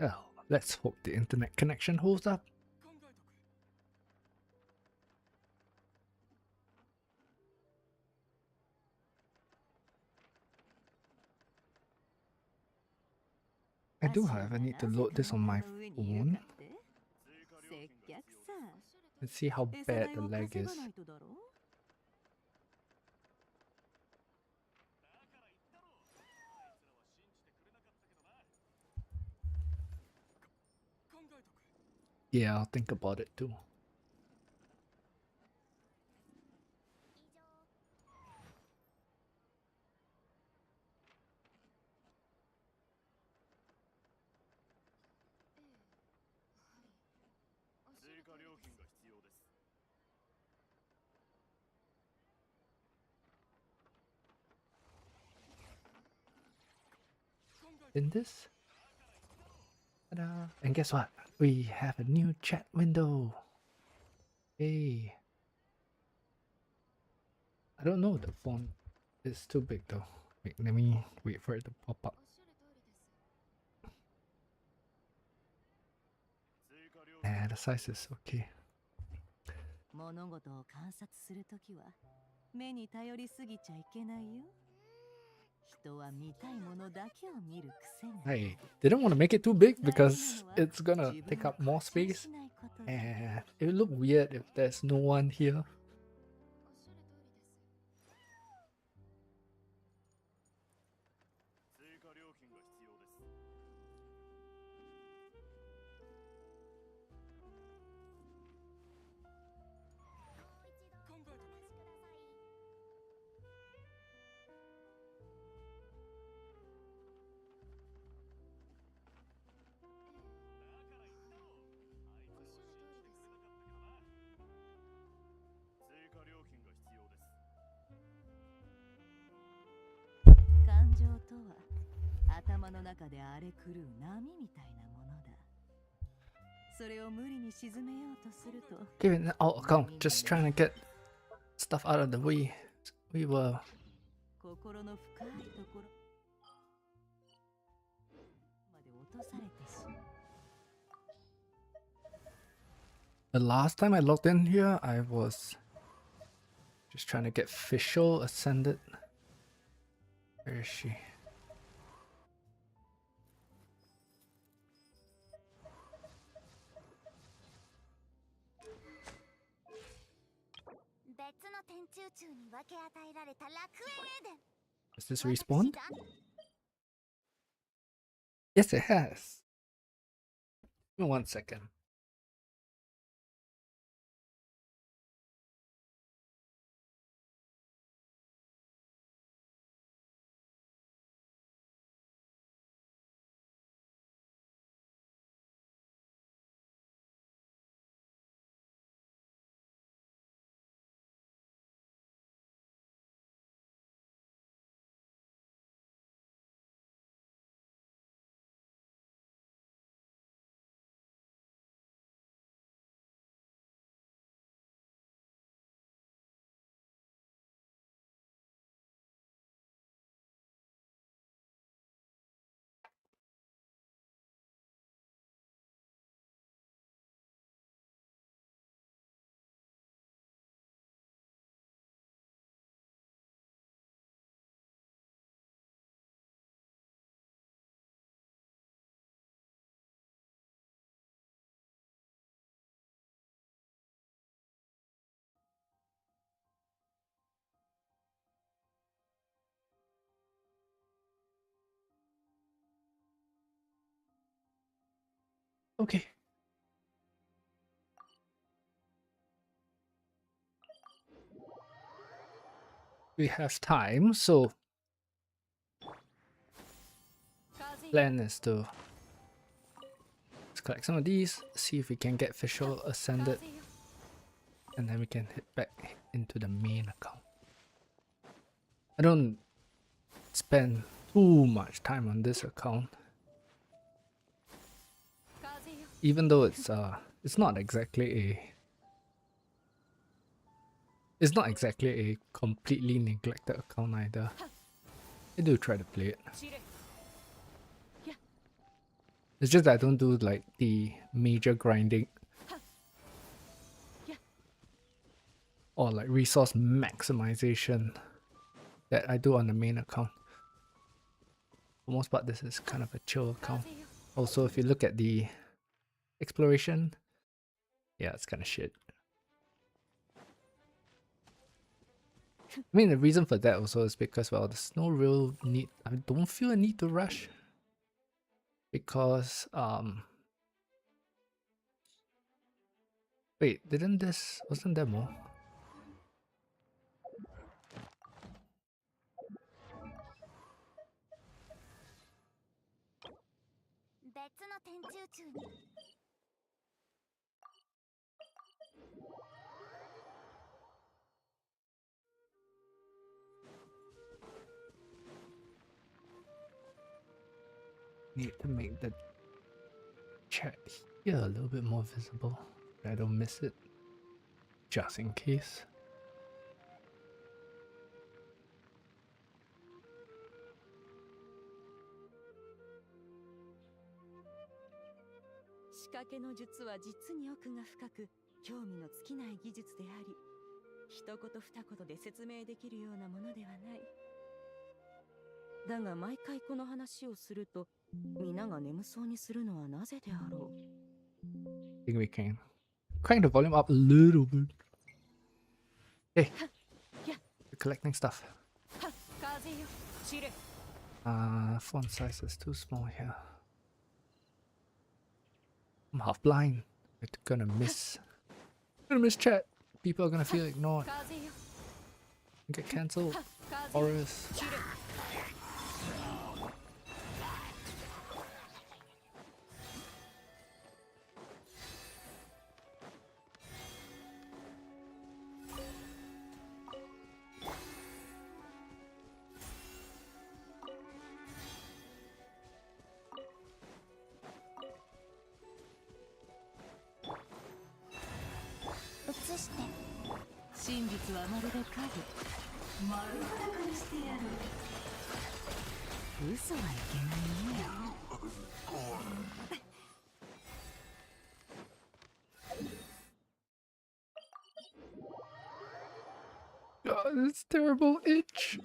Oh, let's hope the internet connection holds up. I do, however, need to load this on my phone. Let's see how bad the lag is. Yeah, I'll think about it too. In this? Ta-da! And guess what? We have a new chat window. Hey. I don't know, the font is too big though. Wait, let me wait for it to pop up. Yeah, the size is okay. 物事を観察するときは目に頼りすぎちゃいけないよ。人は見たいものだけを見る癖が。I didn't want to make it too big because it's gonna take up more space and it would look weird if there's no one here. Okay, oh, come, just trying to get stuff out of the way. We were. The last time I logged in here, I was just trying to get Fischl ascended. Where is she? Has this respawned? Yes, it has. Give me 1 second. Okay. We have time, so plan is to let's collect some of these, see if we can get official ascended, and then we can hit back into the main account. I don't spend too much time on this account, even though it's not exactly a completely neglected account either. I do try to play it. It's just that I don't do like the major grinding or like resource maximization that I do on the main account. For the most part, this is kind of a chill account. Also, if you look at the exploration, yeah, it's kind of shit. I mean, the reason for that also is because, well, there's no real need. I don't feel a need to rush. Because, wait, wasn't there more? Need to make the chat here a little bit more visible. I don't miss it. Just in case. I think we can crank the volume up a little bit. Hey, we're collecting stuff. Font size is too small here. I'm half blind. We're gonna miss chat. People are gonna feel ignored. Get cancelled. Chores. God, this terrible itch.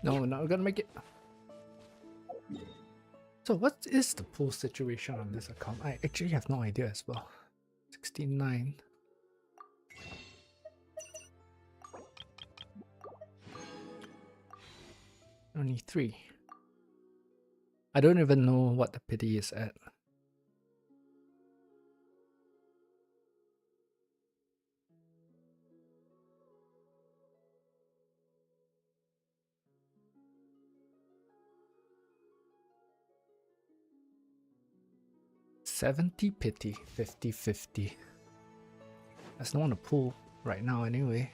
No, we're not gonna make it. So what is the pool situation on this account? I actually have no idea as well. 69. Only 3. I don't even know what the pity is at. $70 pity, 50-50. There's no one to pull right now anyway.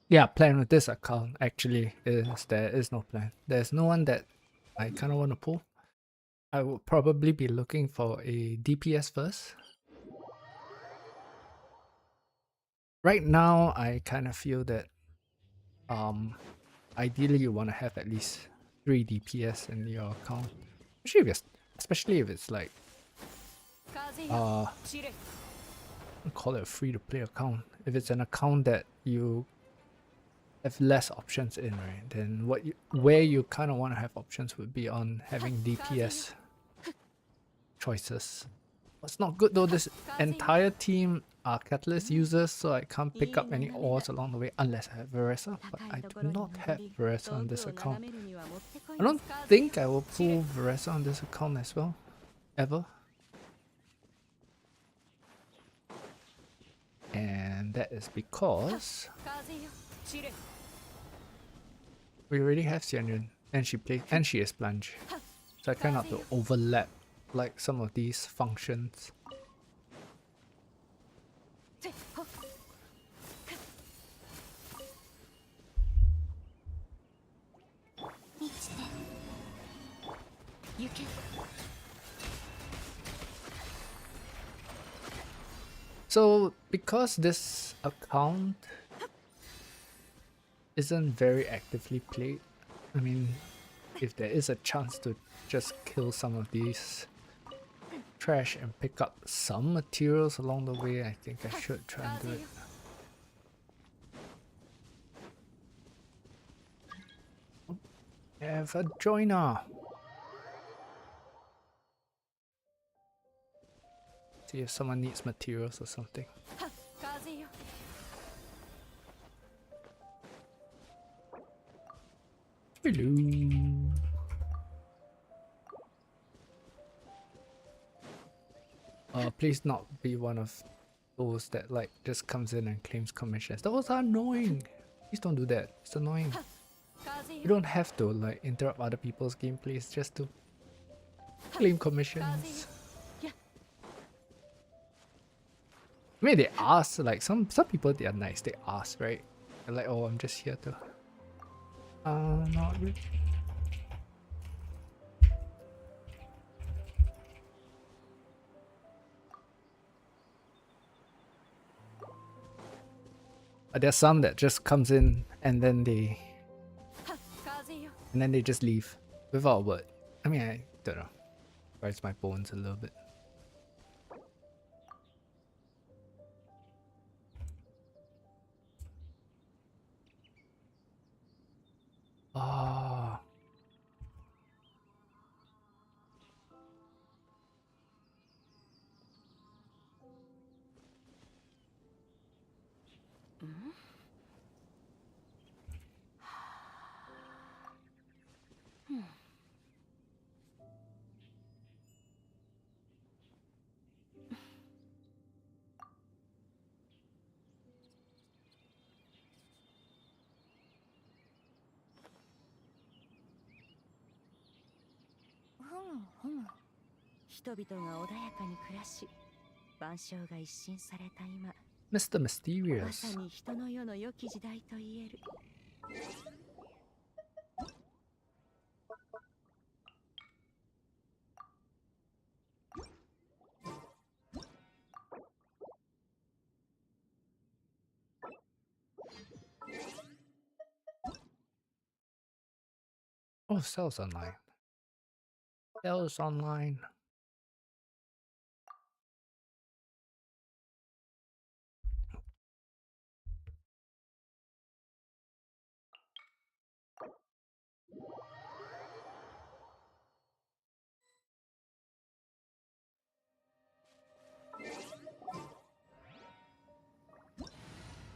Yeah, plan with this account actually is there is no plan. There's no one that I kind of want to pull. I would probably be looking for a DPS first. Right now, I kind of feel that ideally you want to have at least 3 DPS in your account. Especially if it's like I call it a free to play account. If it's an account that you have less options in, right? Then where you kind of want to have options would be on having DPS choices. What's not good though, this entire team are Catalyst users, so I can't pick up any ores along the way unless I have Veresa, but I do not have Veresa on this account. I don't think I will pull Veresa on this account as well, ever. And that is because we already have Xianyun and she is Plunge. So I try not to overlap like some of these functions. So because this account isn't very actively played, I mean, if there is a chance to just kill some of these trash and pick up some materials along the way, I think I should try and do it. Have a joiner. See if someone needs materials or something. Hello. Please not be one of those that like just comes in and claims commissions. Those are annoying. Please don't do that. It's annoying. You don't have to like interrupt other people's gameplays just to claim commissions. I mean, they ask, like some people, they are nice. They ask, right? They're like, oh, I'm just here to. Not really. There's some that just comes in and then they just leave without a word. I mean, I don't know. Bites my bones a little bit. Ah. Mr. Mysterious. Oh, sales online. Sales online.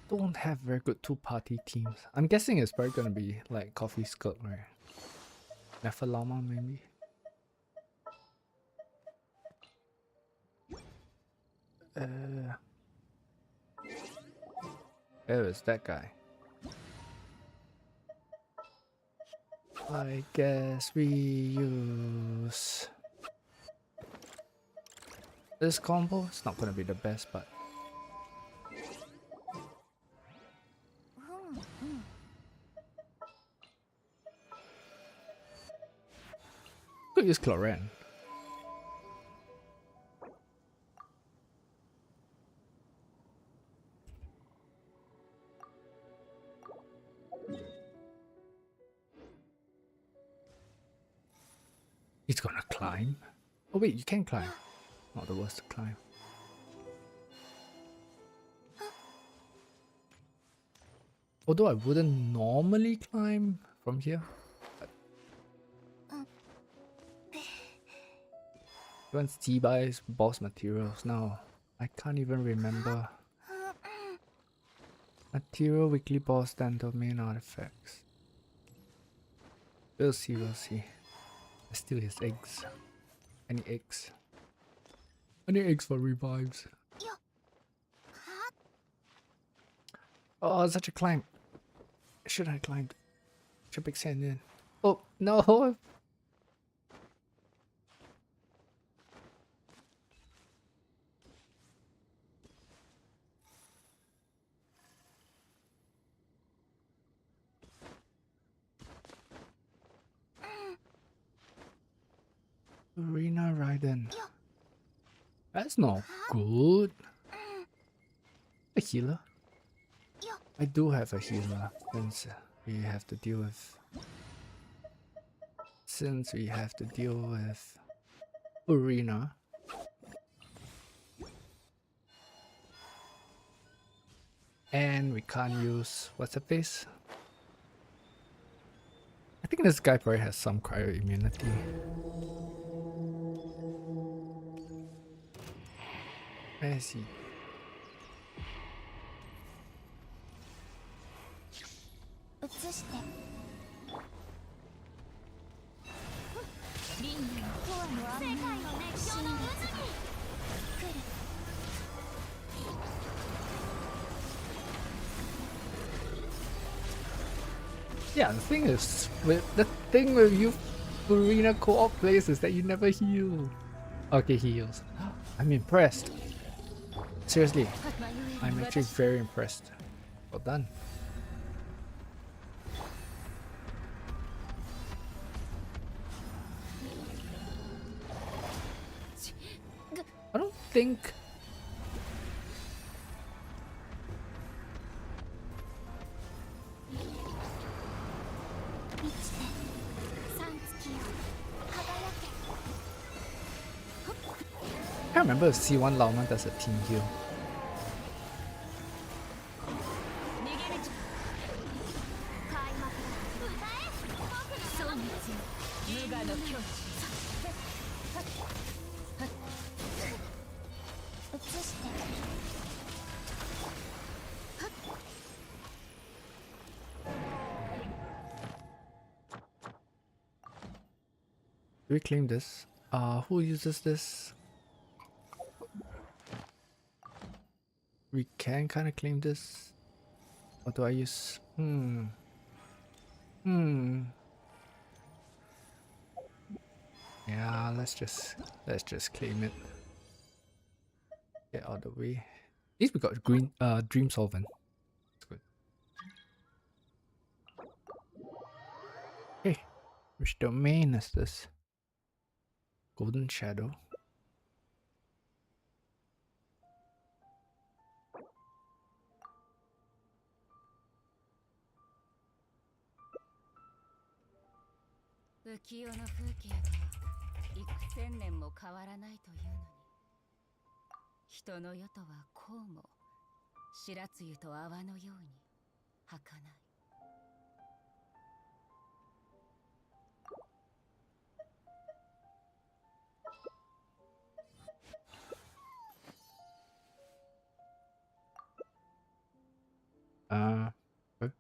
Don't have very good two-party teams. I'm guessing it's probably gonna be like Coffee Skulk, right? Nephaloma, maybe. Oh, it's that guy. I guess we use this combo. It's not gonna be the best, but could use Chlorine. He's gonna climb. Oh wait, you can climb. Not the worst to climb. Although I wouldn't normally climb from here. Once T-buys boss materials now. I can't even remember. Material weekly boss then domain artifacts. We'll see, we'll see. There's still his eggs. Any eggs? Any eggs for revives? Oh, such a climb. Should I climbed? Should big sand in. Oh no! Arena Raiden. That's not good. A healer? I do have a healer since we have to deal with Arena. And we can't use what's the face? I think this guy probably has some cryo immunity. Where is he? Yeah, the thing with you Arena co-op players is that you never heal. Okay, he heals. I'm impressed. Seriously, I'm actually very impressed. Well done. I don't think... I can't remember if C1 Laoma does a team heal. Do we claim this? Who uses this? We can kind of claim this. Or do I use... Yeah, let's just claim it. Get out of the way. At least we got green Dream Solvent. That's good. Hey, which domain is this? Golden Shadow. What?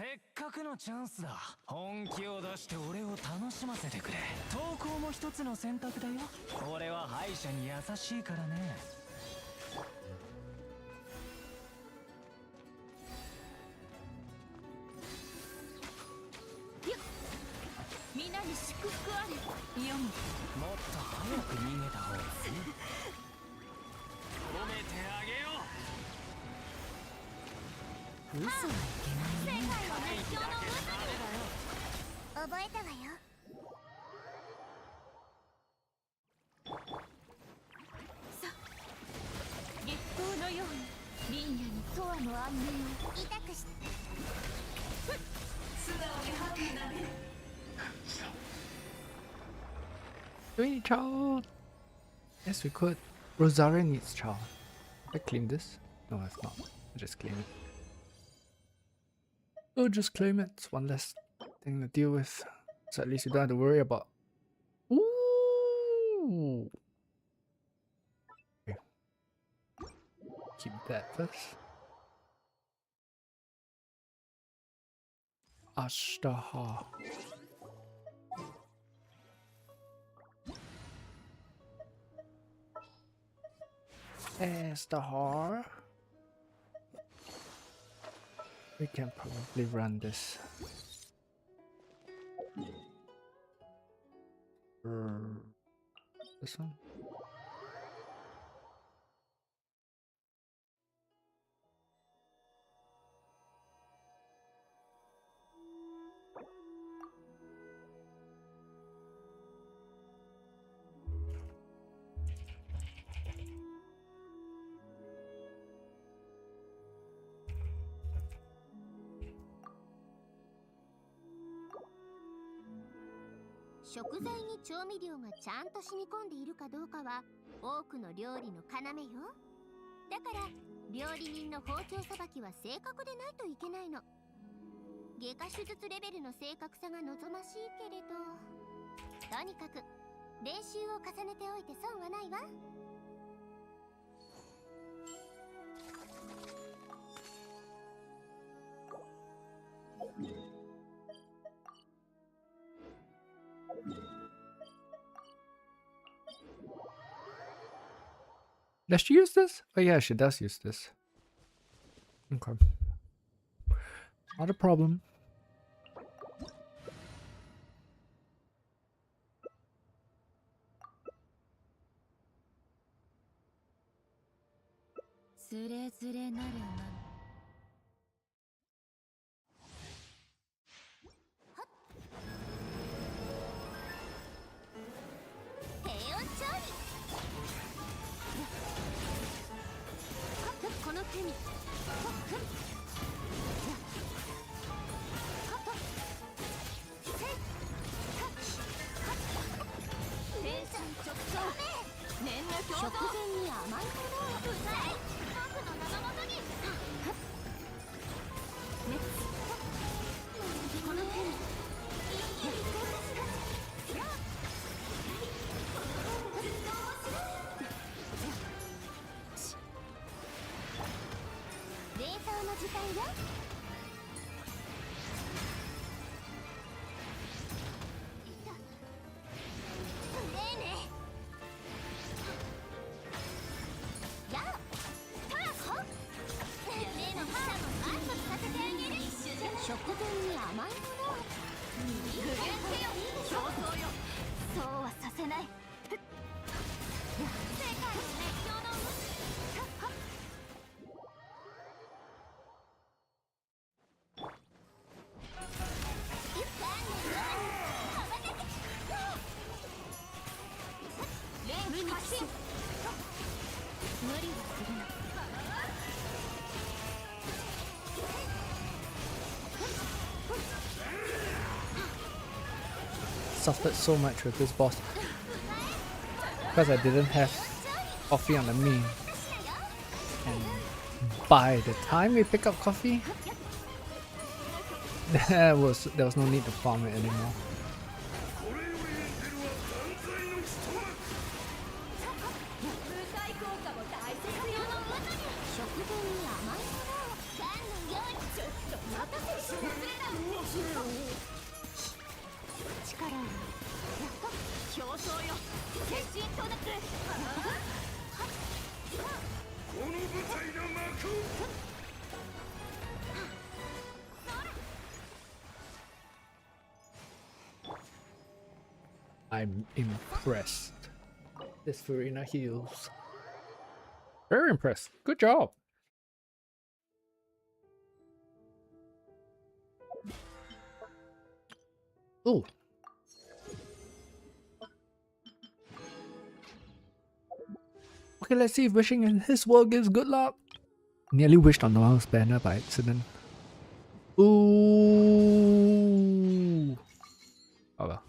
せっかくのチャンスだ。本気を出して俺を楽しませてくれ。投稿も一つの選択だよ。俺は敗者に優しいからね。みんなに祝福あれ。よもっと早く逃げた方がいい。褒めてあげよう。嘘はいけないね。世界を熱狂の渦に。覚えたわよ。月光のようにリンヤにトアの安寧を痛くして。素直に吐くなね。Do we need child? Yes, we could. Rosaria needs child. I claim this? No, I've not. I just claim it. Oh, just claim it. It's one less thing to deal with. So at least you don't have to worry about. Ooh. Okay. Keep that first. Ashtaha. Astahar. We can probably run this. This one.食材に調味料がちゃんと染み込んでいるかどうかは多くの料理の要よ。だから料理人の包丁さばきは正確でないといけないの。外科手術レベルの正確さが望ましいけれど、とにかく練習を重ねておいて損はないわ。Does she use this? Oh yeah, she does use this. Okay. Not a problem. つれづれなるまま。低温調理。この手に。食前に甘いものを。うざい。僕の喉元に。この手に。冷凍の時間よ。食前に甘いものを。そうはさせない。世界熱狂の無理はするな。Suffered so much with this boss because I didn't have coffee on the main, and by the time we pick up coffee, there was no need to farm it anymore. 力をやっと競争よ決心となってこの舞台の幕を I'm impressed. This Farina heals. Very impressed. Good job. Oh. Okay, let's see if wishing in his world gives good luck. Nearly wished on the mouse banner by accident. Ooh. Oh well.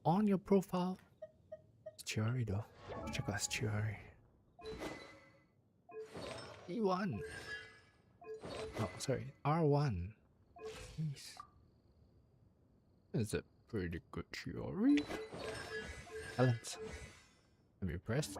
On your profile. It's Chiori though. Check out Chiori. E1. Oh, sorry. R1. Nice. Is it pretty good Chiori? Talents. I'm impressed.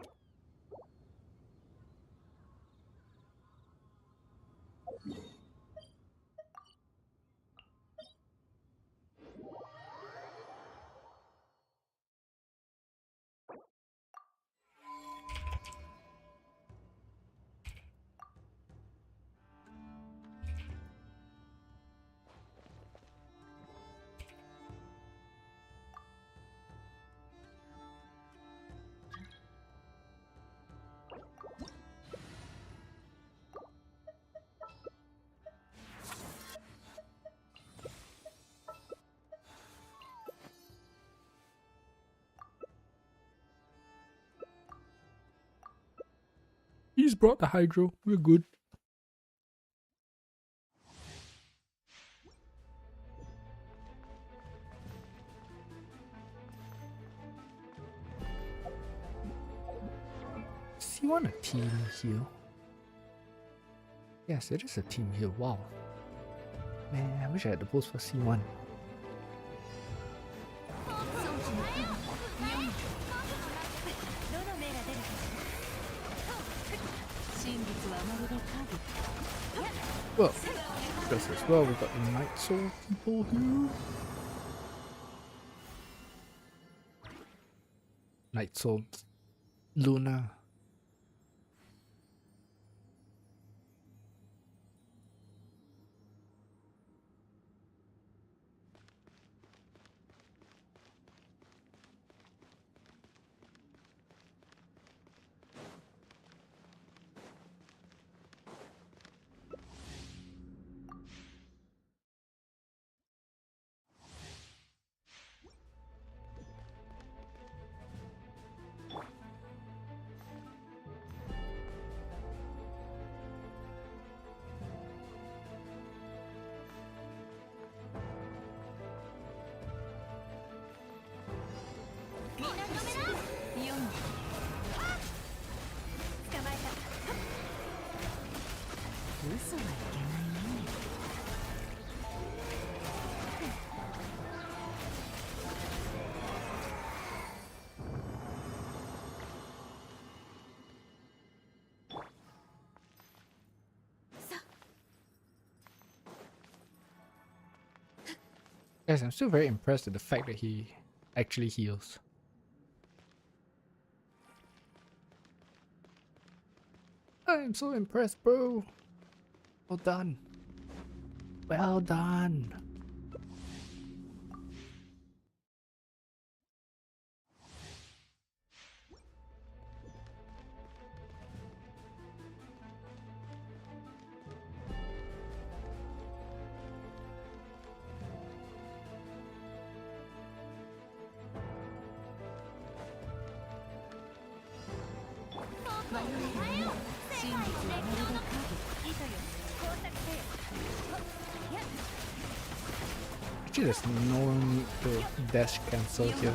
He's brought the Hydro. We're good. Does he want a team heal? Yes, it is a team heal. Wow. Man, I wish I had the post for C1. Well, just as well, we got the Night Soul people here. Night Soul. Luna. Guys, I'm still very impressed with the fact that he actually heals. I'm so impressed, bro. Well done. Well done. 真実はまるで影。糸よ、工作せよ。 Actually, there's no need to dash cancel here.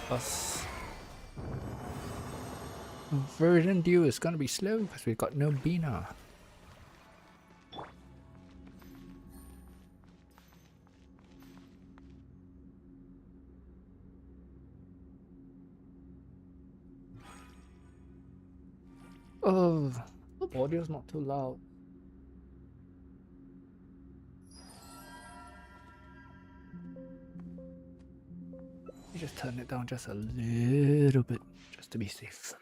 Plus, version due is gonna be slow because we've got no Bina. Oh, hope audio's not too loud. You just turn it down just a little bit, just to be safe.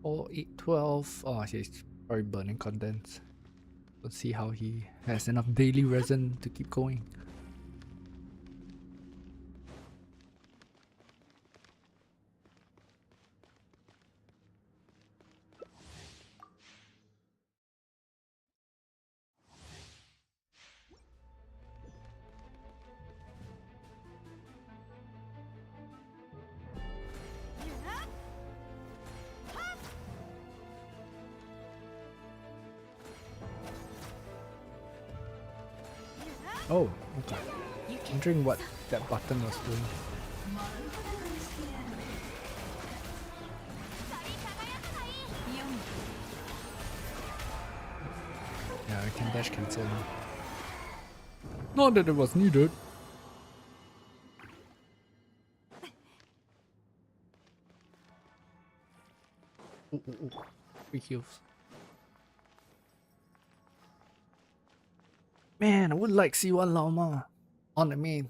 Oh, 8, 12. Oh, he's probably burning condense. Let's see how he has enough daily resin to keep going. Oh, okay. Wondering what that button was doing. Yeah, we can dash cancel now. Not that it was needed. Ooh, ooh, ooh. 3 heals. Man, I would like C1 Llama on the main.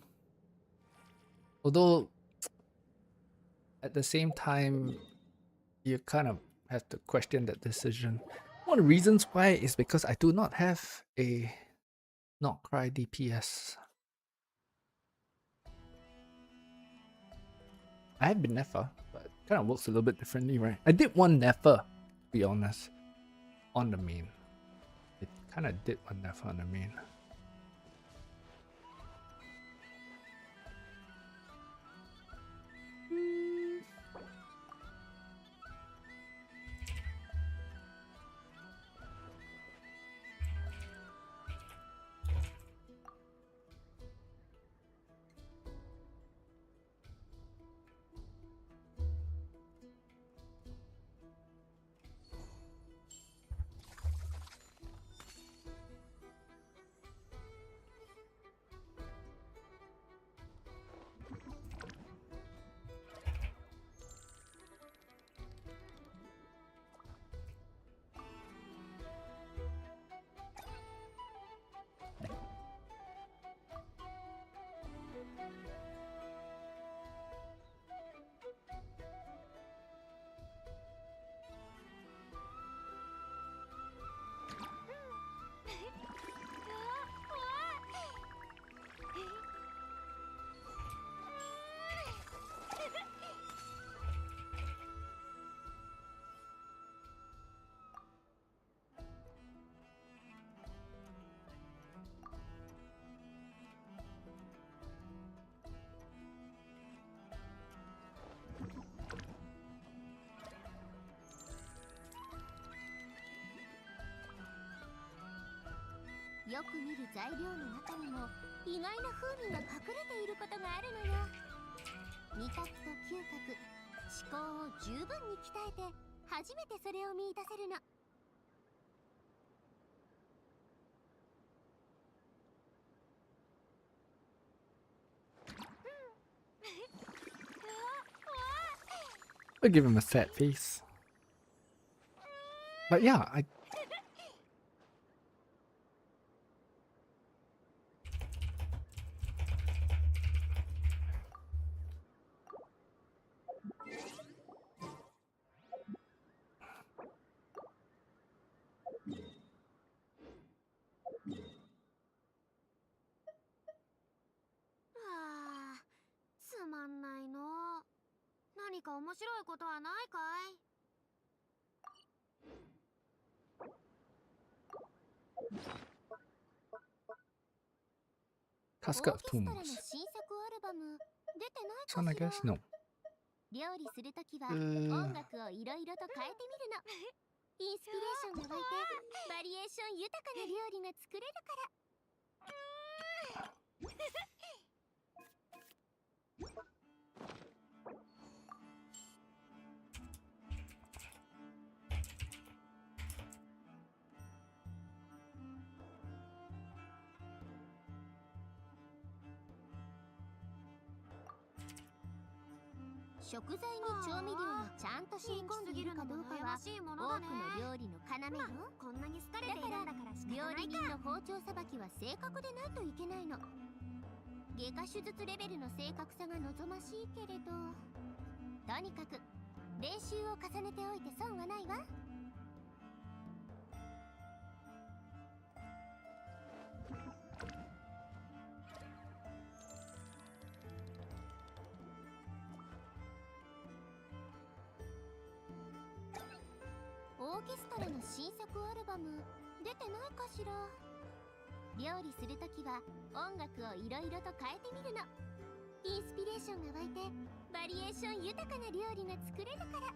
Although, at the same time, you kind of have to question that decision. One of the reasons why is because I do not have a not cry DPS. I have been Nefa, but it kind of works a little bit differently, right? I did one Nefa, to be honest, on the main. It kind of did one Nefa on the main.よく見る材料の中にも意外な風味が隠れていることがあるのよ。味覚と嗅覚、思考を十分に鍛えて初めてそれを見出せるの。I'll give him a sad face. But yeah, Iはあ、つまんないの。何か面白いことはないかい？ casket オー of ケストラの tombs. 新作アルバム出てない This か one, I しら？ guess. No. 料理するときは Uh, 音楽をいろいろと変えてみるの。インスピレーションが湧いてバリエーション豊かな料理が作れるから。食材に調味料がちゃんと染み込んでいるかどうかは多くの料理の要よ。こんなに好かれているんだから料理人の包丁さばきは正確でないといけないの。外科手術レベルの正確さが望ましいけれど、とにかく練習を重ねておいて損はないわ。オーケストラの新作アルバム出てないかしら？料理するときは音楽をいろいろと変えてみるの。インスピレーションが湧いてバリエーション豊かな料理が作れるから。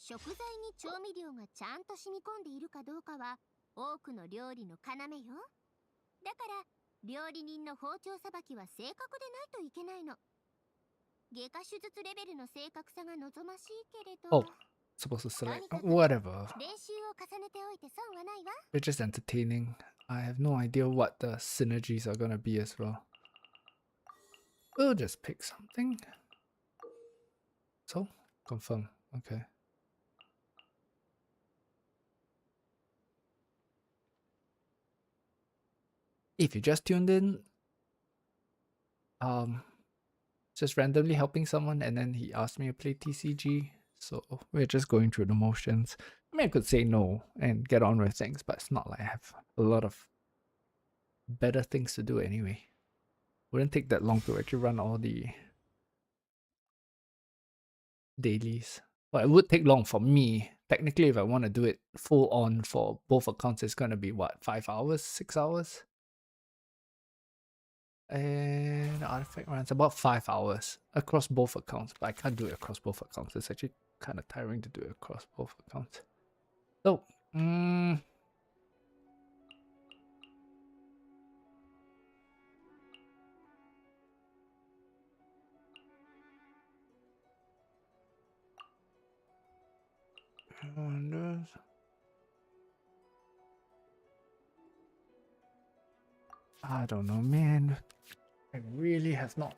食材に調味料がちゃんと染み込んでいるかどうかは多くの料理の要よ。だから料理人の包丁さばきは正確でないといけないの。外科手術レベルの正確さが望ましいけれど、 oh, supposed to select. Whatever. 練習を重ねておいて損はないわ。 It's just entertaining. I have no idea what the synergies are gonna be as well. We'll just pick something. So, confirm. Okay. If you just tuned in, just randomly helping someone and then he asked me to play TCG. So we're just going through the motions. I mean, I could say no and get on with things, but it's not like I have a lot of better things to do anyway. Wouldn't take that long to actually run all the dailies. Well, it would take long for me. Technically, if I want to do it full on for both accounts, it's going to be what, 5 hours, 6 hours? And the artifact runs about 5 hours across both accounts, but I can't do it across both accounts. It's actually kind of tiring to do it across both accounts. So, I don't know, man. I really have not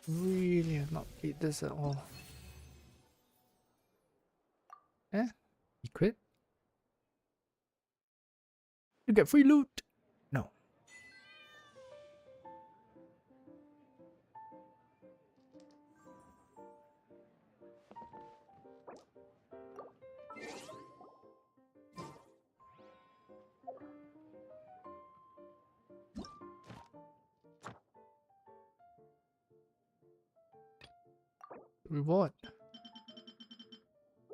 played this at all. Eh? You quit? You get free loot? No. Reward.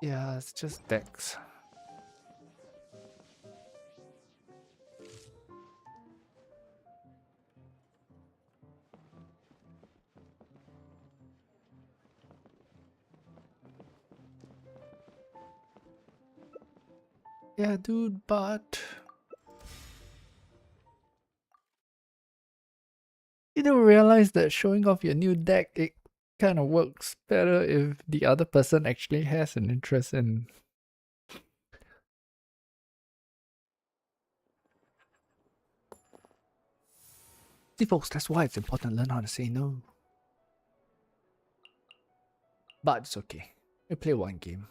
Yeah, it's just decks. Yeah, dude, but You don't realize that showing off your new deck, it kind of works better if the other person actually has an interest in. See, folks, that's why it's important to learn how to say no. But it's okay. We play one game.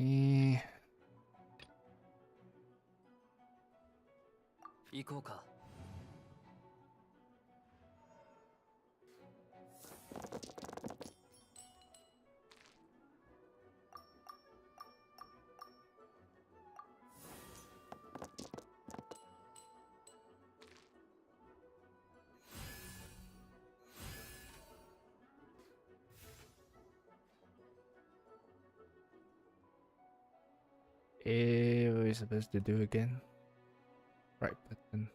Eh, 行こうか。what are we supposed to do again? Right button.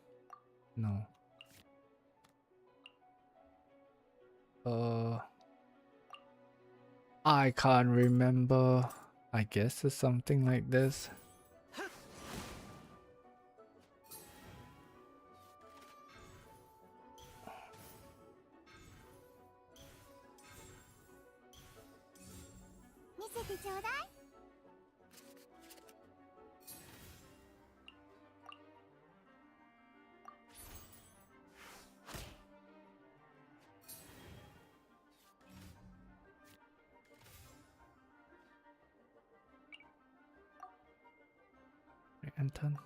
No. I can't remember. I guess it's something like this. Anton.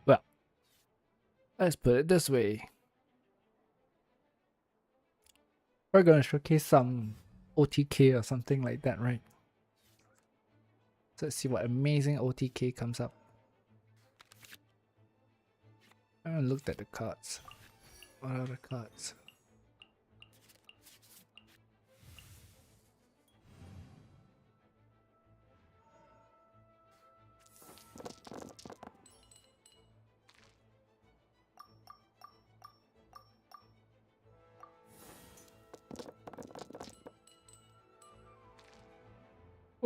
Well, let's put it this way. We're gonna showcase some OTK or something like that, right? So let's see what amazing OTK comes up. I haven't looked at the cards. What are the cards?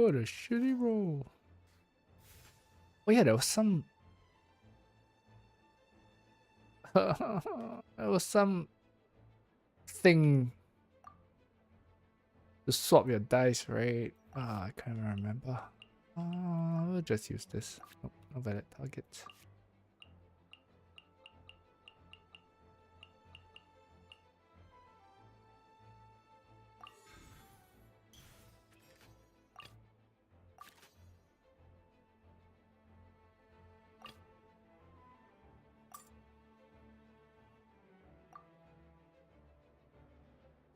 What a shitty roll. Oh yeah, there was some... there was some thing to swap your dice, right? Ah, I can't remember. We'll just use this. Nope, no valid targets.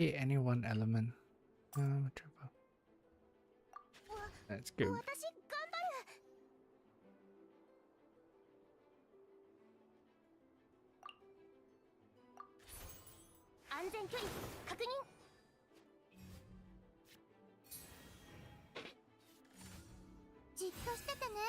Okay, any one element. Whichever. Let's go. 私頑張る。安全距離確認。じっとしててね。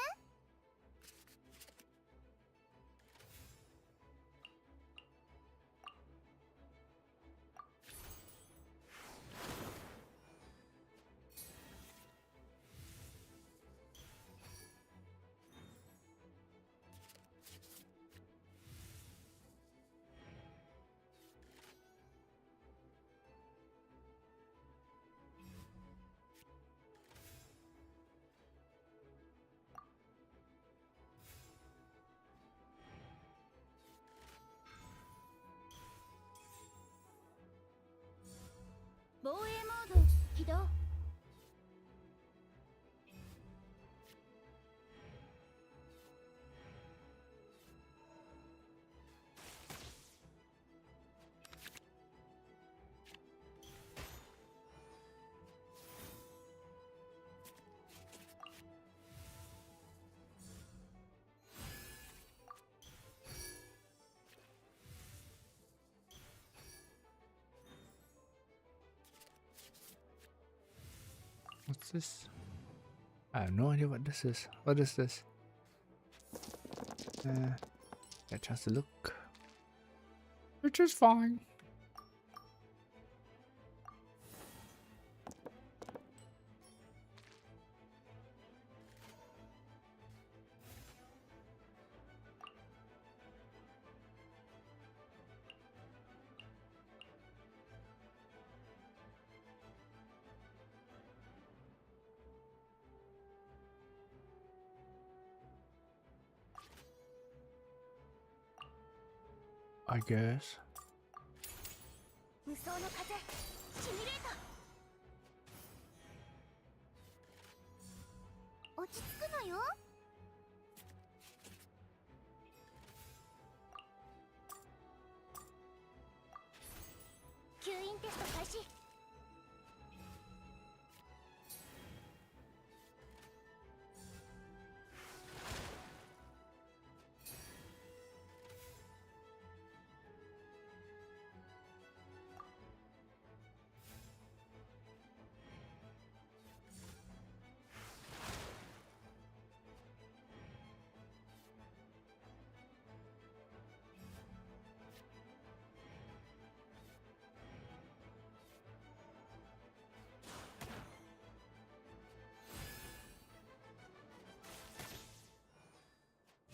防衛モード起動。What's this? I have no idea what this is. What is this? Get a chance to look. Which is fine. I guess. 無双の風シミュレート。落ち着くのよ。吸引テスト開始。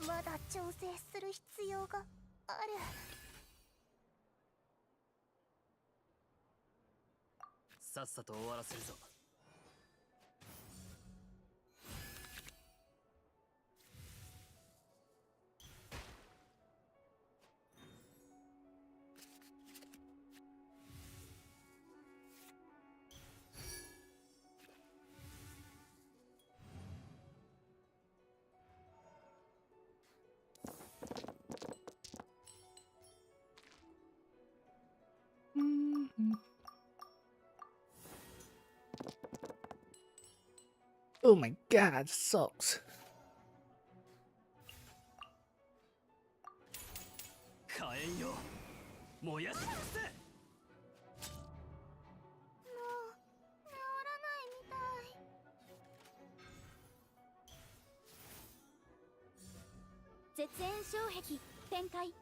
まだ調整する必要がある。さっさと終わらせるぞ。Oh my god, sucks. 火炎よ、燃やし尽くせ。もう治らないみたい。絶縁障壁展開。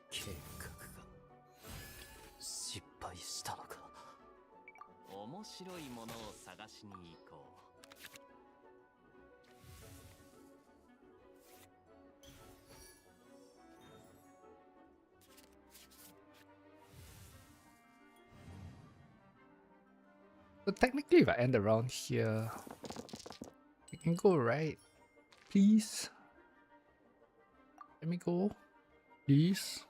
計画が失敗したのか。面白いものを探しに行こう。So technically, if I end around here, I can go right. Please. Let me go. Please.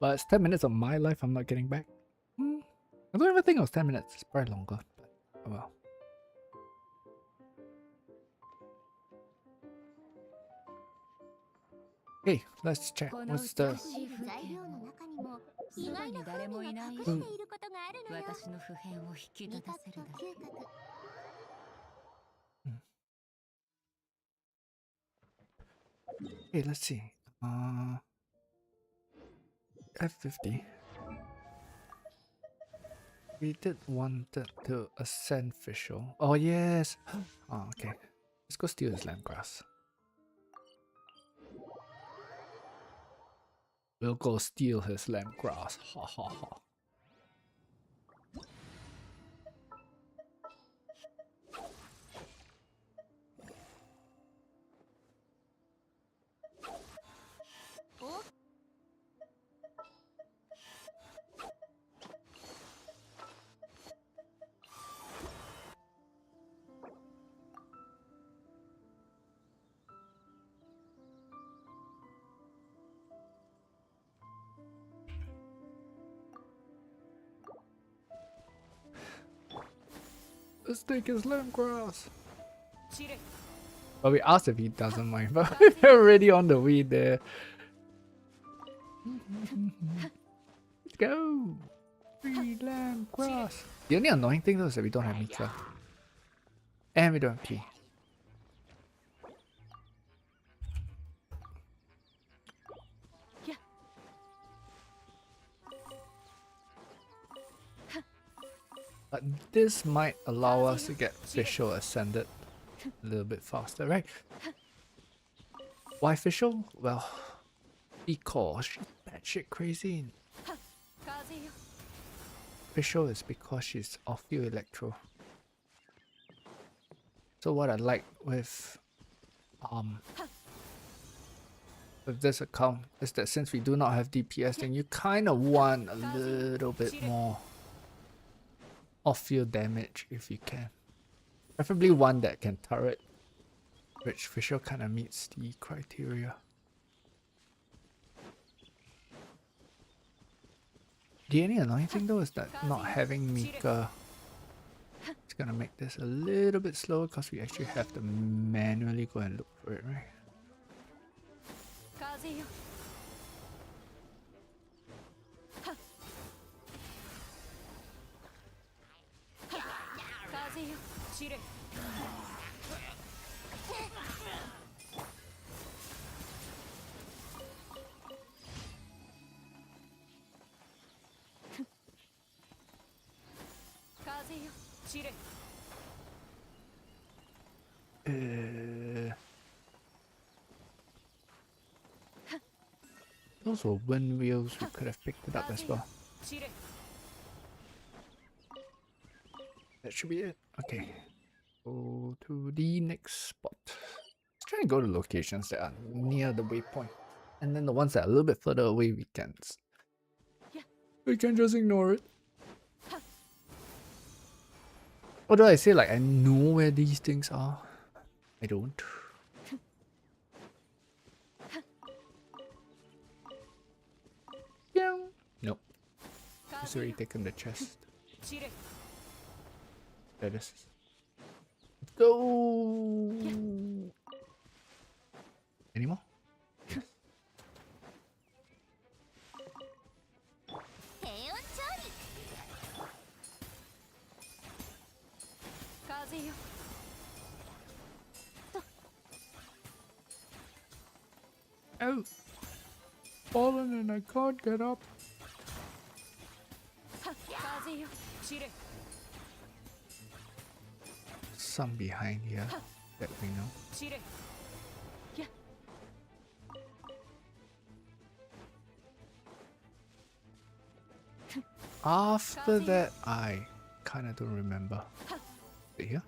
But it's 10 minutes of my life I'm not getting back. I don't even think it was 10 minutes. It's probably longer. But oh well. Hey, let's check. What's the... 材料の中にも意外な風味が隠していることがあるのよ。私の普遍を引き立たせるだけ。嗅覚。Hey, let's see. F50. We did want to ascend official. Oh yes. Oh, okay. Let's go steal his landgrass. We'll go steal his landgrass. Ha ha ha. Let's take his landgrass. But we asked if he doesn't mind, but we're already on the way there. Let's go! Free landgrass. The only annoying thing though is that we don't have Mika. And we don't have P. But this might allow us to get official ascended a little bit faster, right? Why official? Well, because she's batshit crazy. Official is because she's off your electro. So what I like with this account is that since we do not have DPS, then you kind of want a little bit more off-field damage if you can. Preferably one that can turret, which for sure kind of meets the criteria. The only annoying thing though is that not having Mika is gonna make this a little bit slower because we actually have to manually go and look for it, right? Those were wind wheels, we could have picked it up as well. That should be it. Okay. Go to the next spot. Let's try and go to locations that are near the waypoint. And then the ones that are a little bit further away we can We can just ignore it. Or do I say like I know where these things are? I don't. Yeah. Nope. It's already taken the chest. There it is. Let's go. Any more? Yes. 平穏調理 風よ Oh. Fallen and I can't get up. 風よ散れ Some behind here that we know. 散れ After that, I kind of don't remember. Is it here?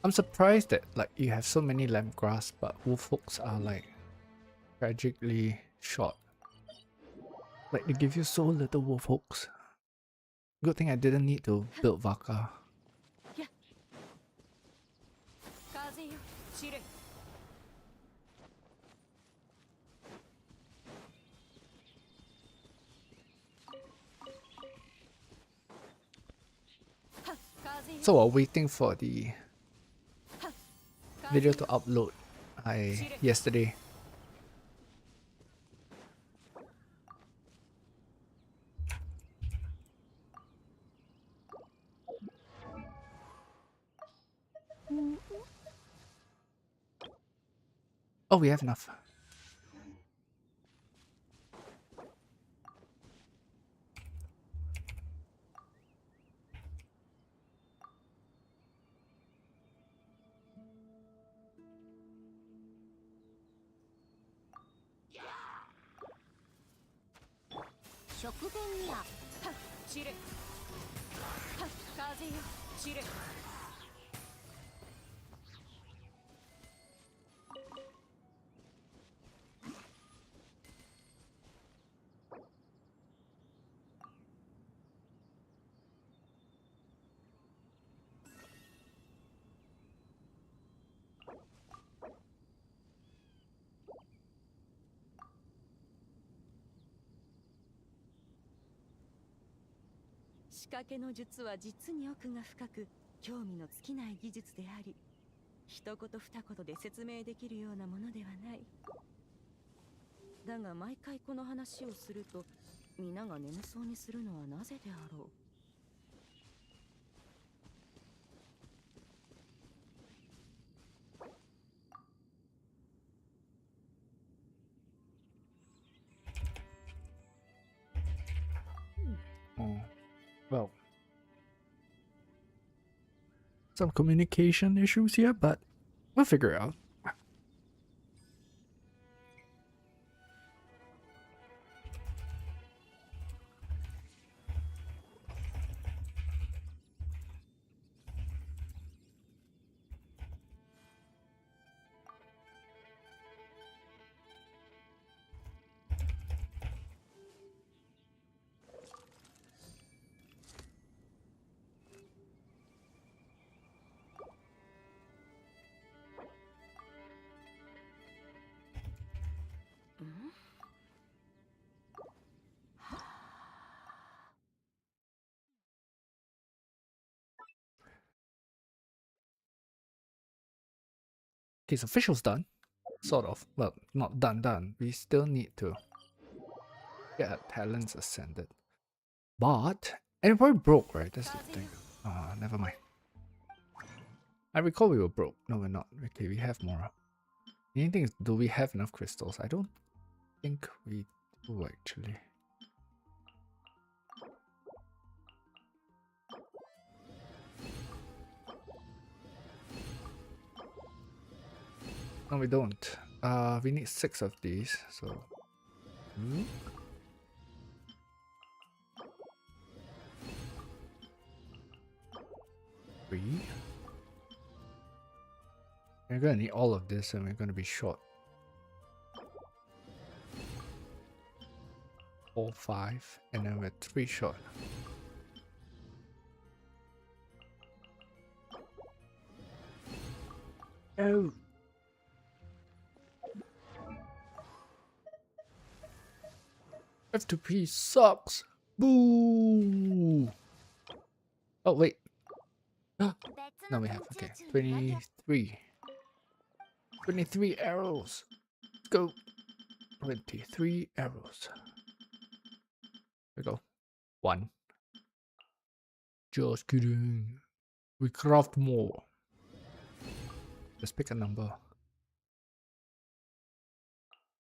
I'm surprised that like you have so many lamb grass, but wolf hooks are like tragically short. Like they give you so little wolf hooks. Good thing I didn't need to build Vaka. So while waiting for the video to upload, yesterday oh, we have enough. "仕掛けの術は実に奥が深く、興味の尽きない技術であり、一言二言で説明できるようなものではない。だが毎回この話をすると、皆が眠そうにするのはなぜであろう。Oh, well, some communication issues here, but we'll figure it out. Okay, so official's done. Sort of. Well, not done. We still need to get our talents ascended. But, and it probably broke, right? That's the thing. Never mind. I recall we were broke. No, we're not. Okay, we have more. The only thing is, do we have enough crystals? I don't think we do, actually. No, we don't. We need 6 of these, so Hmm? Three. We're gonna need all of this and we're gonna be short. 4, 5, and then we're 3 short. Oh. F2P sucks. Boo. Oh wait. No, we have okay. 23. 23 arrows. Let's go. 23 arrows. There we go. 1. Just kidding. We craft more. Let's pick a number.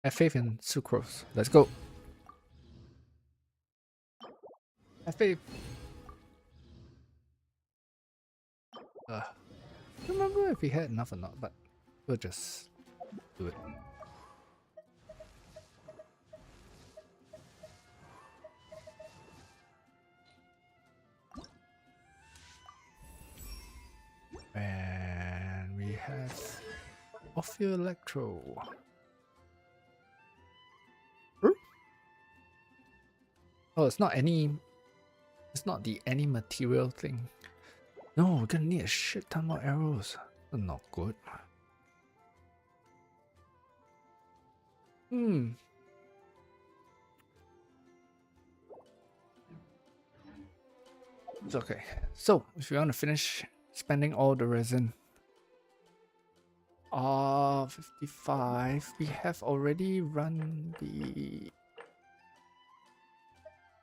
Have faith in sucrose. Let's go. Have faith. I don't remember if we had enough or not, but we'll just do it. And we have off your electro. Oh, it's not any. It's not the any material thing. No, we're gonna need a shit ton more arrows. That's not good. It's okay. So, if you want to finish spending all the resin. 55. We have already run the...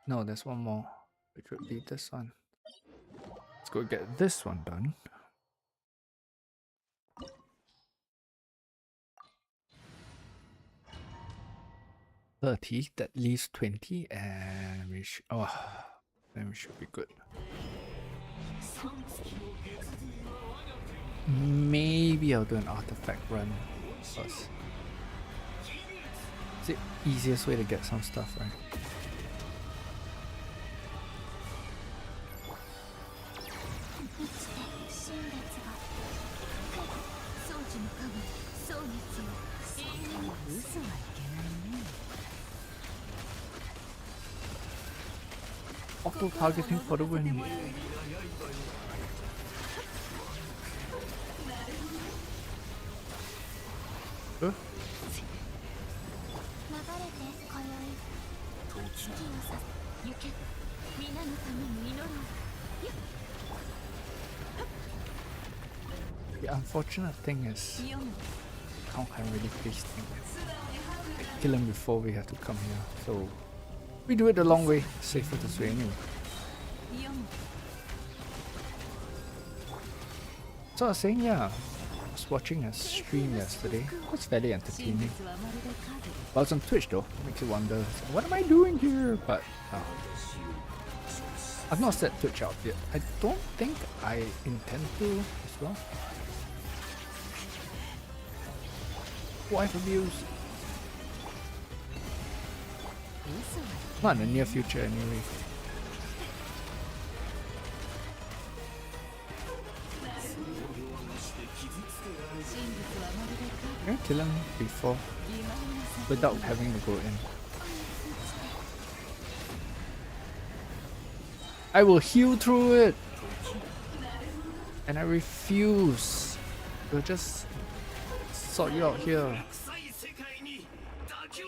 No, there's one more. Which would be this one. Let's go get this one done. That leaves 20, and we should... Oh, then we should be good. Maybe I'll do an artifact run first. It's the easiest way to get some stuff, right? Auto targeting for the win. Huh? The unfortunate thing is, how can I really face things? Kill him before we have to come here, so we do it the long way, safer this way anyway. So I was saying, yeah, I was watching a stream yesterday. It was fairly entertaining. But it's on Twitch though, makes you wonder, what am I doing here? But I've not set Twitch out yet. I don't think I intend to as well. Wife abuse. Not in the near future anyway. I'm gonna kill him before, without having to go in. I will heal through it! And I refuse. We'll just sort you out here.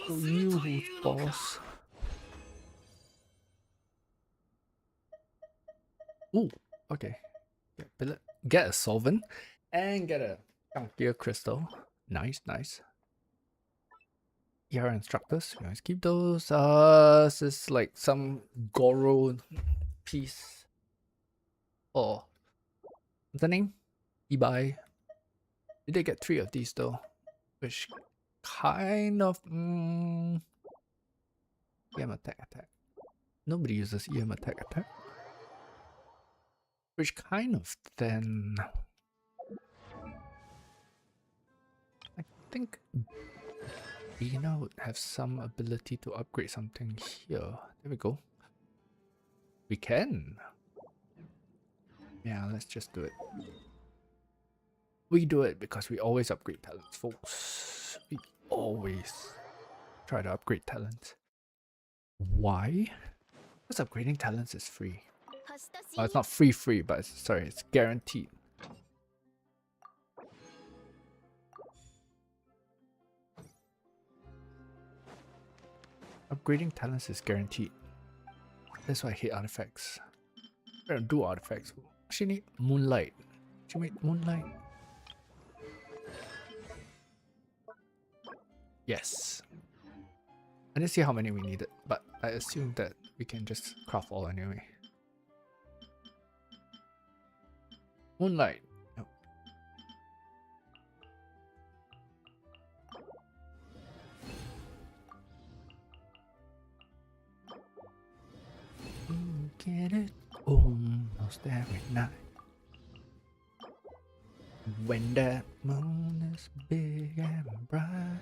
So you who's boss. Ooh, okay. Get a solvent and get a chunkier crystal. Nice, nice. ER instructors, you guys keep those. This is like some Goro piece. Oh, what's the name? Ibai. Did they get 3 of these though? Which kind of EM attack. Nobody uses EM attack. Which kind of then I think Ina would have some ability to upgrade something here. There we go. We can. Yeah, let's just do it. We do it because we always upgrade talents, folks. We always try to upgrade talents. Why? Because upgrading talents is free. Oh, it's not free, but sorry, it's guaranteed. Upgrading talents is guaranteed. That's why I hate artifacts. I don't do artifacts. She need moonlight. She made moonlight. Yes. I didn't see how many we needed, but I assumed that we can just craft all anyway. Moonlight. Nope. Get it almost every night. When that moon is big and bright.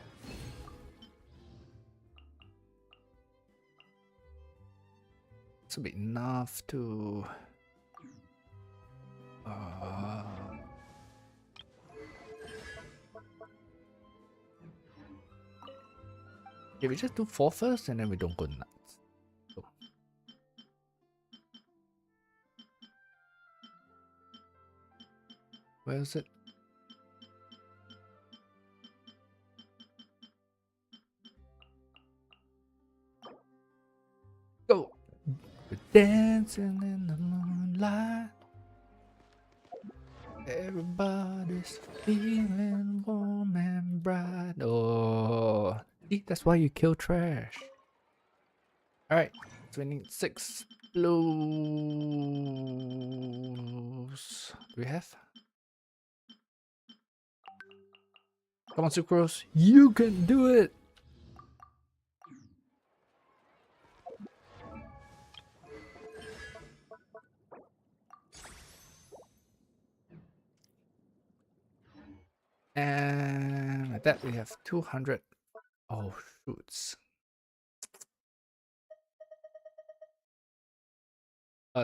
This will be enough to okay, we just do 4 first and then we don't go nuts. So. Where is it? Go! We're dancing in the moonlight. Everybody's feeling warm and bright. Oh, see, that's why you kill trash. Alright, so we need 6 blues. Do we have? Come on, Sucrose. You can do it! And with that, we have 200. Oh, shoots.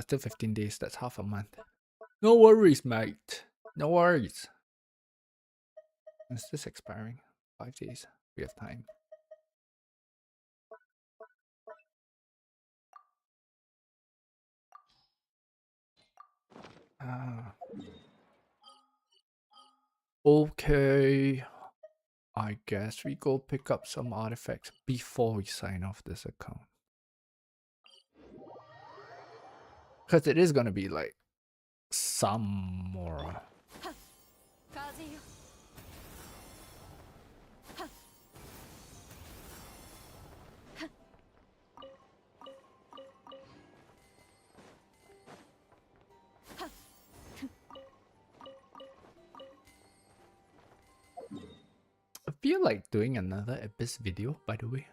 Still 15 days. That's half a month. No worries, mate. No worries. Is this expiring? 5 days. We have time. Okay. I guess we go pick up some artifacts before we sign off this account. Because it is going to be like some more. I feel like doing another Abyss video, by the way.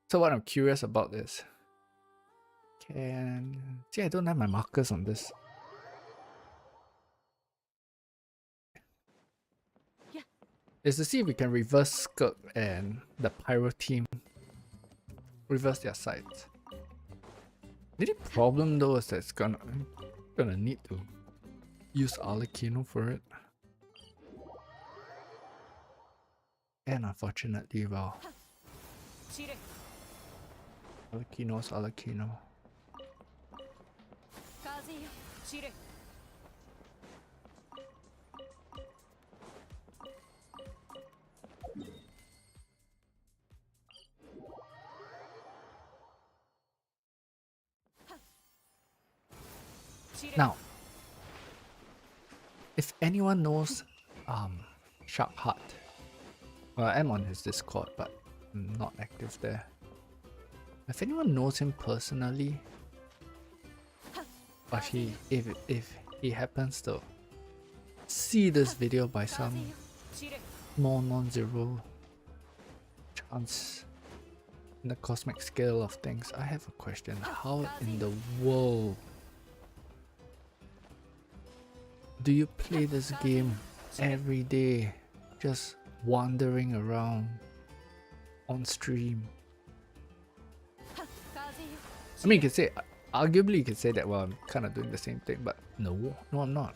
So what I'm curious about is, see, I don't have my markers on this. Is to see if we can reverse Skirk and the Pyro team. Reverse their sides. The only problem though is that it's gonna need to use Arlecchino for it. And unfortunately, well, Arlecchino's Arlecchino. Now, if anyone knows Shark Heart, well, I'm on his Discord, but I'm not active there. If anyone knows him personally, or if he happens to see this video by some small non-zero chance in the cosmic scale of things, I have a question. How in the world do you play this game every day, just wandering around on stream. I mean, you could say, arguably, you could say that, well, I'm kind of doing the same thing, but no, I'm not.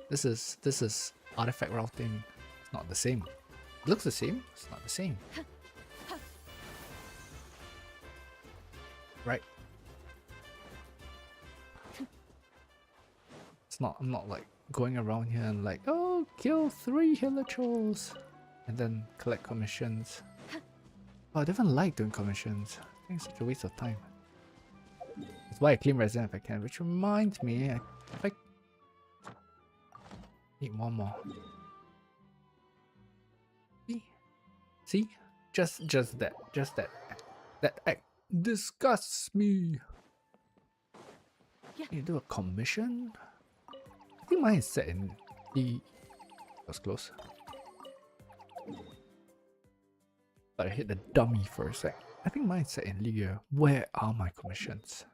This is artifact routing. It's not the same. It looks the same. It's not the same. Right? I'm not like going around here and like, oh, kill 3 healer trolls and then collect commissions. Oh, I don't even like doing commissions. I think it's such a waste of time. That's why I claim resident if I can, which reminds me, if I need one more. See? Just that. That act disgusts me. You do a commission? I think mine is set in the... That was close. But I hit the dummy for a sec. I think mine's set in Liga. Where are my commissions?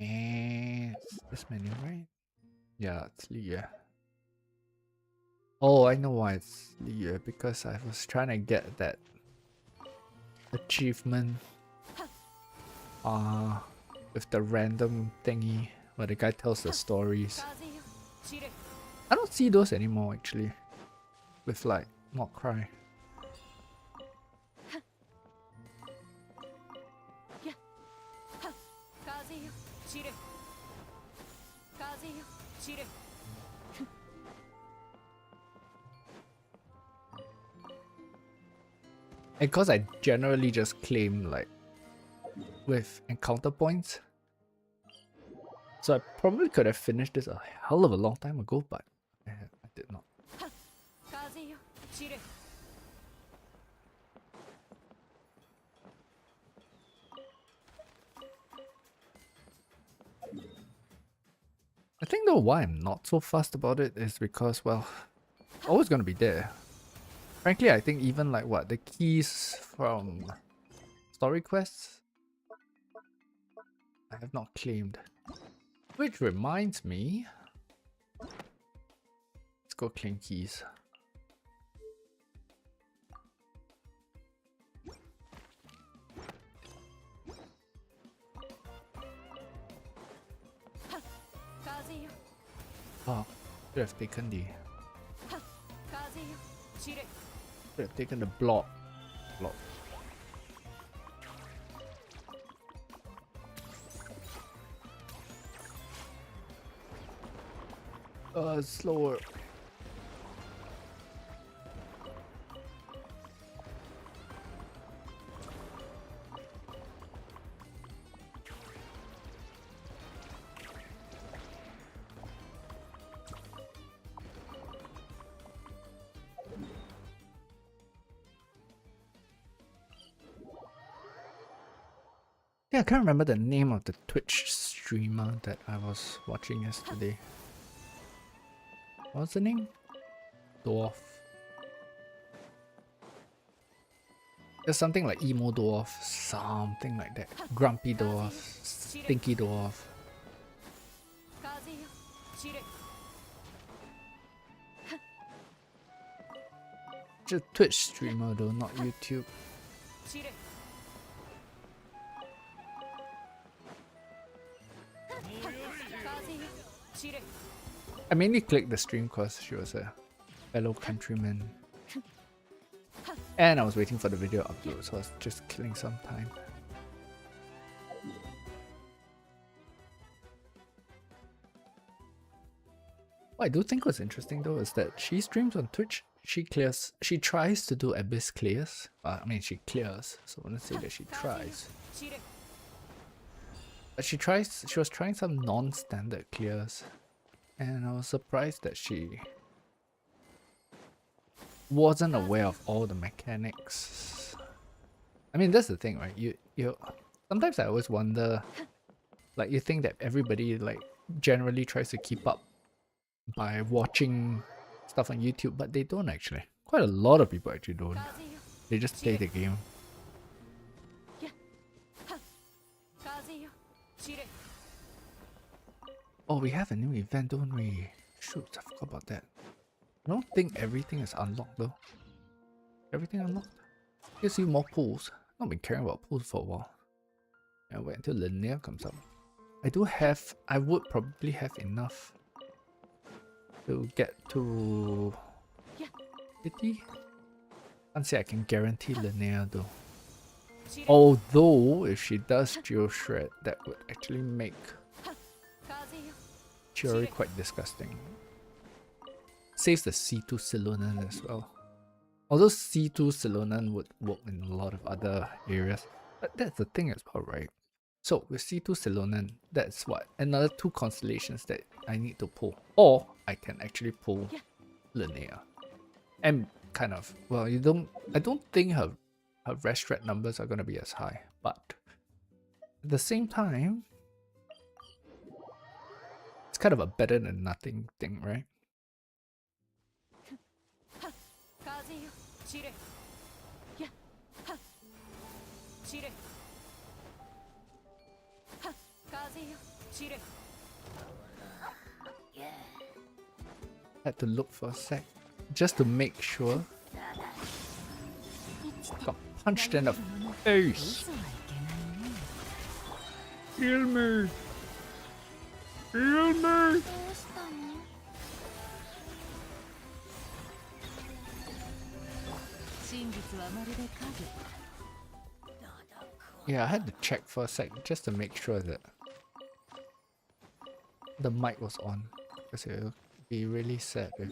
And it's this menu, right? Yeah, it's Liga. Oh, I know why it's Liga. Because I was trying to get that achievement with the random thingy where the guy tells the stories. I don't see those anymore actually. With like not cry. And cause I generally just claim like with encounter points. So I probably could have finished this a hell of a long time ago, but I did not. I think though why I'm not so fussed about it is because, well, it's always gonna be there. Frankly, I think even like what, the keys from story quests, I have not claimed. Which reminds me, let's go claim keys. Oh, should have taken the... Should have taken the block. Slower. Yeah, I can't remember the name of the Twitch streamer that I was watching yesterday. What's the name? Dwarf. There's something like emo dwarf, something like that. Grumpy dwarf, stinky dwarf. Just Twitch streamer though, not YouTube. I mainly clicked the stream because she was a fellow countryman. And I was waiting for the video upload, so I was just killing some time. What I do think was interesting though is that she streams on Twitch. She tries to do Abyss clears. I mean, she clears, so I wouldn't say that she tries. But she was trying some non-standard clears. And I was surprised that she wasn't aware of all the mechanics. I mean, that's the thing, right? You sometimes I always wonder, like, you think that everybody like generally tries to keep up by watching stuff on YouTube, but they don't actually. Quite a lot of people actually don't. They just play the game. Oh, we have a new event, don't we? shoot, I forgot about that. I don't think everything is unlocked though. Everything unlocked? Gives you more pools. I've not been caring about pools for a while. And wait until linear comes up. I would probably have enough to get to 80. Can't say I can guarantee linear though. Although if she does Geo Shred, that would actually make Chiori quite disgusting. Saves the C2 Silonan as well. Although C2 Silonan would work in a lot of other areas. But that's the thing as well, right? So with C2 Silonan, that's what? Another 2 constellations that I need to pull. Or I can actually pull Linnea. And kind of, well, I don't think her rest red numbers are going to be as high. But at the same time, it's kind of a better than nothing thing, right? Had to look for a sec, just to make sure. Got punched in the face. Heal me! Heal me! Yeah, I had to check for a sec just to make sure that the mic was on, because it would be really sad if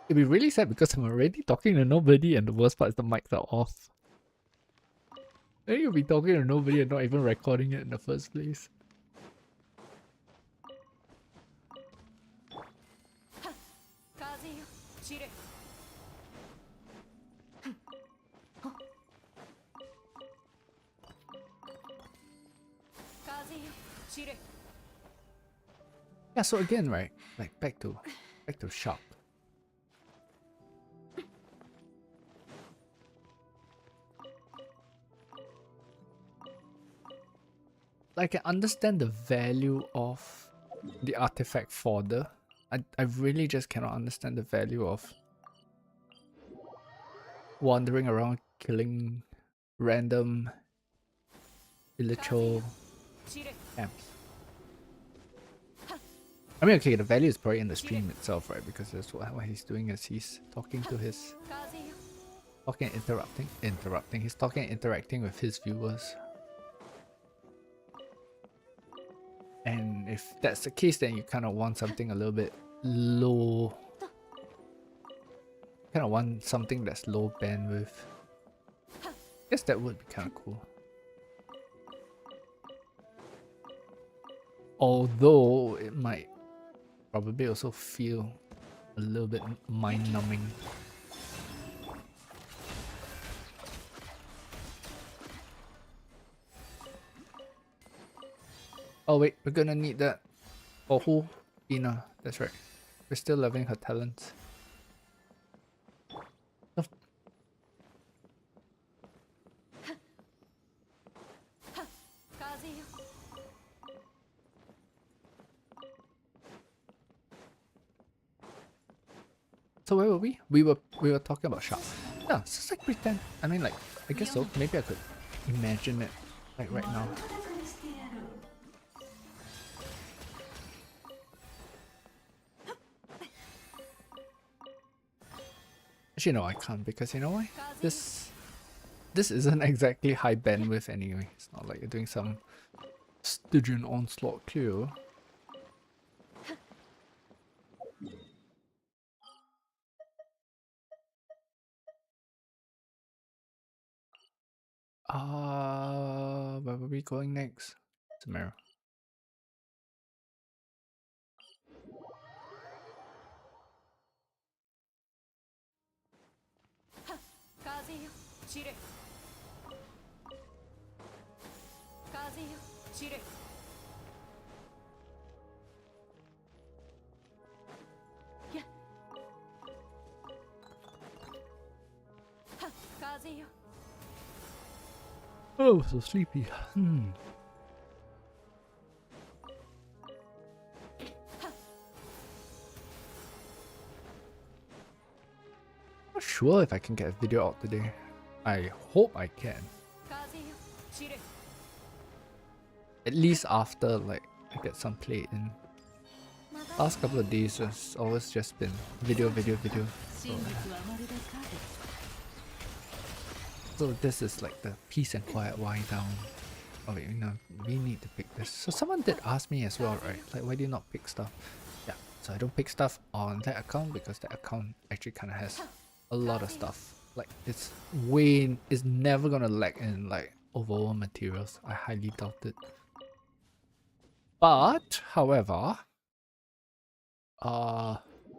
it'd be really sad because I'm already talking to nobody and the worst part is the mics are off. Then you'll be talking to nobody and not even recording it in the first place. Yeah, so again, right, like back to shop. Like I understand the value of the artifact fodder. I really just cannot understand the value of wandering around killing random illithal camps. I mean, okay, the value is probably in the stream itself, right? Because that's what he's doing is he's talking to his... Talking and interrupting. He's talking and interacting with his viewers. And if that's the case, then you kind of want something a little bit low. Kind of want something that's low bandwidth. I guess that would be kind of cool. Although it might probably also feel a little bit mind-numbing. Oh wait, we're gonna need that. For who? Ina, that's right. We're still loving her talents. Oh. So where were we? We were talking about shop. Yeah, it's just like pretend. I mean, like, I guess so. Maybe I could imagine it like right now. Actually, no, I can't because you know why? This isn't exactly high bandwidth anyway. It's not like you're doing some Stygian onslaught clear. Where were we going next? Samara. Oh, so sleepy. sure if I can get a video out today. I hope I can. 風よ散れ At least after like I get some play in. Last couple of days has always just been video. 真実はまるで影 So this is like the peace and quiet wind down. Oh wait, we need to pick this. So someone did ask me as well, right? Like, why do you not pick stuff? Yeah, so I don't pick stuff on that account because that account actually kind of has a lot of stuff. Like, it's never gonna lack in like overall materials. I highly doubt it. But, however,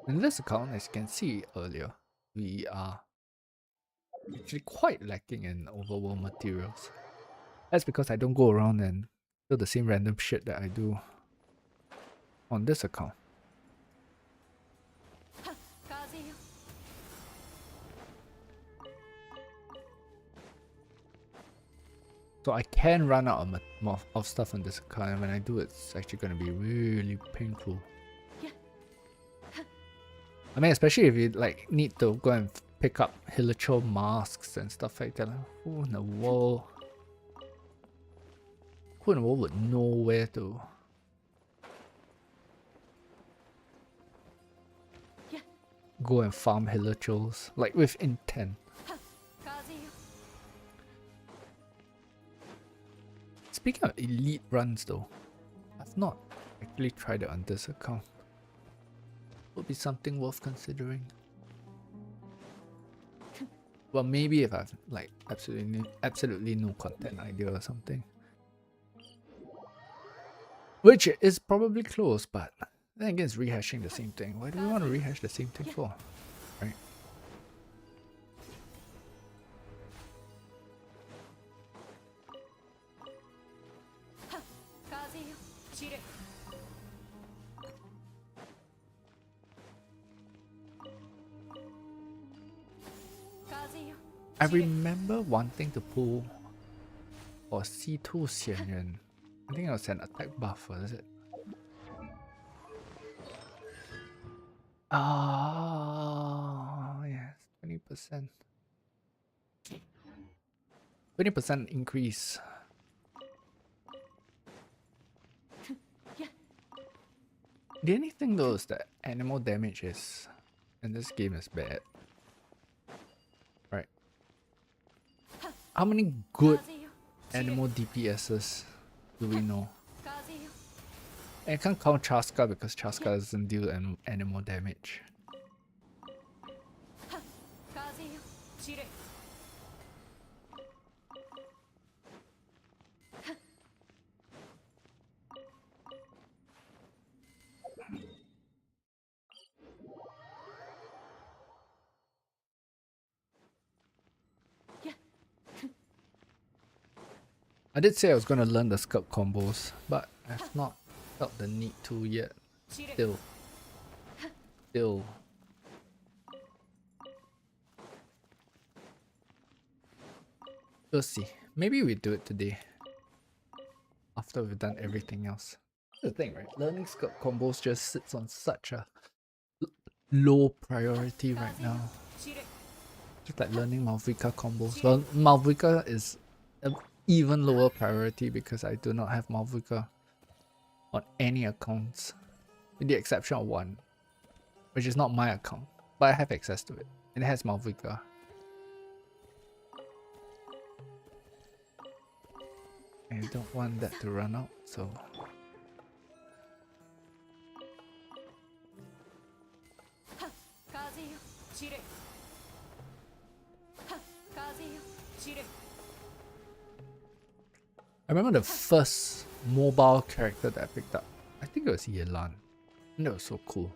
in this account, as you can see earlier, we are actually quite lacking in overworld materials. That's because I don't go around and do the same random shit that I do on this account. 風よ So I can run out of stuff on this account, and when I do, it's actually going to be really painful. I mean, especially if you like need to go and pick up hilichurl masks and stuff like that. Like, who in the world would know where to? Go and farm hilichurls, like with intent. 風よ Speaking of elite runs though, I've not actually tried it on this account. Would be something worth considering. Well, maybe if I've like absolutely no content idea or something. Which is probably close, but then again it's rehashing the same thing. Why do we want to rehash the same thing for? Right? I remember wanting to pull for C2 Xianren. I think it was an attack buff, was it? Oh, yes, 20%. 20% increase. The only thing though is that animal damage is in this game is bad. Right. How many good animal DPSs do we know? And I can't count Chaska because Chaska doesn't deal animal damage. I did say I was gonna learn the sculpt combos, but I've not felt the need to yet. Still. We'll see. Maybe we do it today. After we've done everything else. That's the thing, right? Learning sculpt combos just sits on such a low priority right now. Just like learning Malvika combos. Well, Malvika is an even lower priority because I do not have Malvika on any accounts, with the exception of one, which is not my account, but I have access to it. It has Malvika. I don't want that to run out, so... I remember the first mobile character that I picked up. I think it was Yelan. And that was so cool.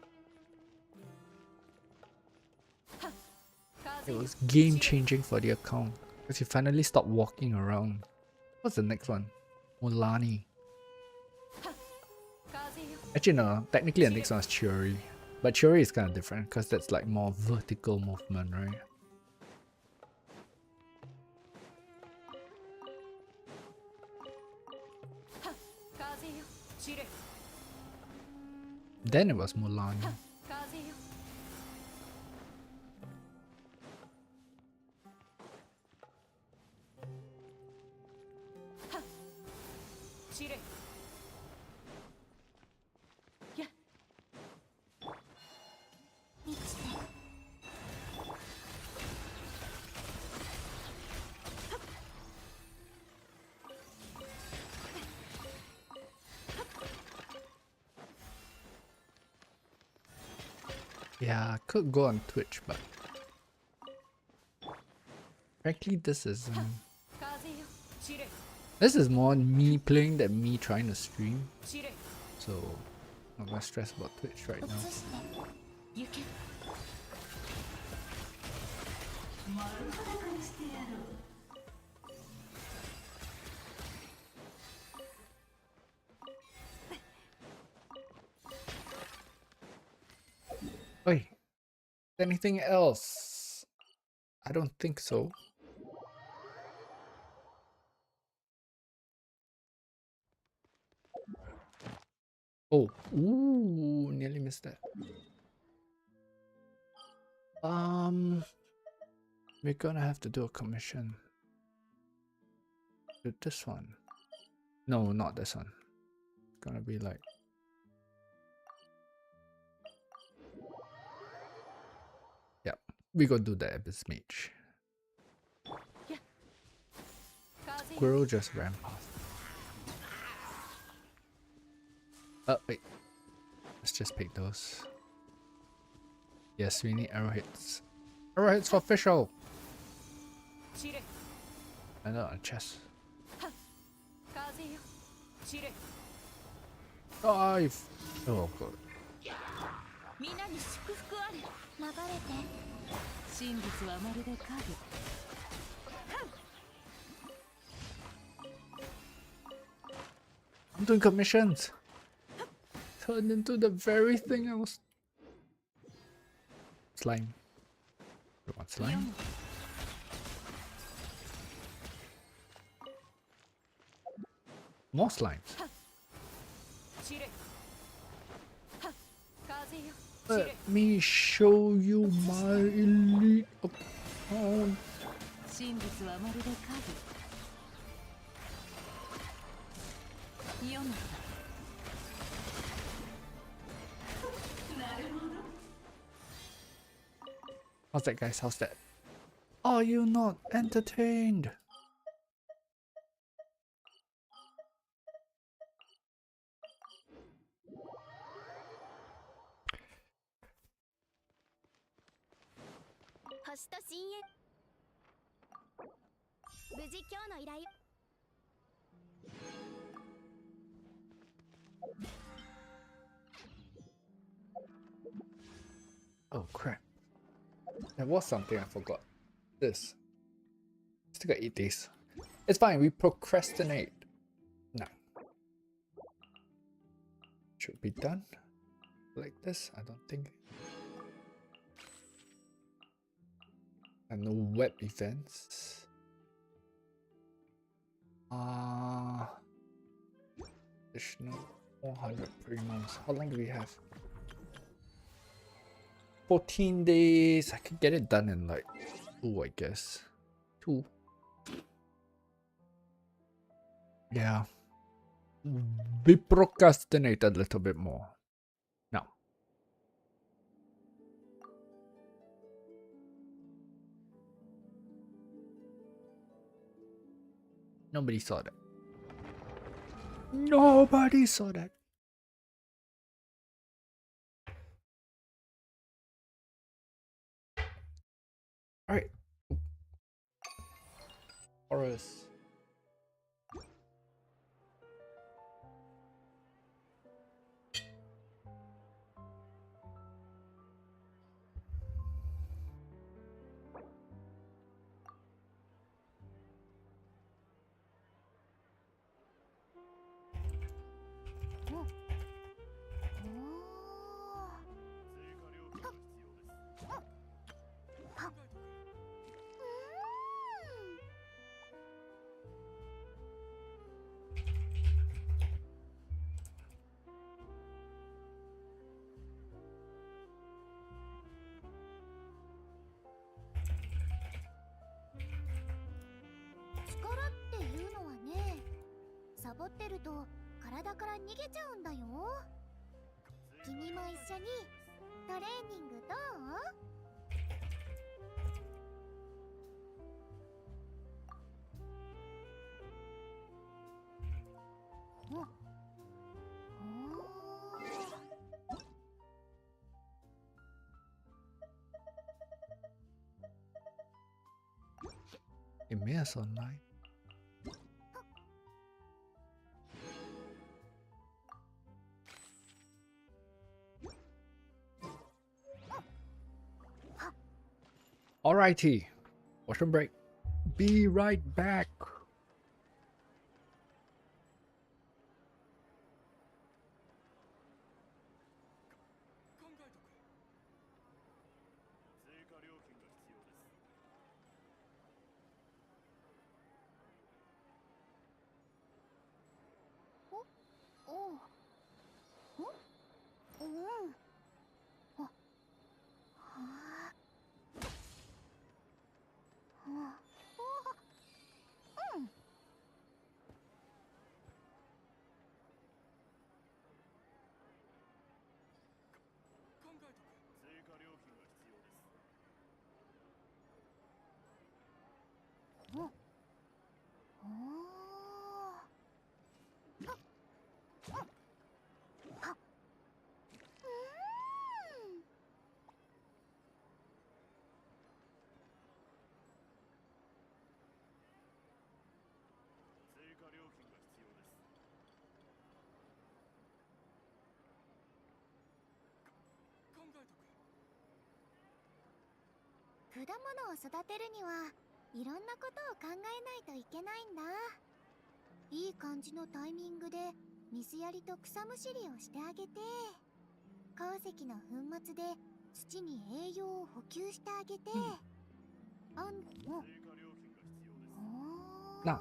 It was game changing for the account because you finally stopped walking around. What's the next one? Mulani. Actually no, technically the next one is Churi. But Churi is kind of different because that's like more vertical movement, right? Then it was Mulani. Yeah, I could go on Twitch, but frankly, this is more me playing than me trying to stream. So I'm not gonna stress about Twitch right now. Wait, anything else? I don't think so. Oh, ooh, nearly missed that. We're gonna have to do a commission. Do this one. No, not this one. It's gonna be like. Yep, we gonna do the Abyss Mage. Squirrel just ran past. Wait. Let's just pick those. Yes, we need arrowheads. Arrowheads for official! And not a chest. Dive! Oh god. 皆に祝福あれ。流れて。真実はまるで影。 I'm doing commissions! Turned into the very thing I was... Slime. You want slime? More slimes. Let me show you my elite account. 真実はまるで影。読んだ。 How's that, guys? How's that? Are you not entertained? Oh crap. There was something I forgot. This. Still gotta eat these. It's fine, we procrastinate. No. Should be done. Like this, I don't think. And no web events. Additional 400 primos. How long do we have? 14 days. I can get it done in like 2, I guess. 2. Yeah. We procrastinate a little bit more. No. Nobody saw that. Nobody saw that. Alright. Chores. ボってると体から逃げちゃうんだよ。君も一緒にトレーニングどう？おお。 Emails online. Alrighty, washroom break. Be right back.果物を育てるにはいろんなことを考えないといけないんだ。いい感じのタイミングで水やりと草むしりをしてあげて、鉱石の粉末で土に栄養を補給してあげて、Now,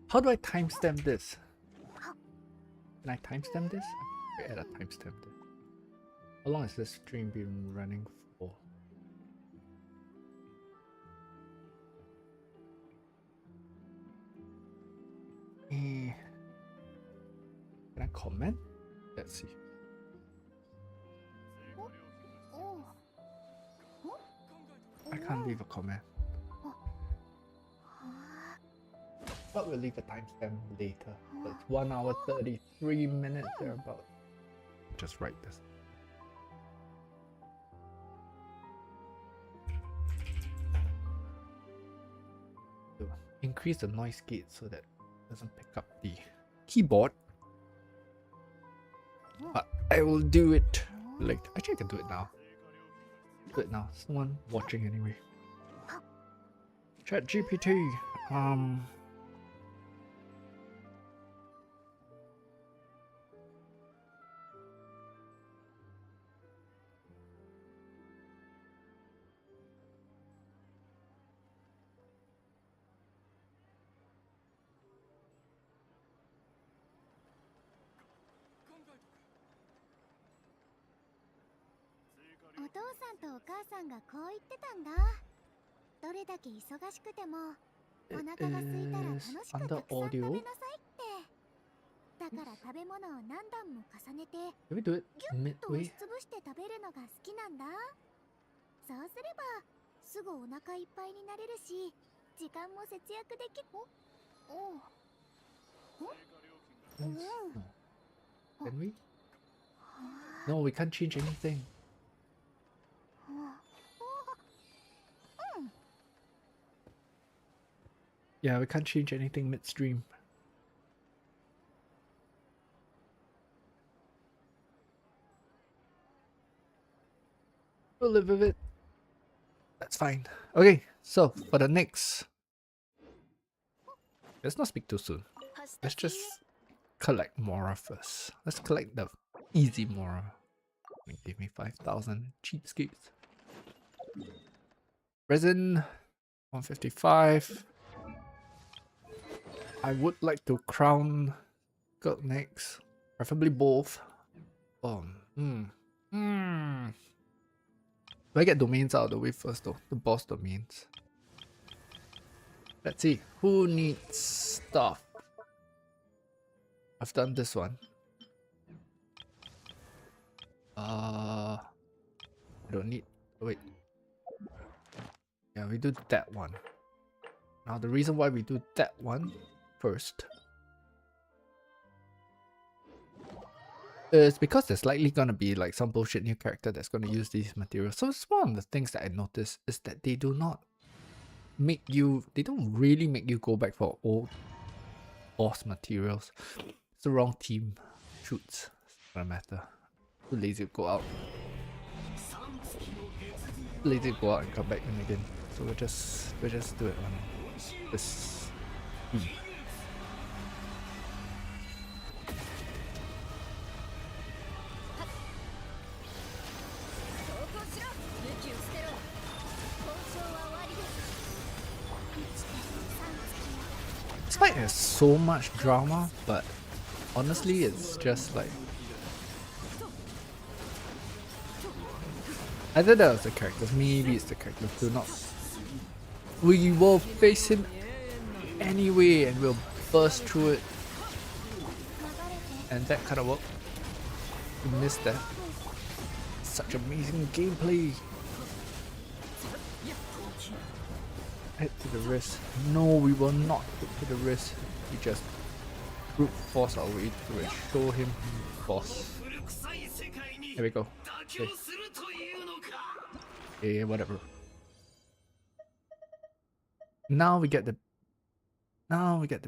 how do I timestamp this? Can I timestamp this? I add a timestamp there. How long has this stream been running for? Can I comment? Let's see. I can't leave a comment. But we'll leave a timestamp later. So it's 1 hour 33 minutes thereabout. Just write this. To increase the noise gate so that it doesn't pick up the keyboard. But I will do it later. Actually, I can do it now. Do it now. Someone watching anyway. Chat GPT.お父さんとお母さんがこう言ってたんだ。どれだけ忙しくてもお腹が空いたら楽しくたくさん食べなさいって。だから食べ物を何段も重ねて Can we do it ギュッと押 midway? しつぶして食べるのが好きなんだ。そうすればすぐお腹いっぱいになれるし、時間も節約できる。Can we? No, we can't change anything. Yeah, we can't change anything midstream. We'll live with it. That's fine. Okay, so for the next... Let's not speak too soon. Let's just collect Mora first. Let's collect the easy Mora. Give me 5,000 cheapskates. Resin 155. I would like to crown Gurk next. Preferably both. Do I get domains out of the way first though? The boss domains. Let's see. Who needs stuff? I've done this one. I don't need. Wait. Yeah, we do that one. Now the reason why we do that one first is because there's likely gonna be like some bullshit new character that's gonna use these materials. So it's one of the things that I noticed is that they do not make you. They don't really make you go back for old boss materials. It's the wrong team. Shoots. It's not a matter. Too lazy to go out. Lazy to go out and come back in again. So we'll just do it on this. This fight has so much drama, but honestly, it's just like either that was the characters, maybe it's the characters. Do not. We will face him anyway, and we'll burst through it, and that kind of worked. We missed that. Such amazing gameplay. Hit to the wrist. No, we will not hit to the wrist. We just brute force our way through and show him boss. Here we go. Okay. Okay, whatever. Now we get the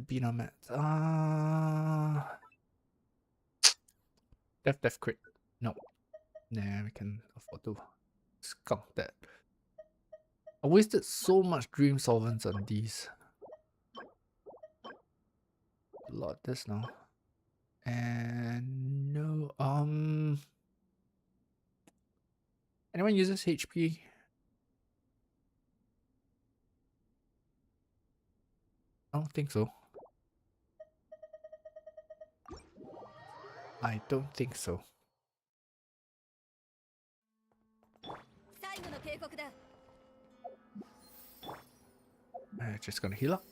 beat on mats. Death crit. No. Nah, we can afford to skunk that. I wasted so much dream solvents on these. A lot of this now. And no, anyone uses HP? I don't think so. I don't think so. Just gonna heal up.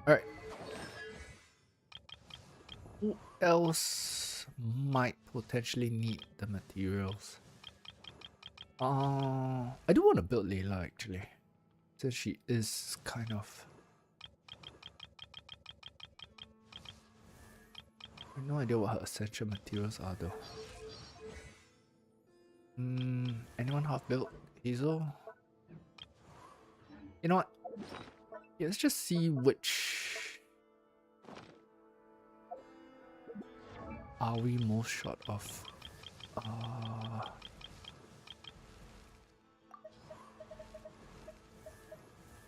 Alright. Who else might potentially need the materials? I do want to build Layla actually. Since she is kind of... I have no idea what her essential materials are though. Anyone half built? Hazel? You know what? Yeah, let's just see which are we most short of.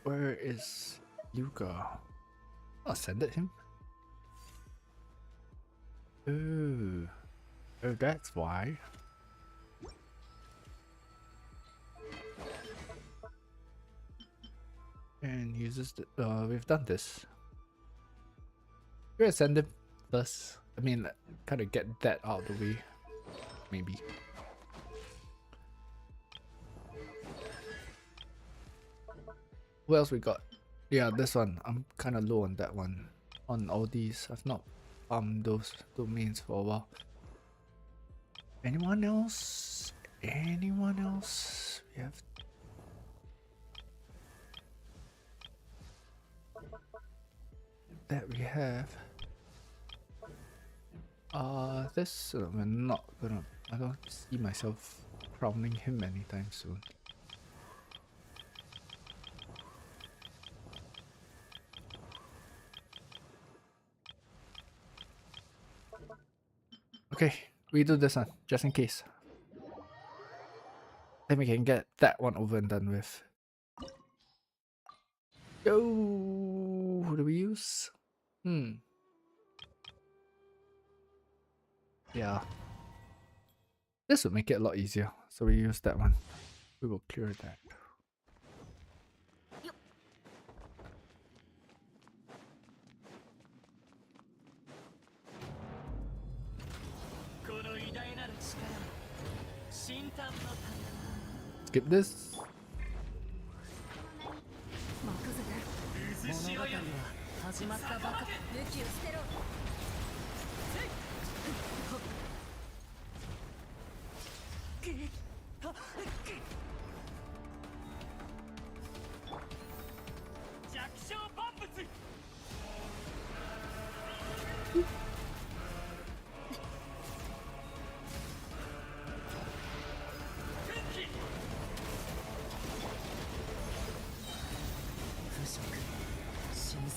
Where is Luca? I'll send it him. Oh, that's why. And uses the, we've done this. We're gonna send him first. I mean, kind of get that out of the way. Maybe. What else we got? Yeah, this one. I'm kind of low on that one. On all these. I've not farmed those domains for a while. Anyone else? Anyone else? We have... that we have. This we're not gonna. I don't see myself crowning him anytime soon. Okay, we do this one just in case. Then we can get that one over and done with. Go. Who do we use? Yeah. This would make it a lot easier. So we use that one. We will clear that. Skip this. 始まったばか武器を捨てろ。弱小万物。腐食神聖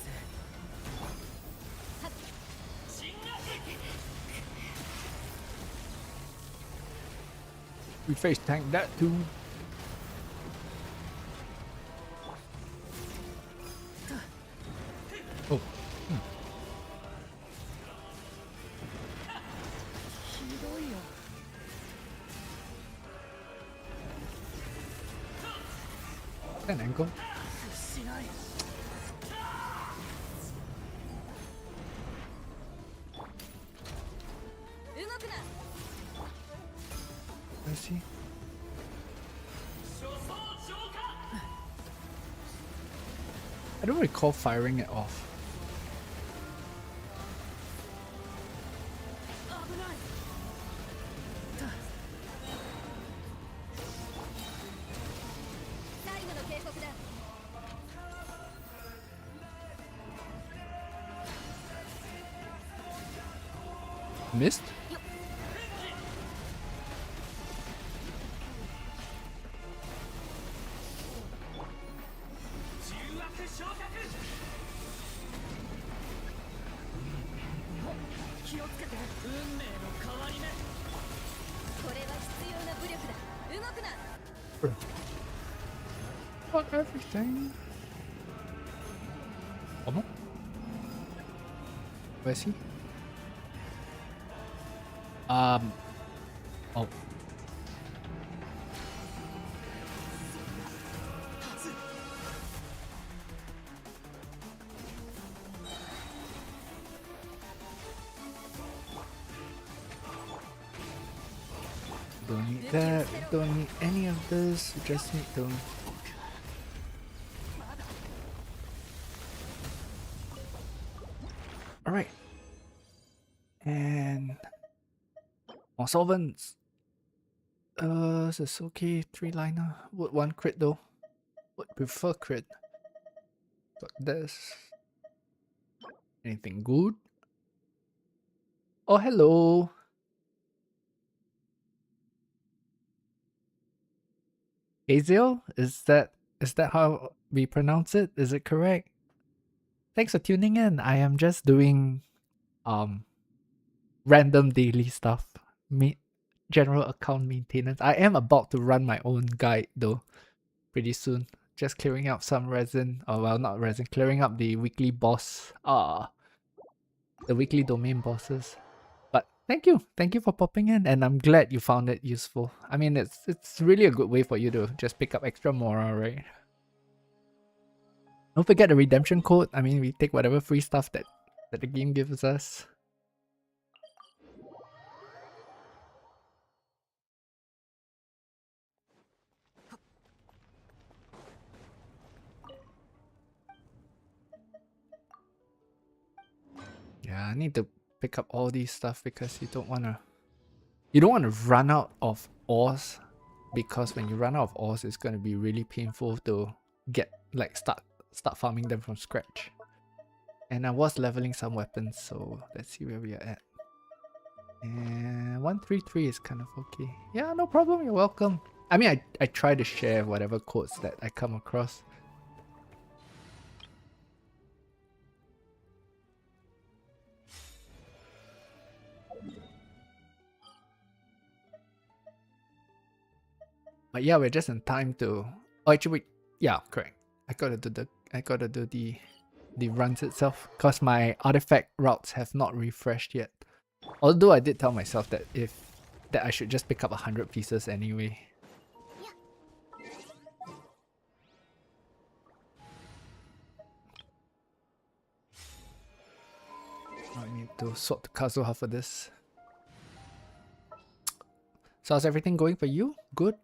We face tank that too. Oh. ひどいよ。 An ankle. 屈しない。 動くな。 I see. I don't recall firing it off. 危ない。最後の警告だ。 Missed? Not everything. Oh no. Where's he? Oh. Don't need that, don't need any of this, just need to... Alright. And... more solvents. This is okay, 3-liner. Would one crit though. Would prefer crit. Got this. Anything good? Oh, hello. Aziel? Is that how we pronounce it? Is it correct? Thanks for tuning in. I am just doing random daily stuff. General account maintenance. I am about to run my own guide though pretty soon. Just clearing up some resin. Oh well, not resin. Clearing up the weekly boss. The weekly domain bosses. But thank you for popping in, and I'm glad you found it useful. I mean, it's really a good way for you to just pick up extra morale, right? Don't forget the redemption code. I mean, we take whatever free stuff that the game gives us. Yeah, I need to pick up all these stuff because you don't wanna run out of ores, because when you run out of ores it's gonna be really painful to get start farming them from scratch. And I was leveling some weapons, so let's see where we are at. And 133 is kind of okay. Yeah, no problem, you're welcome. I mean, I try to share whatever codes that I come across. But yeah, we're just in time to... Oh, actually, yeah, correct. I gotta do the runs itself, because my artifact routes have not refreshed yet. Although I did tell myself that I should just pick up 100 pieces anyway. I need to sort the Kazuha for this. So how's everything going for you? Good?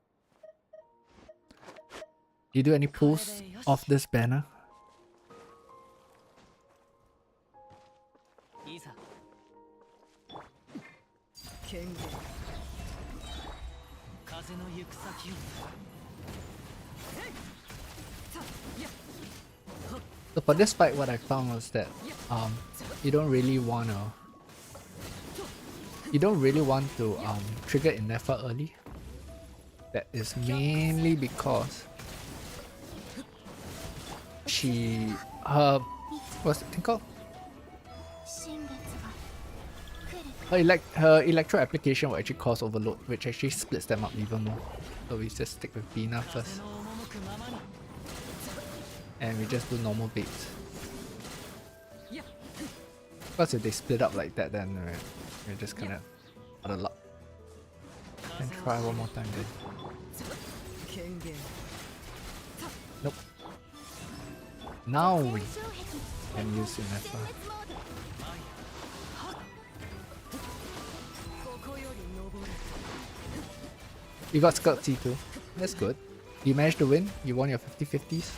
Do you do any pulls off this banner? So for this fight, what I found was that you don't really want to trigger Inefa early. That is mainly because what's it called? Her electro application will actually cause overload, which actually splits them up even more. So we just stick with Bina first. And we just do normal baits. Because if they split up like that, then we're just kinda out of luck. And try one more time then. Nope. Now we can use Inefa. You got Skulk T2. That's good. You managed to win. You won your 50-50s.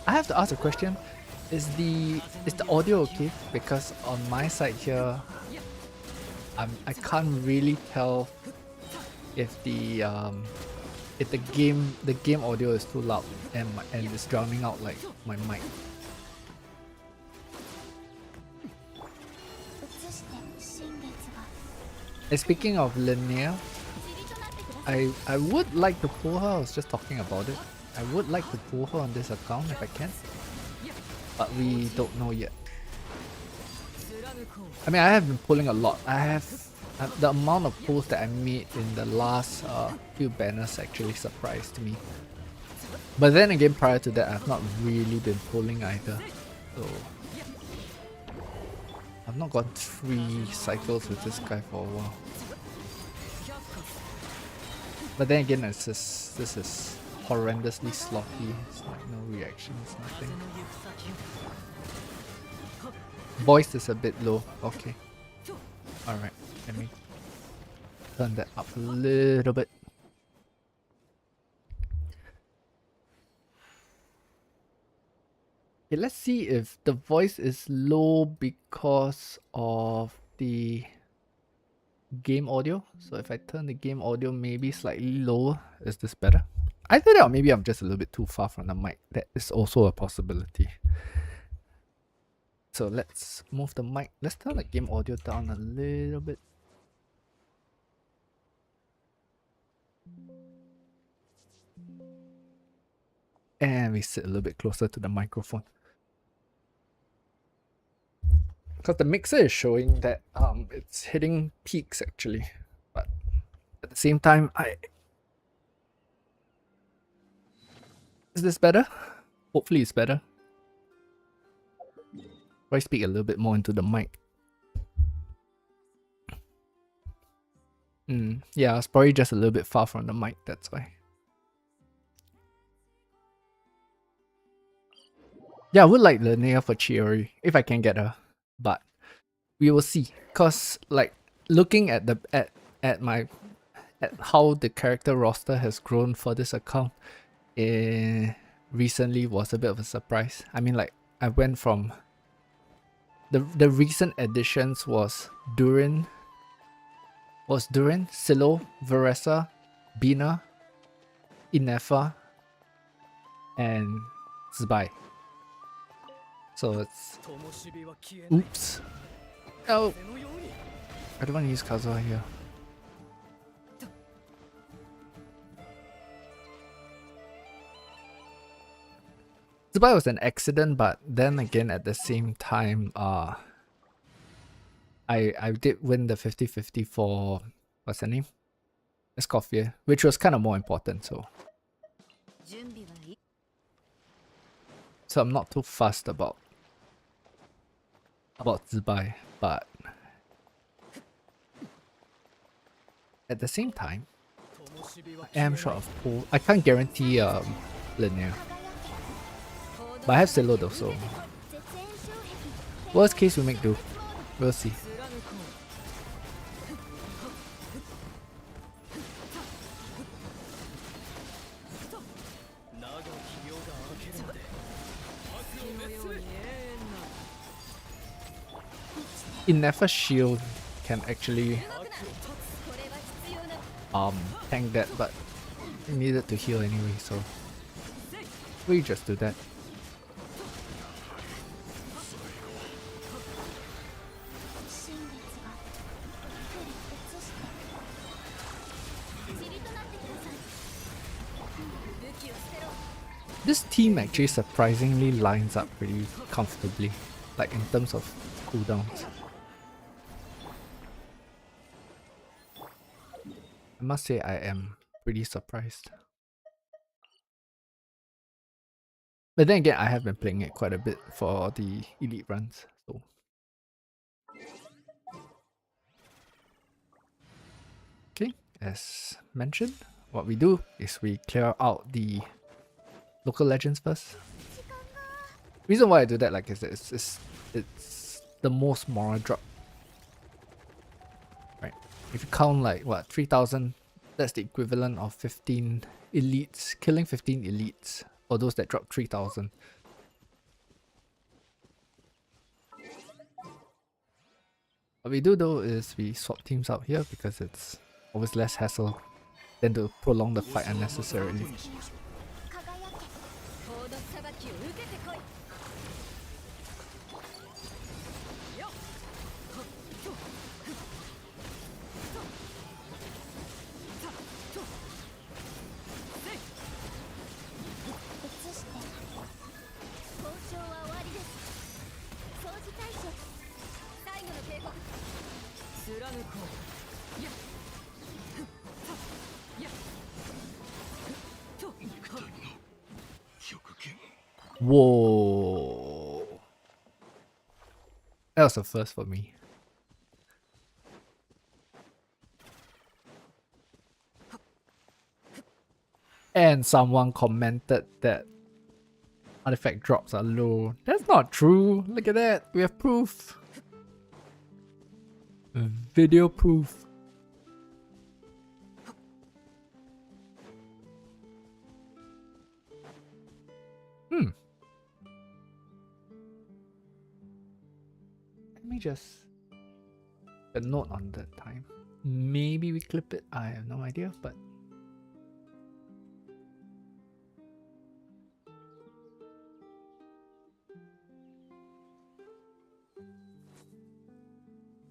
I have to ask a question. Is the audio okay? Because on my side here, I can't really tell if the game audio is too loud and it's drowning out like my mic. And speaking of Linnea, I would like to pull her. I was just talking about it. I would like to pull her on this account if I can, but we don't know yet. I mean, I have been pulling a lot. I have the amount of pulls that I made in the last few banners actually surprised me. But then again, prior to that, I've not really been pulling either. So I've not gone 3 cycles with this guy for a while. But then again, this is horrendously sloppy. It's like no reactions, nothing. Voice is a bit low. Okay. Alright, let me turn that up a little bit. Okay, let's see if the voice is low because of the game audio. So if I turn the game audio maybe slightly lower, is this better? Either that or maybe I'm just a little bit too far from the mic. That is also a possibility. So let's move the mic. Let's turn the game audio down a little bit. And we sit a little bit closer to the microphone. Because the mixer is showing that it's hitting peaks actually. But at the same time, is this better? Hopefully it's better. I speak a little bit more into the mic. Yeah, I was probably just a little bit far from the mic, that's why. Yeah, I would like Linnea for Chiori, if I can get her. But we will see. Cause like looking at how the character roster has grown for this account recently was a bit of a surprise. I mean, like I went from the recent additions was Durin, Silo, Varesa, Bina, Inefa, and Zbai. So it's... Oops. Oh! I don't want to use Kazuha here. Zbai was an accident, but then again at the same time, I did win the 50-50 for... what's her name? Escoffier, which was kind of more important, so... So I'm not too fussed about Zbai, but at the same time, I am short of pull. I can't guarantee Linnea, but I have Silo though, so worst case we make do. We'll see. Inefa shield can actually tank that, but I needed to heal anyway, so we just do that. This team actually surprisingly lines up pretty comfortably, like in terms of cooldowns. I must say I am pretty surprised. But then again, I have been playing it quite a bit for the elite runs, so. Okay, as mentioned, what we do is we clear out the local legends first. Reason why I do that, like, is that it's the most moral drop. Right. If you count like what 3,000, that's the equivalent of 15 elites, killing 15 elites, or those that drop 3,000. What we do though is we swap teams out here because it's always less hassle than to prolong the fight unnecessarily. Whoa. That was a first for me. And someone commented that artifact drops are low. That's not true. Look at that. We have proof. Video proof. Let me just a note on that time. Maybe we clip it. I have no idea, but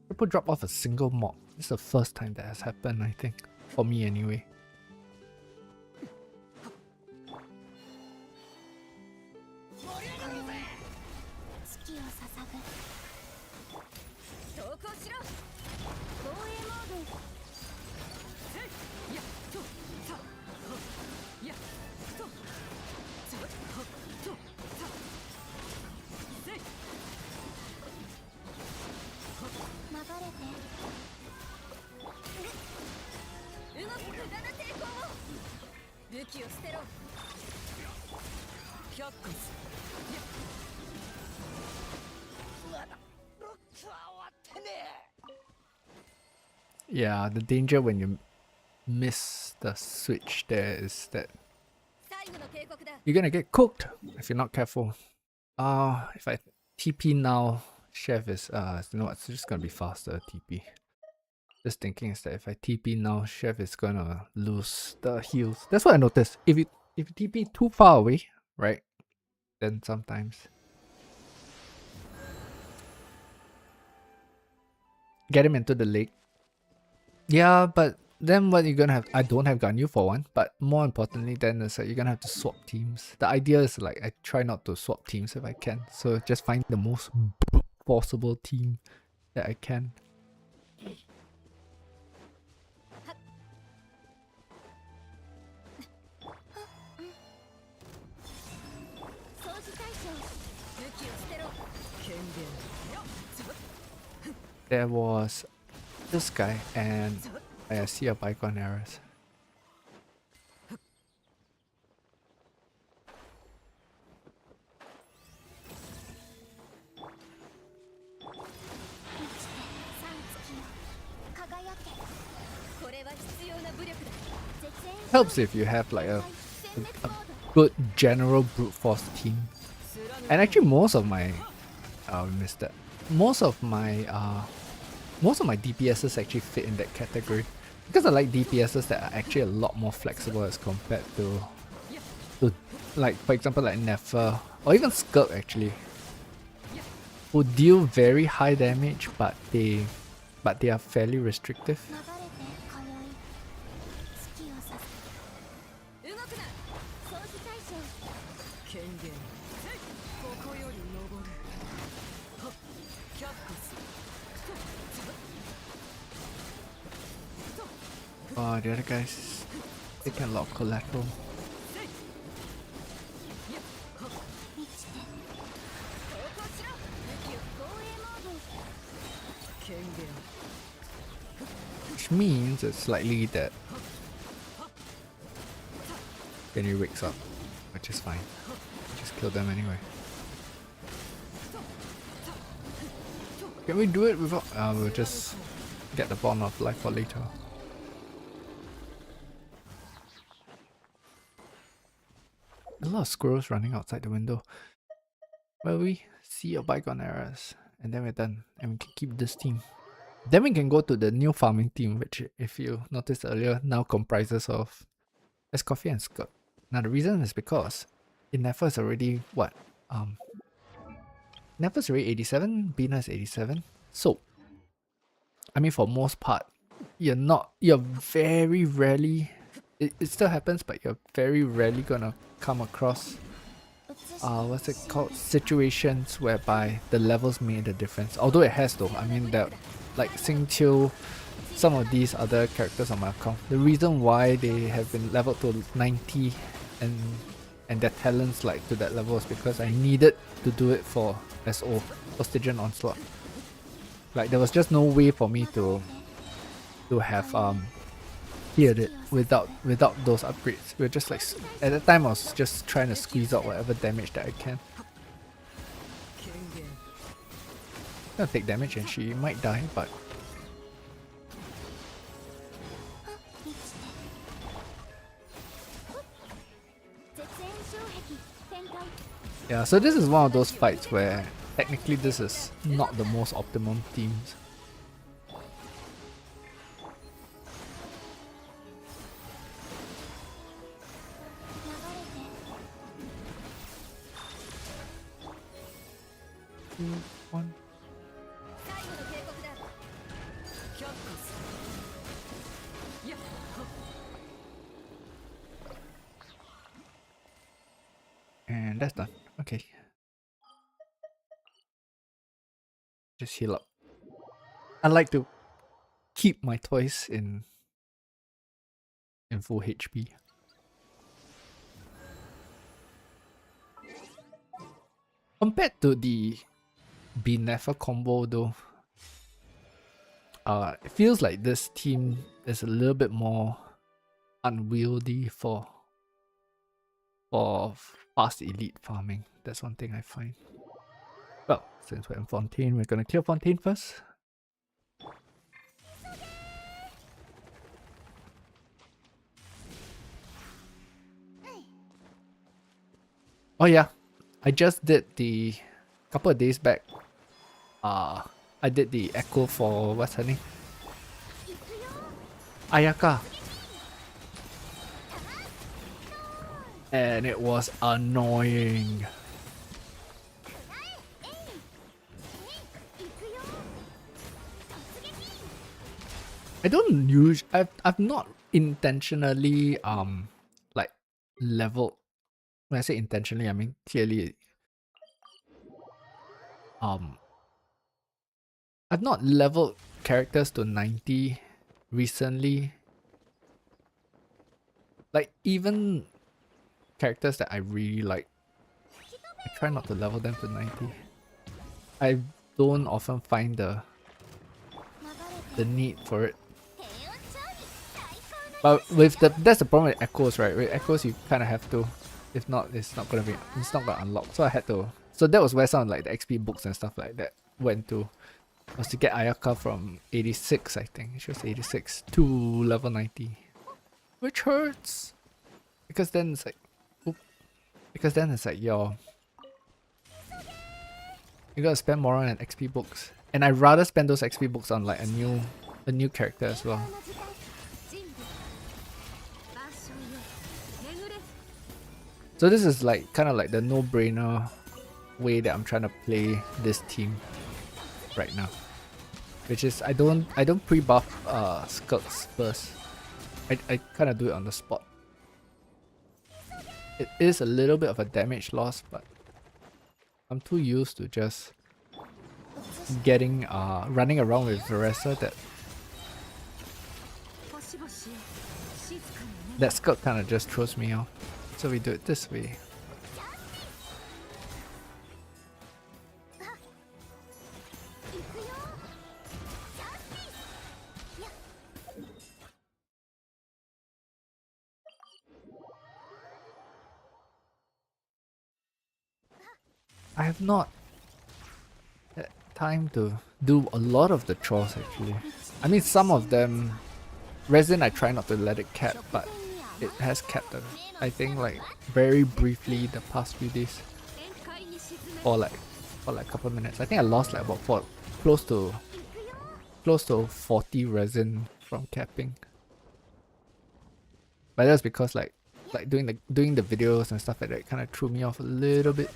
people drop off a single mob. This is the first time that has happened, I think. For me anyway. Yeah, the danger when you miss the switch there is that you're gonna get cooked if you're not careful. If I TP now, Chef is you know what, it's just gonna be faster TP. Just thinking is that if I TP now, Chef is gonna lose the heals. That's what I noticed. If you TP too far away, right? Then sometimes get him into the lake. Yeah, but then what you're gonna have, I don't have Ganyu for one, but more importantly then is that you're gonna have to swap teams. The idea is like I try not to swap teams if I can. So just find the most possible team that I can. There was this guy and I see a bike on errors. Helps if you have like a good general brute force team. And actually most of my missed that. Most of my most of my DPSs actually fit in that category. Because I like DPSs that are actually a lot more flexible as compared to like, for example, like Nefer or even Skirk actually, who deal very high damage, but they are fairly restrictive. 流れて今宵月をさせ動くな掃除対象権限ここより登るはっ却下す Oh, the other guys, they can lock collateral. 満ちて投降しろ防衛モード権限 Which means it's likely that Kenny wakes up, which is fine. Just kill them anyway. Can we do it without... we'll just get the bond of life for later. A lot of squirrels running outside the window. Well, we see your bygone errors, and then we're done, and we can keep this team. Then we can go to the new farming team, which, if you noticed earlier, now comprises of Escoffier and Skirk. Now the reason is because Nefer is already what? Nefer's already 87, Bina is 87. So, I mean, for most part, you're very rarely, it still happens, but you're very rarely gonna come across what's it called, situations whereby the levels made a difference. Although it has though. I mean, that like Xingqiu, some of these other characters on my account, the reason why they have been leveled to 90 and their talents like to that level is because I needed to do it for SO, for Stygian Onslaught. Like there was just no way for me to have cleared it without those upgrades. We were just like, at that time I was just trying to squeeze out whatever damage that I can. 権限 Gonna take damage and she might die, but 満ちて絶縁障壁展開 yeah, so this is one of those fights where technically this is not the most optimum teams. One. 最後の警告だ却下するやっはっ And that's done. Okay. Just heal up. I like to keep my toys in full HP. Compared to the Nefer combo though, it feels like this team is a little bit more unwieldy for fast elite farming. That's one thing I find. Well, since we're in Fontaine, we're gonna clear Fontaine first. Oh yeah, I just did the couple of days back. I did the echo for what's her name? Ayaka. And it was annoying. I don't use I've not intentionally like leveled. When I say intentionally, I mean clearly I've not leveled characters to 90 recently. Like even characters that I really like, I try not to level them to 90. I don't often find the need for it. But that's the problem with echoes, right? With echoes you kinda have to. If not, it's not gonna unlock. So I had to. So that was where some of like the XP books and stuff like that went to. Was to get Ayaka from 86, I think. She was 86 to level 90. Which hurts. Because then it's like You gotta spend more on XP books. And I'd rather spend those XP books on like a new character as well. So this is like kind of like the no-brainer way that I'm trying to play this team right now. Which is I don't pre-buff Skulks first. I kind of do it on the spot. It is a little bit of a damage loss, but I'm too used to just getting running around with Veressa that Skulk kind of just throws me off. So we do it this way. I have not had time to do a lot of the chores actually. I mean some of them, resin I try not to let it cap, but it has capped them. I think like very briefly the past few days. For like a couple of minutes. I think I lost like about close to 40 resin from capping. But that's because like doing the videos and stuff like that kind of threw me off a little bit.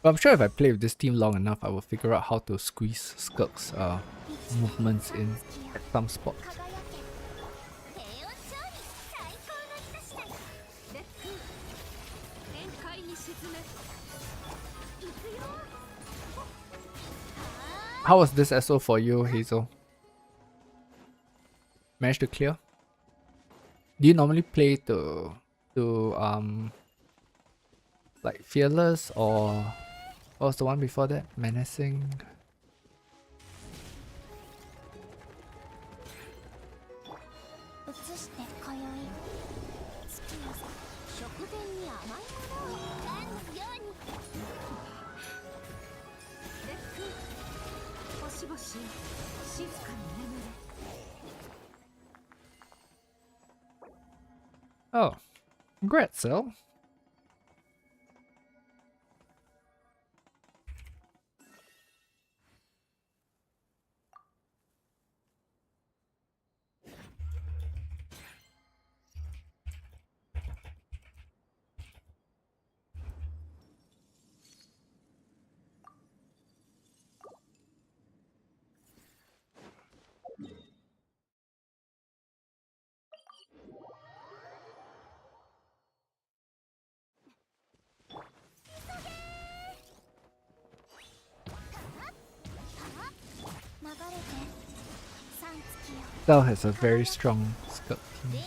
But I'm sure if I play with this team long enough, I will figure out how to squeeze Skulk's movements in at some spots. How was this SO for you, Hazel? Managed to clear? Do you normally play to like Fearless, or what was the one before that? Menacing? Oh, congrats, Cell. Cell has a very strong Skulk team.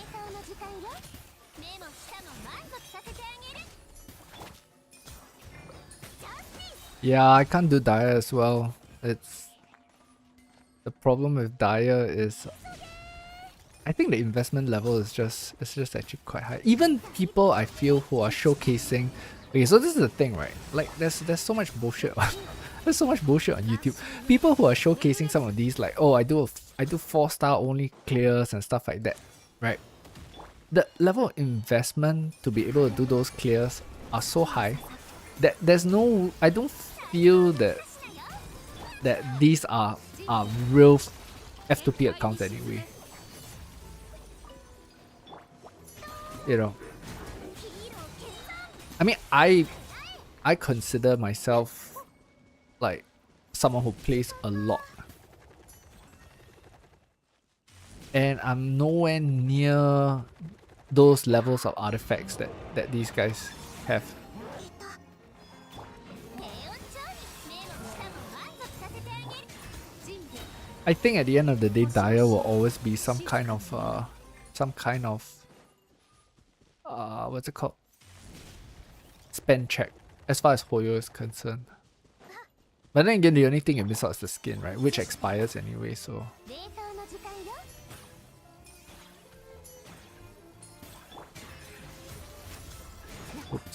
Yeah, I can't do Dire as well. It's the problem with Dire is I think the investment level is just actually quite high. Even people I feel who are showcasing. Okay, so this is the thing, right? Like there's so much bullshit on there's so much bullshit on YouTube. People who are showcasing some of these, like, oh, I do 4-star only clears and stuff like that, right? The level of investment to be able to do those clears are so high that I don't feel that these are real F2P accounts anyway. You know, I mean, I consider myself like someone who plays a lot, and I'm nowhere near those levels of artifacts that these guys have. I think at the end of the day, Dire will always be some kind of what's it called? Spend check, as far as Hoyo is concerned. But then again, the only thing you miss out is the skin, right? Which expires anyway, so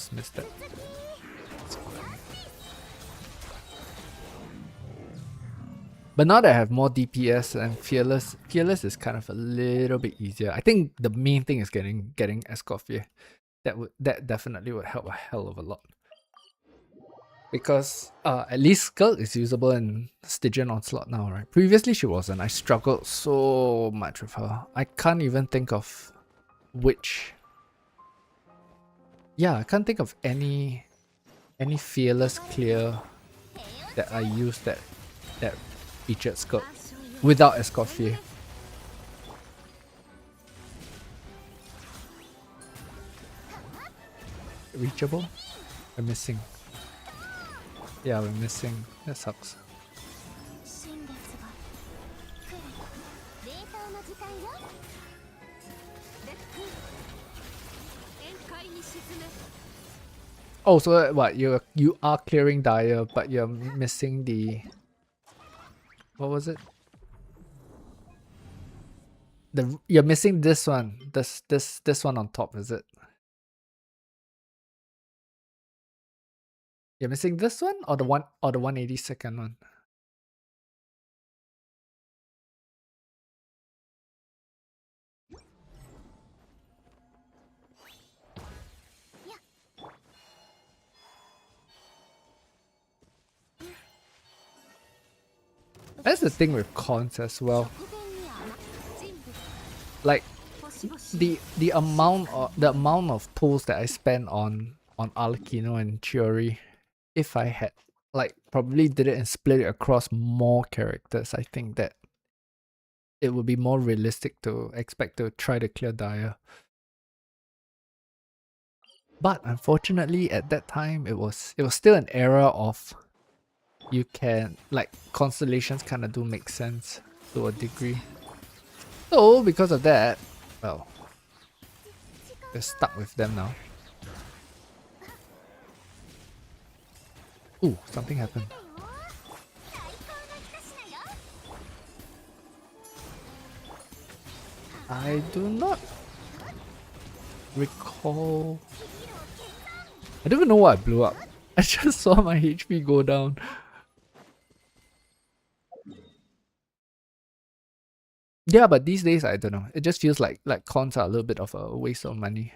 Oops, missed that. But now that I have more DPS and Fearless is kind of a little bit easier. I think the main thing is getting Escoffier. That definitely would help a hell of a lot. Because at least Skirk is usable in Stygian Onslaught now, right? Previously she wasn't. I struggled so much with her. I can't even think of which. Yeah, I can't think of any Fearless clear that I used that featured Skirk without Escoffier. Reachable? We're missing. Yeah, we're missing. That sucks. 新月が来る冷凍の時間よレック宴会に沈め Oh, so what? You are clearing Dire, but you're missing the. What was it? You're missing this one. This one on top, is it? You're missing this one or the 182nd one? That's the thing with cons as well. Like the amount of pulls that I spent on Arlecchino and Chiori, if I had like probably did it and split it across more characters, I think that it would be more realistic to expect to try to clear Dire. But unfortunately at that time it was still an era of you can like constellations kind of do make sense to a degree. So because of that, well, we're stuck with them now. Ooh, something happened. I do not recall. I don't even know what I blew up. I just saw my HP go down. Yeah, but these days I don't know. It just feels like cons are a little bit of a waste of money.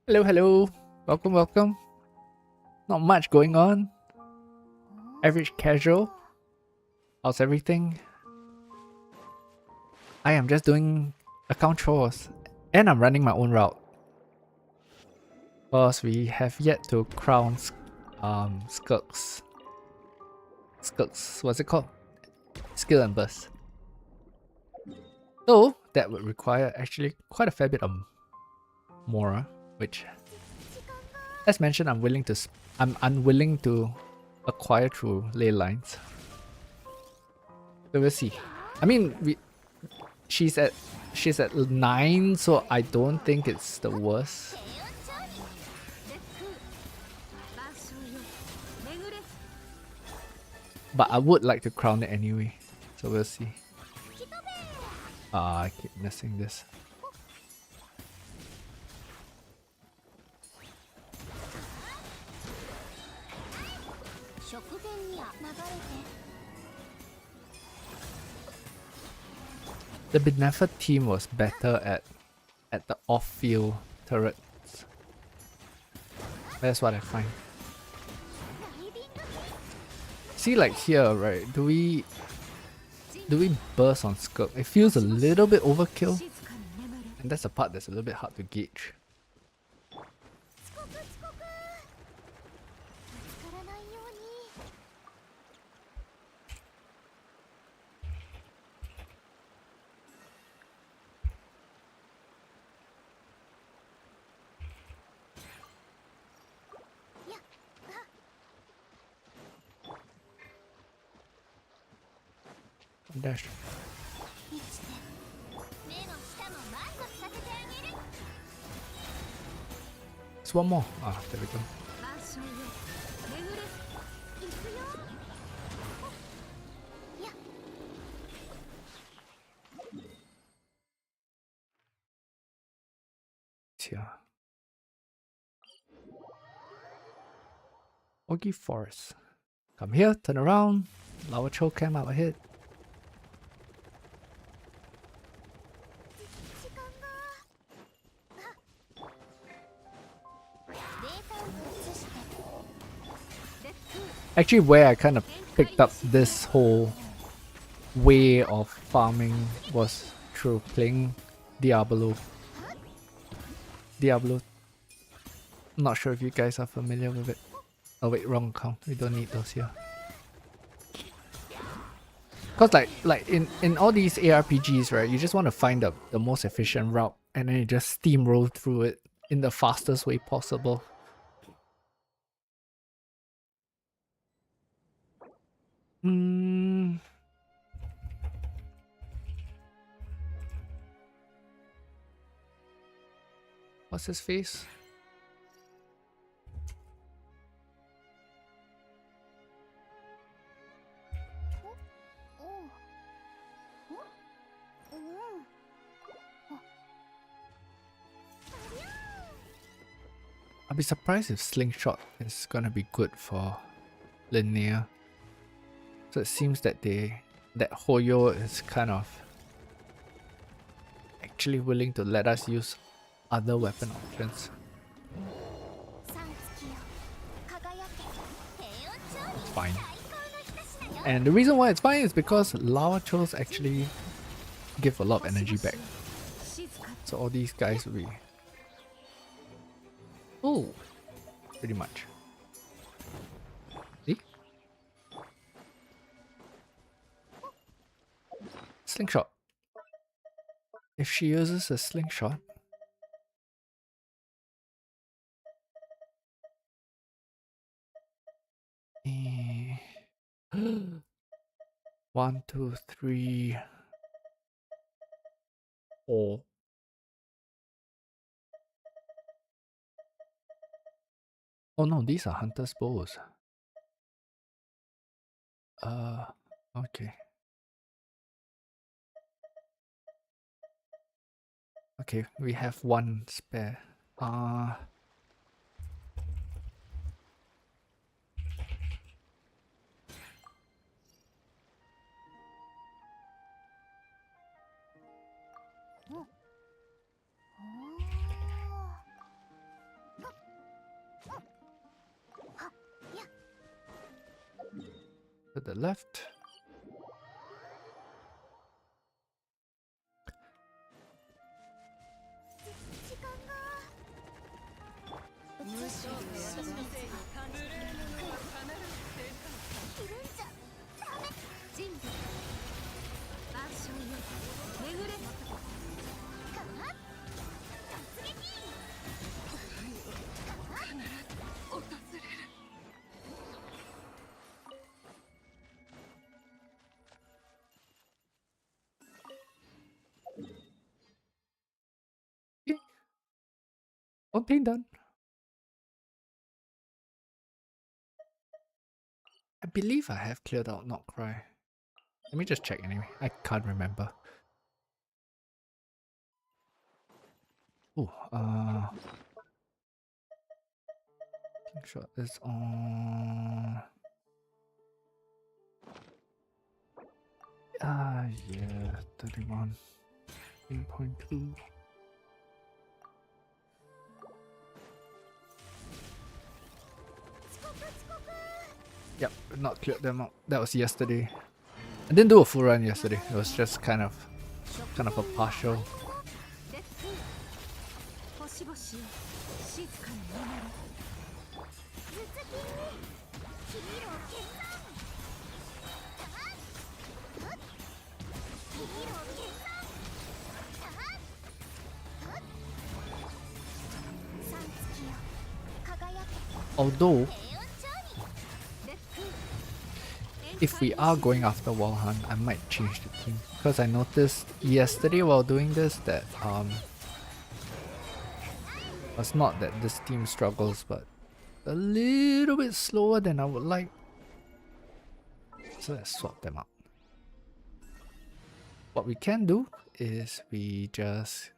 Hello, hello. Welcome, welcome. Not much going on. Average casual. How's everything? I am just doing account chores. And I'm running my own route. Because we have yet to crown Skirks. What's it called? Skill and burst. So that would require actually quite a fair bit of Mora, which, as mentioned, I'm unwilling to acquire through ley lines. So we'll see. I mean, she's at 9, so I don't think it's the worst. But I would like to crown it anyway, so we'll see. I keep missing this. The Benefa team was better at the off-field turrets. That's what I find. See, like here, right? Do we burst on Skirk? It feels a little bit overkill, and that's the part that's a little bit hard to gauge. Dash. It's one more. Ah, there we go. 万象よ巡れ行くよや It's here. Oggy Forest. Come here, turn around. Lava Cho came out ahead. 時間がデータを移してレッツ Actually, where I kind of picked up this whole way of farming was through playing Diablo. Diablo. Not sure if you guys are familiar with it. Oh wait, wrong account. We don't need those here. Cause like in all these ARPGs, right, you just want to find the most efficient route and then you just steamroll through it in the fastest way possible. Hmm. What's his face? I'll be surprised if Slingshot is gonna be good for linear. So it seems that that Hoyo is kind of actually willing to let us use other weapon options. 三月よ輝け平穏町 It's fine. 最高の一品よ And the reason why it's fine is because Lava Chos actually give a lot of energy back. 静か So all these guys will be... Oh! Pretty much. See? Slingshot. If she uses a slingshot... One, two, three, four. Oh no, these are hunter's bows. Okay. Okay, we have one spare. To the left. One thing done. I believe I have cleared out Not Cry. Let me just check anyway. I can't remember. Oh, Slingshot is on. Yeah, 31. 8.2. Yep, not cleared them out. That was yesterday. I didn't do a full run yesterday. It was just kind of a partial. 星々よ静かに眠れ頭突きにヒーロー決断ヒーロー決断三月よ輝け Although, 平穏町にレッツ if we are going after Wall Hunt, I might change the team. Because I noticed yesterday while doing this that It's not that this team struggles, but a little bit slower than I would like. So let's swap them out. What we can do is we just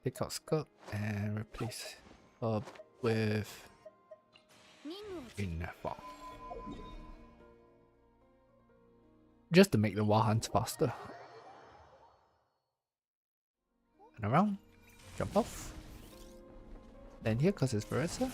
take out Skirt and replace her with Infa. Just to make the wild hunts faster. And around, jump off. Then here, because it's Versa.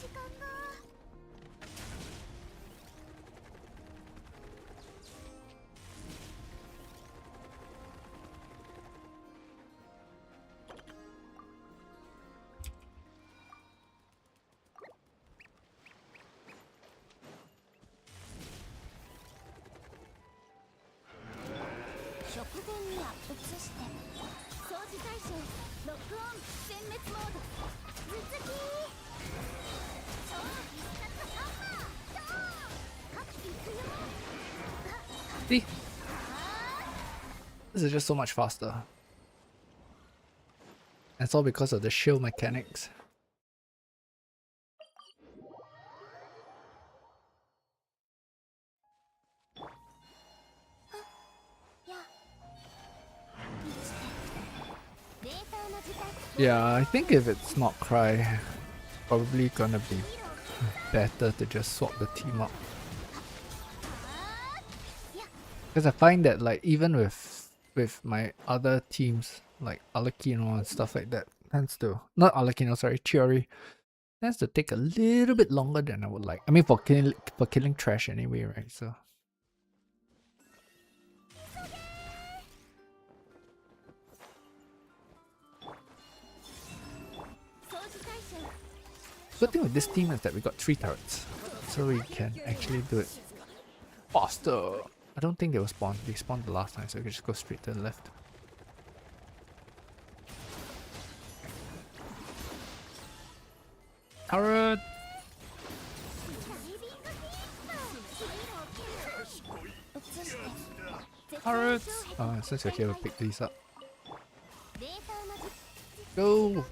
See? This is just so much faster. And it's all because of the shield mechanics. Yeah, I think if it's not Cry, probably gonna be better to just swap the team up. Because I find that like even with my other teams like Alakino and stuff like that tends to not Alakino, sorry, Chiori tends to take a little bit longer than I would like. I mean for killing trash anyway, right? So good thing with this team is that we got 3 turrets. So we can actually do it faster. I don't think they will spawn. They spawned the last time, so we can just go straight to the left. Turret! Turrets! Oh, since you're here, we'll pick these up. Go!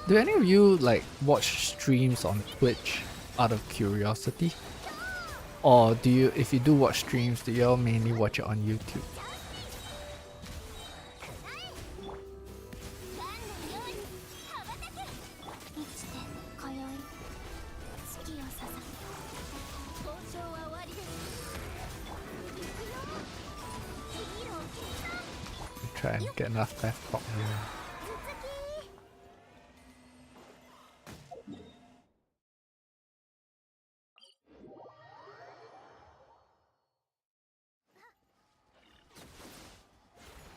Do any of you like watch streams on Twitch out of curiosity? Or do you, if you do watch streams, do you all mainly watch it on YouTube? Try and get enough left pop here.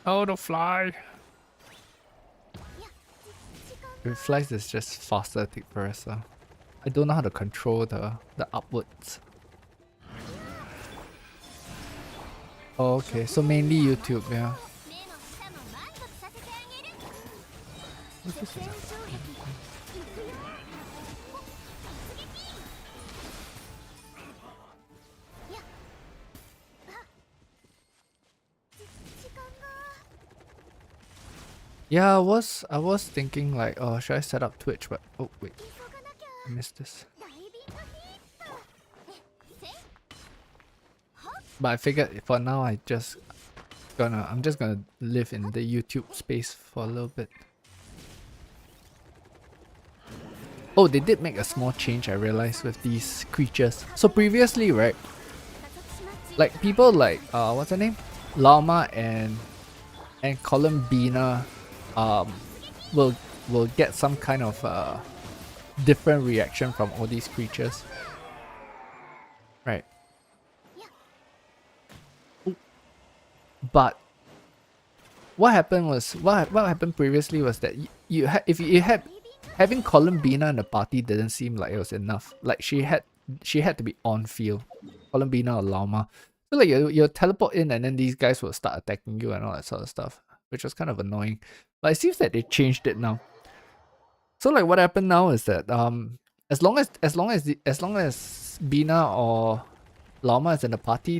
Oh, the fly! If it flies, it's just faster to take first. So I don't know how to control the upwards. Oh, okay, so mainly YouTube, yeah. What's this one? Yeah, I was thinking like, oh, should I set up Twitch? But oh wait, I missed this. But I figured for now I'm just gonna live in the YouTube space for a little bit. Oh, they did make a small change, I realized, with these creatures. So previously, right, like people like what's her name, Llama and Columbina, will get some kind of different reaction from all these creatures, right? But what happened previously was that if you had having Columbina in the party didn't seem like it was enough. Like she had to be on field. Columbina or Llama. So like you teleport in and then these guys will start attacking you and all that sort of stuff, which was kind of annoying. But it seems that they changed it now. So like what happened now is that as long as Bina or Llama is in the party,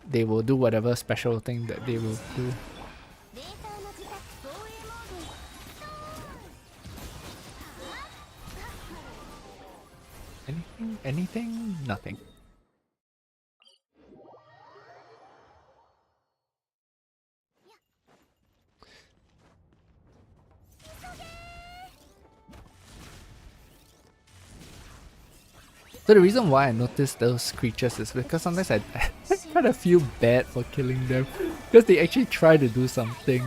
they will do whatever special thing that they will do. Anything? Nothing. So the reason why I notice those creatures is because sometimes I kind of feel bad for killing them because they actually try to do something.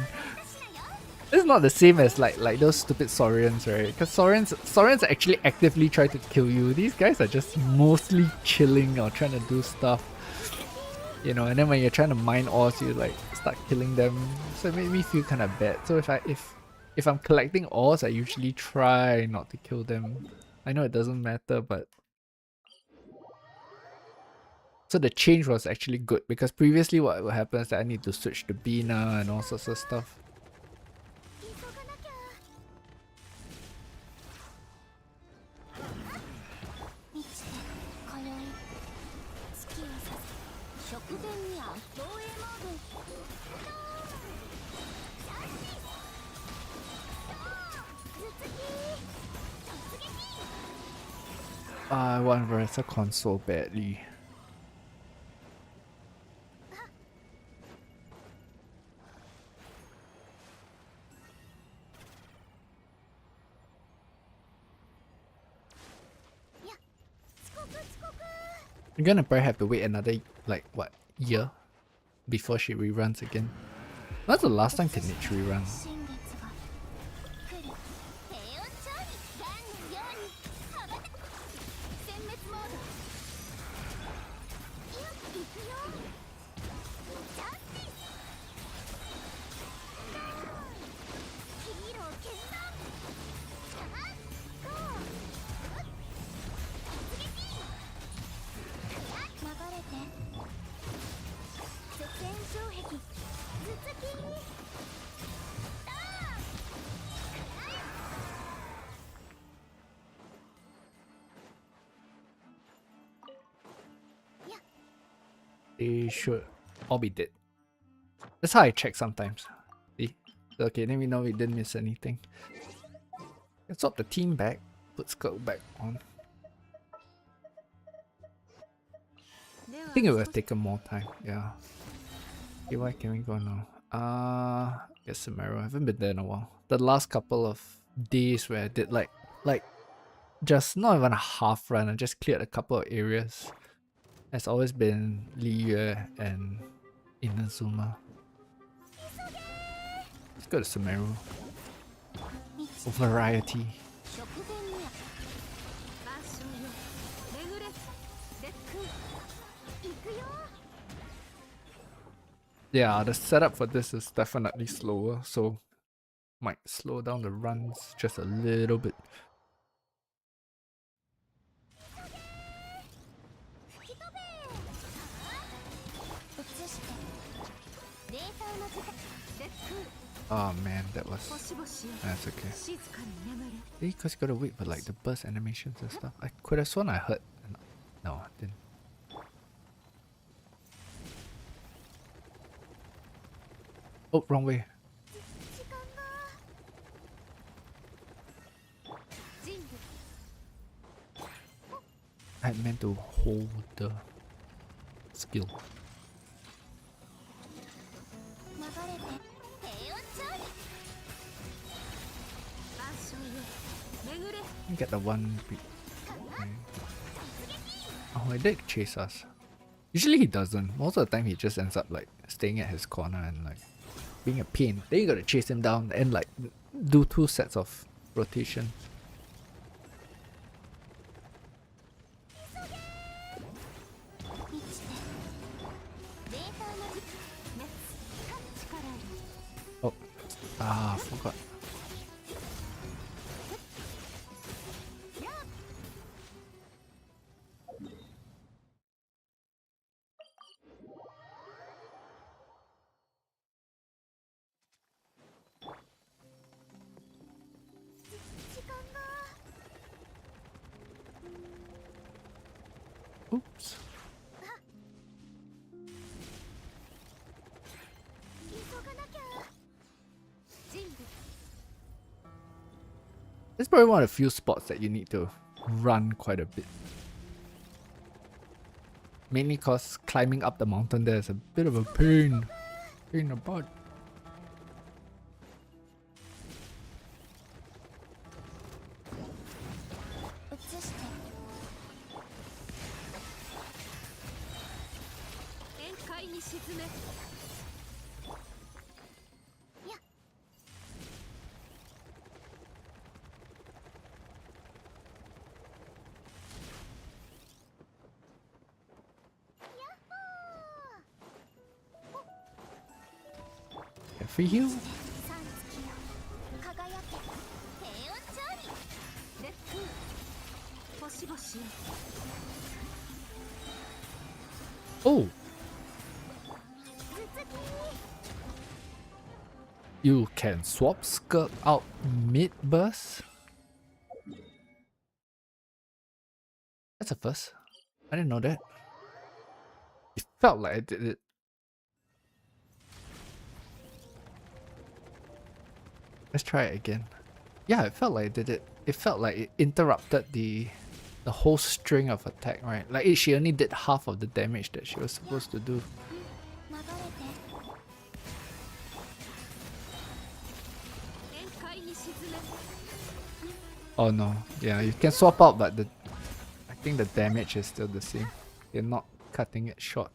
It's not the same as like those stupid Saurians, right? Because Saurians actually actively try to kill you. These guys are just mostly chilling or trying to do stuff. You know, and then when you're trying to mine ores, you like start killing them. So it made me feel kind of bad. So if I'm collecting ores, I usually try not to kill them. I know it doesn't matter, but so the change was actually good because previously what happens is that I need to switch to Bina and all sorts of stuff. I want Versa console badly. I'm gonna probably have to wait another, like, what, year before she reruns again. That's the last time Kinich rerun. They should all be dead. That's how I check sometimes. See? Okay, then we know we didn't miss anything. Let's swap the team back. Put Skirk back on. I think it would have taken more time, yeah. Okay, why can we go now? Guess Samaro. I haven't been there in a while. The last couple of days where I did like just not even a half run, I just cleared a couple of areas. Has always been Liyue and Inazuma. Let's go to Sumeru. Variety. Yeah, the setup for this is definitely slower, so might slow down the runs just a little bit. Oh man, that's okay. Because you gotta wait for like the burst animations and stuff. I could have sworn I heard. No, I didn't. Oh, wrong way. I meant to hold the skill. Get the one beat. Okay. Oh, he did chase us. Usually he doesn't. Most of the time he just ends up like staying at his corner and like being a pain. Then you gotta chase him down and like do 2 sets of rotation. Oh, forgot. Oops. 急がなきゃ。人物 This is probably one of the few spots that you need to run quite a bit. Mainly because climbing up the mountain there is a bit of a pain. Pain in the butt. 移して宴会に沈め。やっ And free heal. 三月よ輝け平穏調理。烈風星々よ。 Oh! 頭突き You can swap skirt out mid-burst? That's a first. I didn't know that. It felt like I did it. Let's try it again. Yeah, it felt like I did it. It felt like it interrupted the whole string of attack, right? Like she only did half of the damage that she was supposed to do. 流れて宴会に沈め。 Oh no. Yeah, you can swap out, but I think the damage is still the same. You're not cutting it short.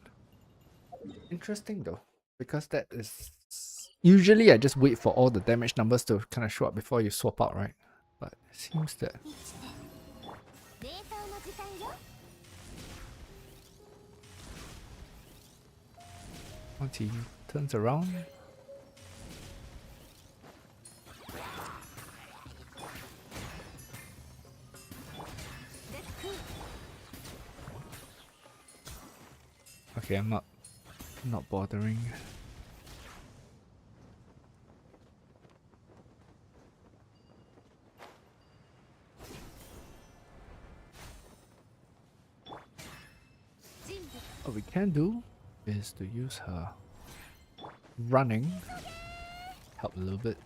Interesting though, because that is... Usually I just wait for all the damage numbers to kind of show up before you swap out, right? But it seems that... 生きてデータの時間よ。 once he turns around... Okay, I'm not bothering. What we can do is to use her running, help a little bit.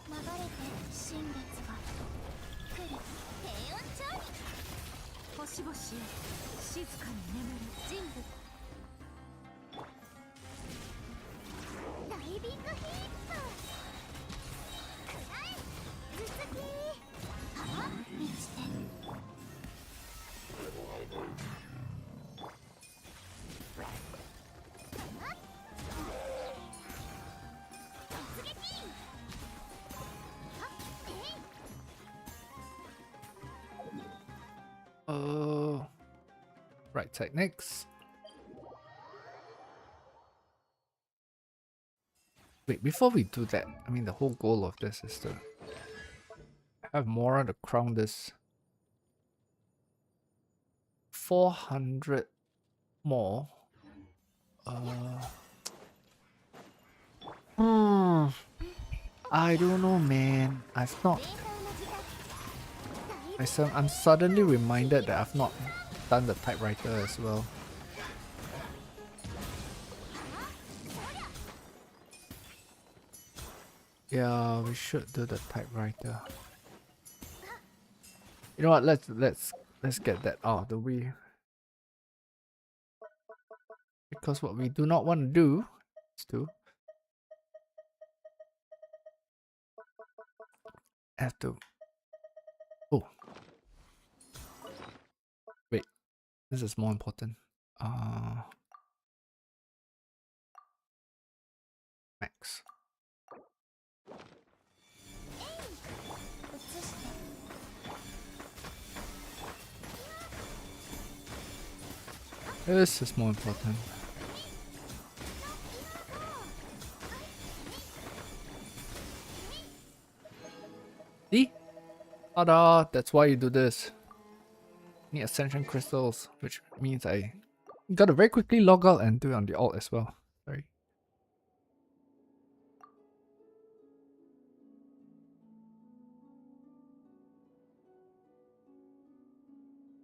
流れて新月が来る平穏調理。星々よ静かに眠る人物。ダイビングヒップ。くらえ頭突き。はあ満ちて。突撃。 Right side next. Wait, before we do that, I mean the whole goal of this is to have Mora to crown this 400 more. I don't know, man. I've not. I'm suddenly reminded that I've not done the typewriter as well. Yeah, we should do the typewriter. You know what? Let's get that out of the way. Because what we do not want to do is to have to... Oh. Wait. This is more important. Max. This is more important. See? Tada! That's why you do this. Need ascension crystals, which means I gotta very quickly log out and do it on the alt as well. Sorry.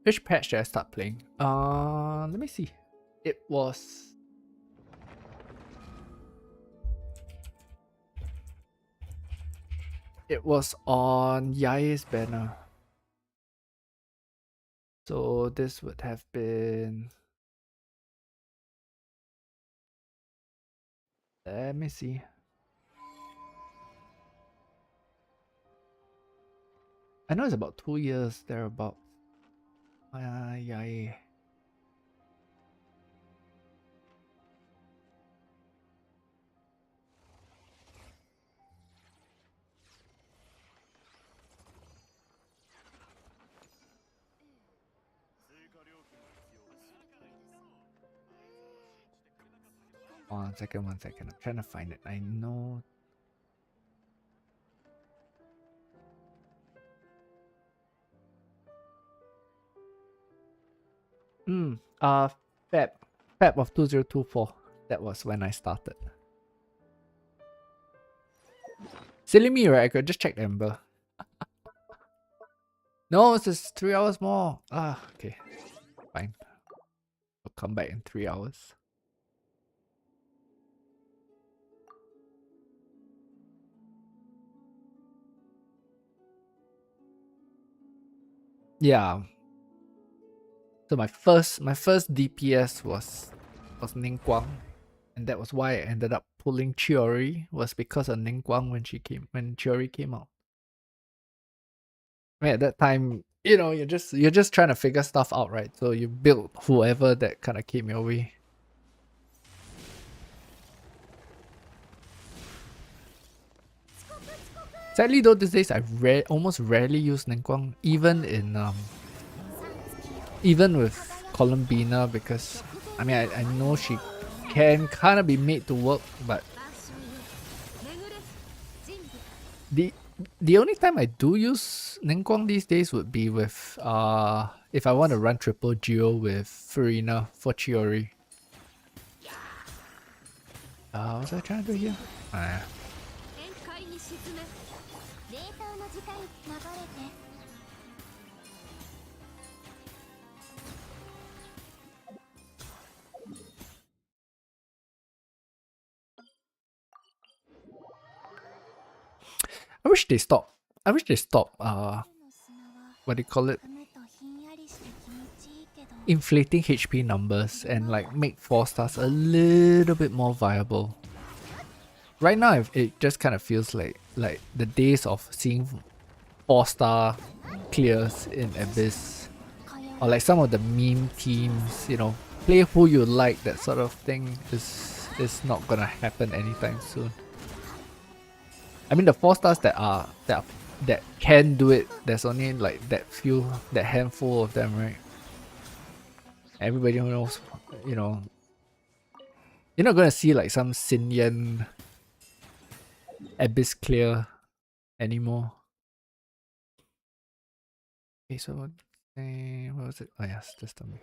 Which patch did I start playing? Let me see. It was... It was on Yae's banner. So this would have been... Let me see. I know it's about 2 years thereabout. Yae. One second. I'm trying to find it. I know. Uh, Feb of 2024. That was when I started. Silly me, right? I could just check the Ember. No, it's just 3 hours more. Ah, okay. Fine. I'll come back in 3 hours. Yeah. So my first DPS was Ningguang, and that was why I ended up pulling Chiori, was because of Ningguang when Chiori came out. I mean, at that time, you know, you're just trying to figure stuff out, right? So you build whoever that kind of came your way. Sadly though, these days I almost rarely use Ningguang, even with Columbina, because I mean I know she can kind of be made to work, but the only time I do use Ningguang these days would be with if I want to run triple Geo with Farina for Chiori. What was I trying to do here? Yeah. I wish they stop. What do you call it? Inflating HP numbers and like make 4 stars a little bit more viable. Right now, it just kind of feels like the days of seeing 4-star clears in Abyss, or like some of the meme teams, you know, play who you like, that sort of thing is not gonna happen anytime soon. I mean, the 4 stars that can do it, there's only like that handful of them, right? Everybody knows, you know, you're not gonna see like some Sinyan Abyss clear anymore. Okay, so what was it? Oh yes, just tell me.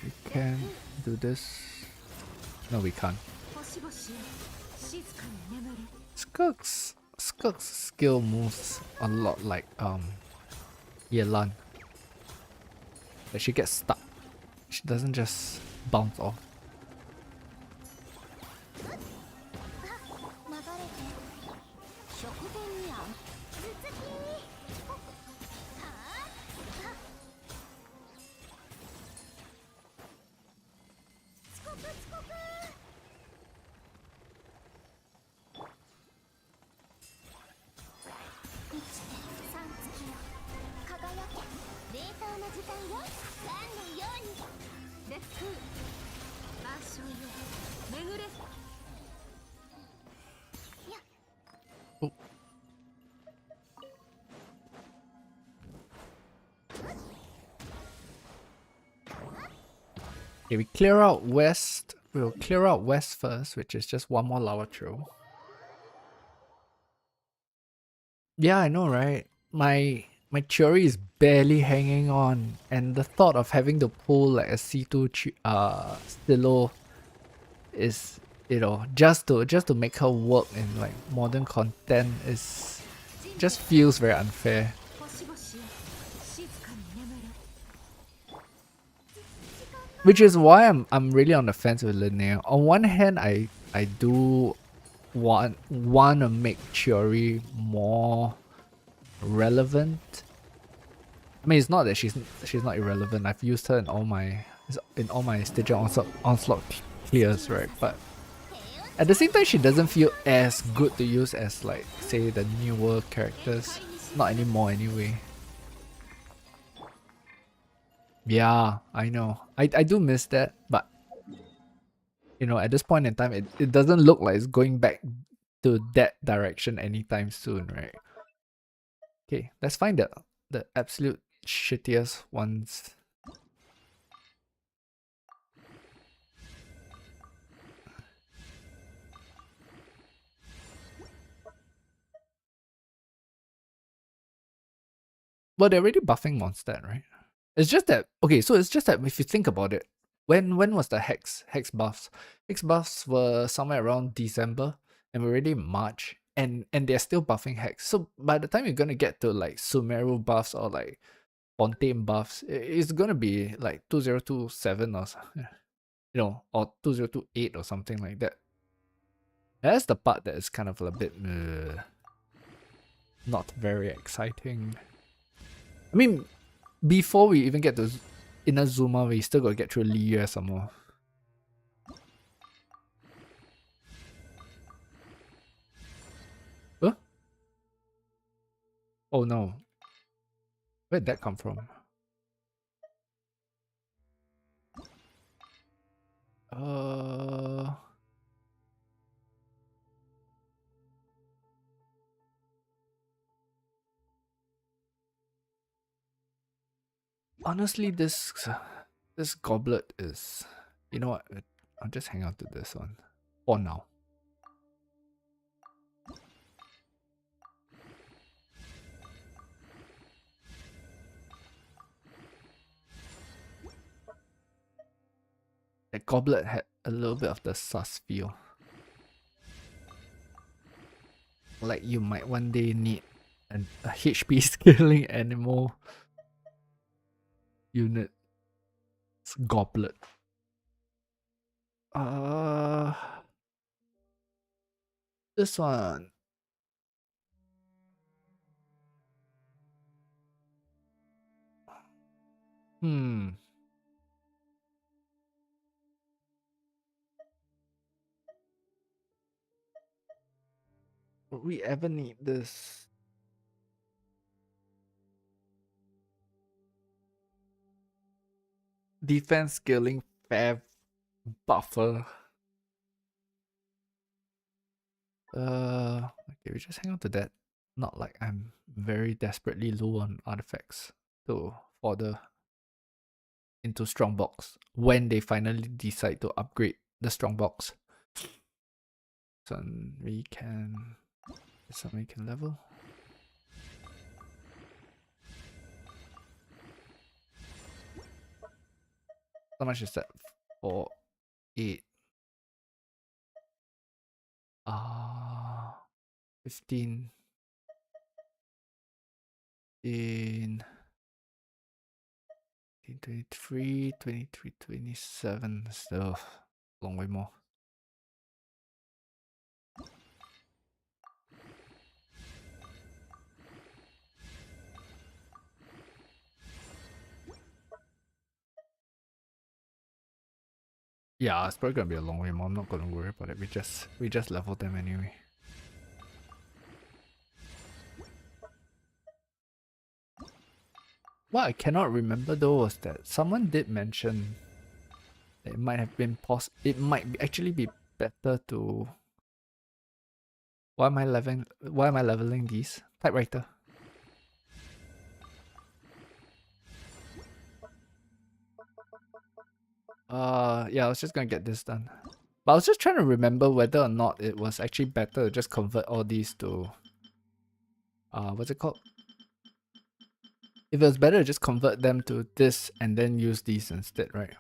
We can do this. No, we can't. Skirk's skill moves a lot like Yelan. But she gets stuck. She doesn't just bounce off. Oh. Okay, we clear out west. We'll clear out west first, which is just one more lava trail. Yeah, I know, right? My Chiori is barely hanging on, and the thought of having to pull like a C2 Stilo is you know, just to make her work in like modern content is just feels very unfair. Which is why I'm really on the fence with Linnea. On one hand, I do wanna make Chiori more relevant. I mean, it's not that she's not irrelevant. I've used her in all my Stitcher onslaught clears, right? But at the same time, she doesn't feel as good to use as like say the newer characters. Not anymore, anyway. Yeah, I know. I do miss that, but you know, at this point in time, it doesn't look like it's going back to that direction anytime soon, right? Okay, let's find the absolute shittiest ones. Well, they're already buffing Mondstadt, right? It's just that okay, so it's just that if you think about it, when was the hex buffs? Hex buffs were somewhere around December, and we're already in March, and they're still buffing hex. So by the time you're gonna get to like Sumeru buffs or like Fontaine buffs, it's gonna be like 2027 or you know, or 2028 or something like that. That's the part that is kind of a bit not very exciting. I mean, before we even get to Inazuma, we still gotta get through Liya some more. Huh? Oh no. Where'd that come from? Uh... Honestly, this goblet is... You know what? I'll just hang on to this one. For now. That goblet had a little bit of the sus feel. Like you might one day need a HP scaling animal unit. It's goblet. This one. Would we ever need this? Defense scaling fair buffer. Okay, we just hang on to that. Not like I'm very desperately low on artifacts to further into strongbox when they finally decide to upgrade the strongbox. So we can something we can level. How much is that? For 8. 15. 23, 23, 27. So long way more. Yeah, it's probably gonna be a long way more. I'm not gonna worry about it. We just leveled them anyway. What I cannot remember though was that someone did mention that it might have been it might actually be better to why am I leveling these? Typewriter. Yeah, I was just gonna get this done. But I was just trying to remember whether or not it was actually better to just convert all these to what's it called? If it was better to just convert them to this and then use these instead, right?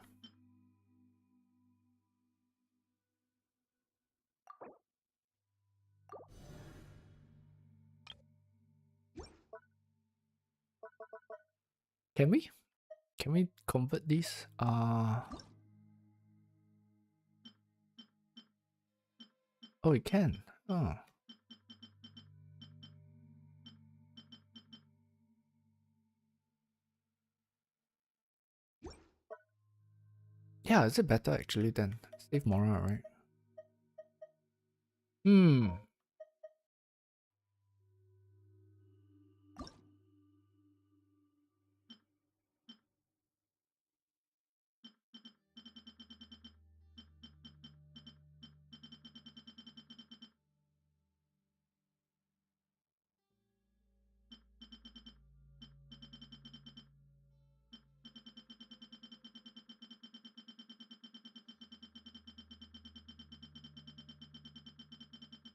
Can we? Can we convert these? Oh, we can. Oh. Yeah, is it better actually than save moral, right? Hmm.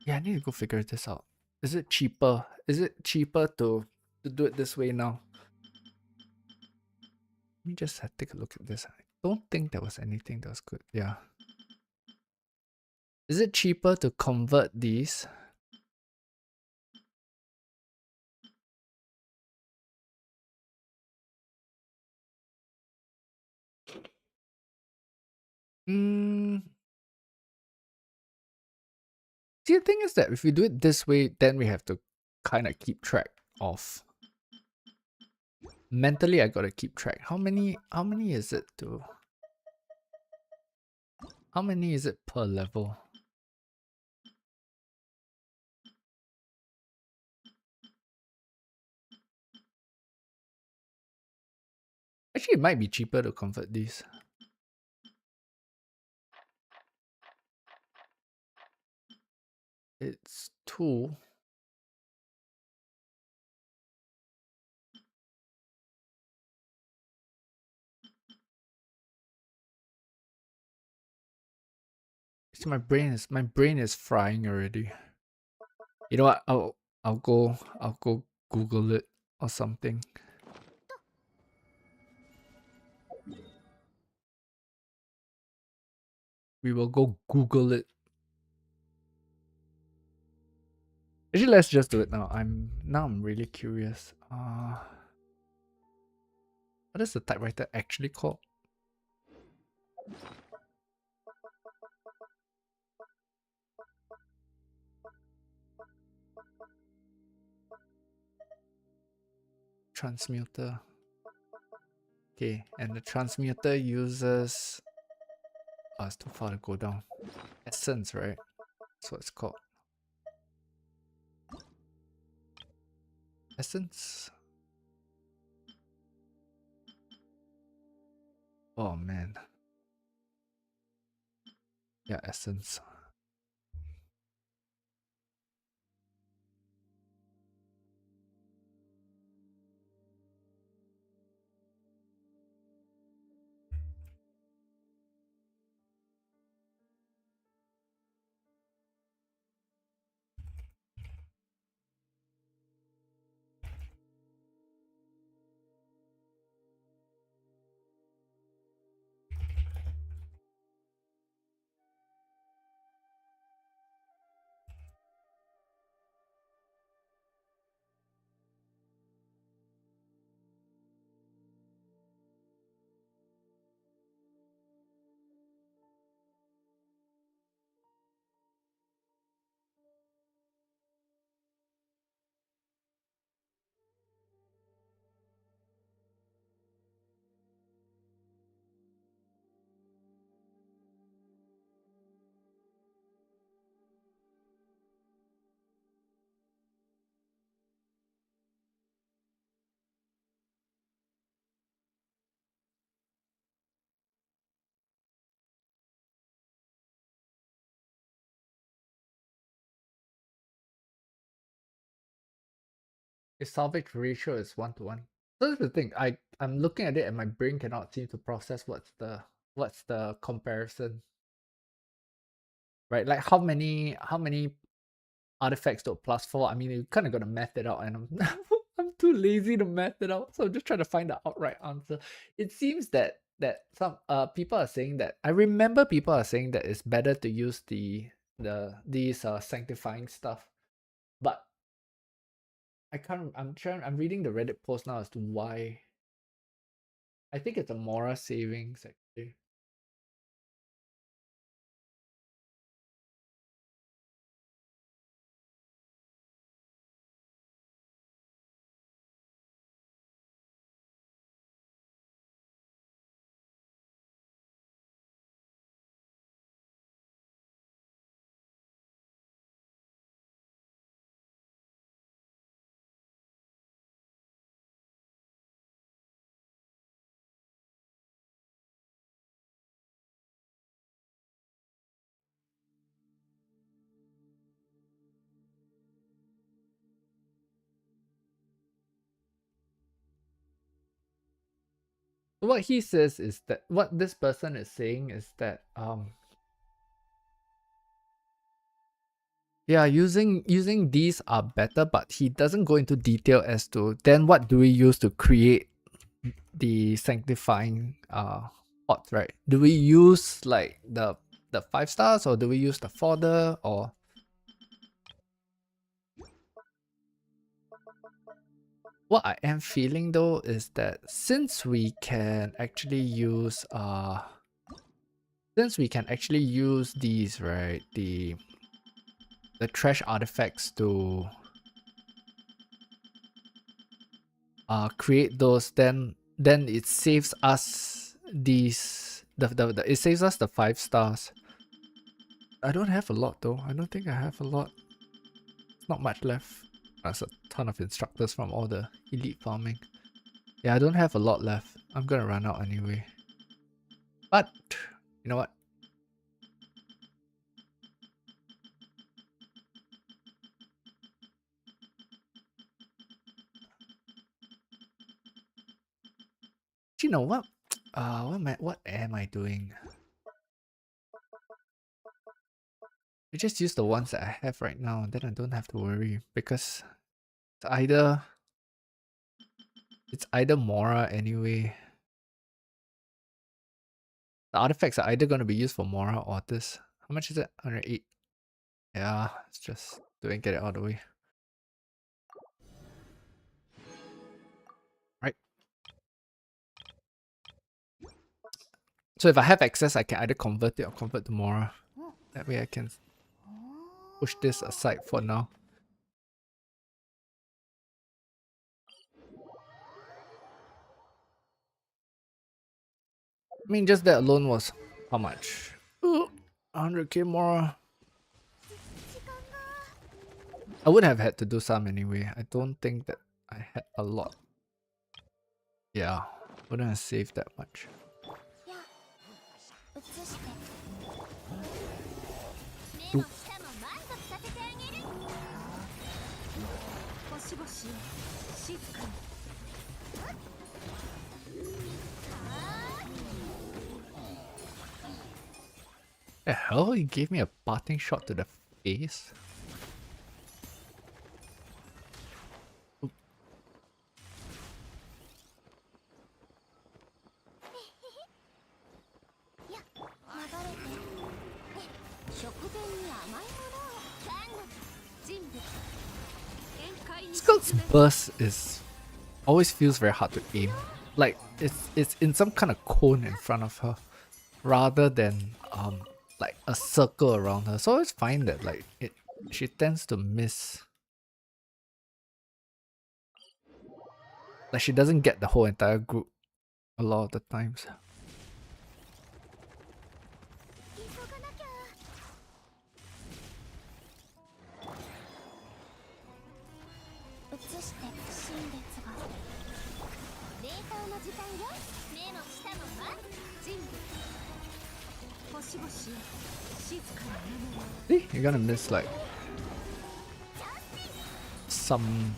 Yeah, I need to go figure this out. Is it cheaper? Is it cheaper to do it this way now? Let me just take a look at this. I don't think there was anything that was good. Yeah. Is it cheaper to convert these? Hmm. See, the thing is that if we do it this way, then we have to kind of keep track of. Mentally, I gotta keep track. How many is it to? How many is it per level? Actually, it might be cheaper to convert these. It's 2. See, my brain is frying already. You know what? I'll go Google it or something. We will go Google it. Actually, let's just do it now. I'm really curious. What is the typewriter actually called? Transmuter. Okay, and the transmuter uses. Oh, it's too far to go down. Essence, right? That's what it's called. Essence. Oh man. Yeah, essence. The salvage ratio is 1 to 1. So that's the thing. I'm looking at it and my brain cannot seem to process what's the comparison. Right? Like how many artifacts to plus 4? I mean, you kind of got to math it out, and I'm I'm too lazy to math it out, so I'm just trying to find the outright answer. It seems that some people are saying that I remember people are saying that it's better to use these sanctifying stuff, but I can't. I'm reading the Reddit post now as to why I think it's a Mora savings actually. What he says is that what this person is saying is that yeah, using these are better, but he doesn't go into detail as to then what do we use to create the sanctifying pots, right? Do we use like the 5 stars, or do we use the fodder, or what I am feeling though is that since we can actually use these, right, the trash artifacts to create those, then it saves us these it saves us the 5 stars. I don't have a lot though. I don't think I have a lot. Not much left. That's a ton of instructors from all the elite farming. Yeah, I don't have a lot left. I'm gonna run out anyway. But you know what? Do you know what? What am I doing? I just use the ones that I have right now, then I don't have to worry, because it's either Mora anyway. The artifacts are either gonna be used for Mora or this. How much is it? 108. Yeah, let's just do it and get it out of the way. Right. So if I have access, I can either convert it or convert to Mora. That way I can push this aside for now. I mean, just that alone was how much? 100k Mora. I would have had to do some anyway. I don't think that I had a lot. Yeah, wouldn't have saved that much. Oop. The hell? He gave me a parting shot to the face? Oop. Skull's burst always feels very hard to aim. Like it's in some kind of cone in front of her, rather than like a circle around her. So I always find that like she tends to miss. Like she doesn't get the whole entire group a lot of the times. See, you're gonna miss like some.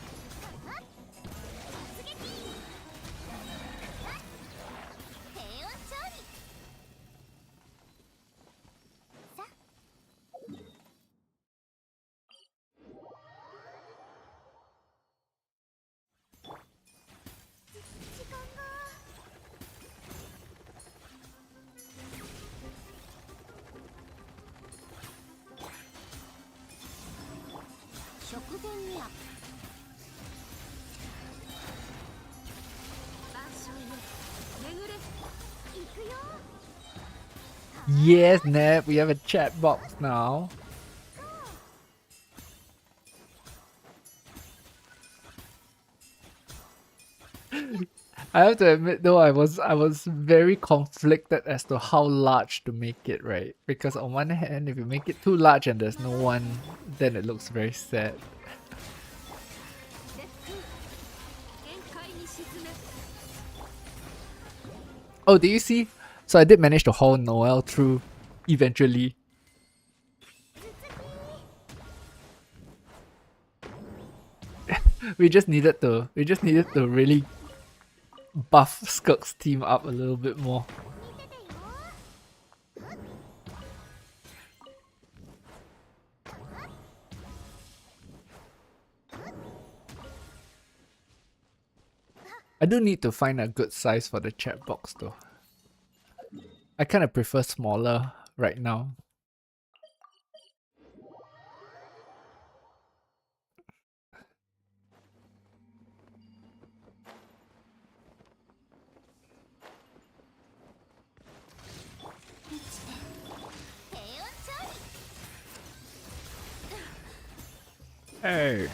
Yes, Neb, we have a chat box now. I have to admit though, I was very conflicted as to how large to make it, right? Because on one hand, if you make it too large and there's no one, then it looks very sad. Oh, did you see? So I did manage to haul Noel through eventually. we just needed to really buff Skirk's team up a little bit more. I do need to find a good size for the chat box though. I kind of prefer smaller right now. Hey.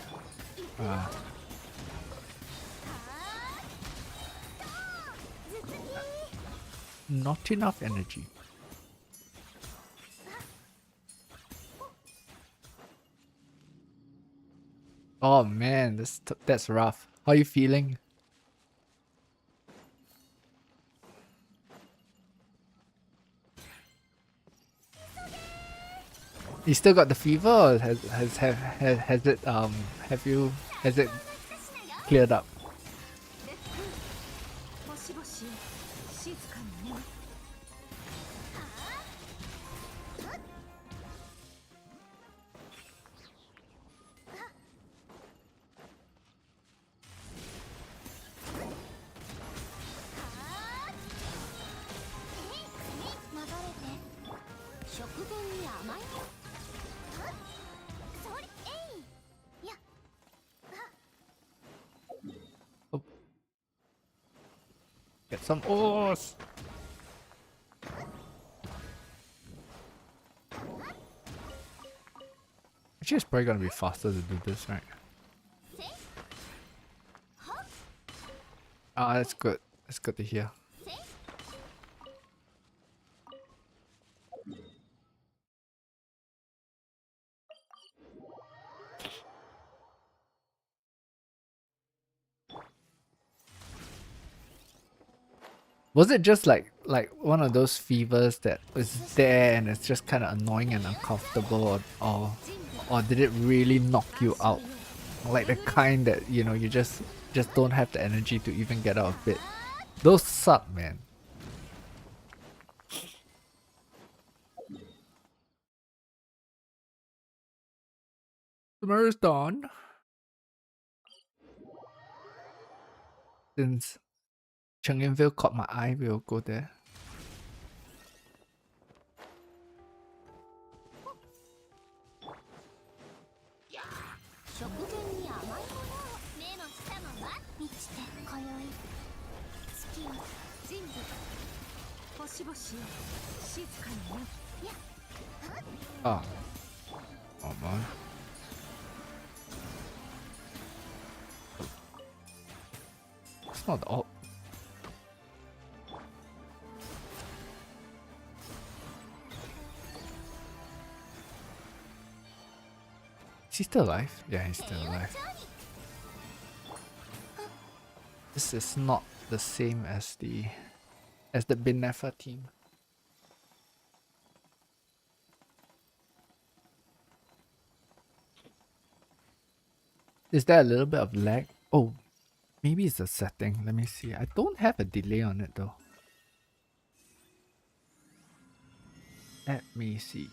Not enough energy. Oh man, that's rough. How are you feeling? You still got the fever, or has it has it cleared up? Oh. Get some ores. Actually, it's probably gonna be faster to do this, right? Ah, that's good. That's good to hear. Was it just like one of those fevers that was there and it's just kind of annoying and uncomfortable, or did it really knock you out? Like the kind that, you know, you just don't have the energy to even get out of bed. Those suck, man. Tomorrow's dawn. Since Chengyenville caught my eye, we'll go there. Oh. Oh man. It's not all. Is he still alive? Yeah, he's still alive. This is not the same as the Binefa team. Is there a little bit of lag? Oh, maybe it's a setting. Let me see. I don't have a delay on it though. Let me see.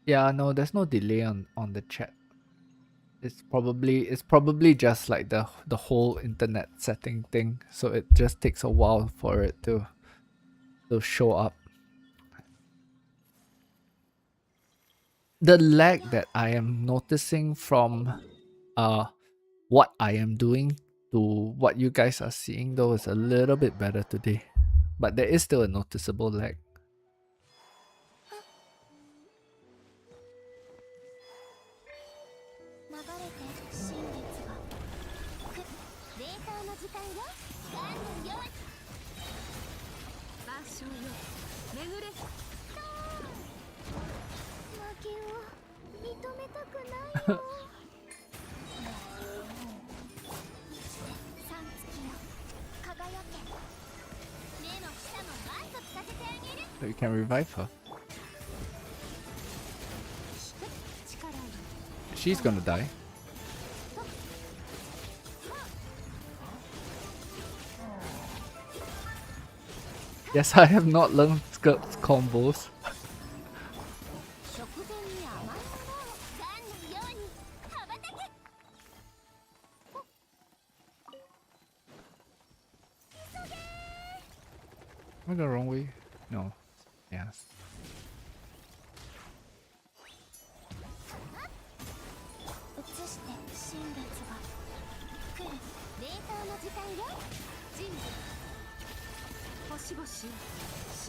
Yeah, no, there's no delay on the chat. It's probably just like the whole internet setting thing, so it just takes a while for it to show up. the lag that I am noticing from what I am doing to what you guys are seeing though is a little bit better today. But there is still a noticeable lag. 流れて新月がデータの時間よ。ガンダムよ。万象よ巡れ。負けを認めたくないよ。三月よ輝け。目も舌も満足させてあげる。 So you can revive her. She's gonna die. Yes, I have not learned Skirt's combos. 食前に甘いものをガンのように羽ばたけ。 Am I going the wrong way? No. Yes. 移して新月が来る。データの時間よ。人類星々よ静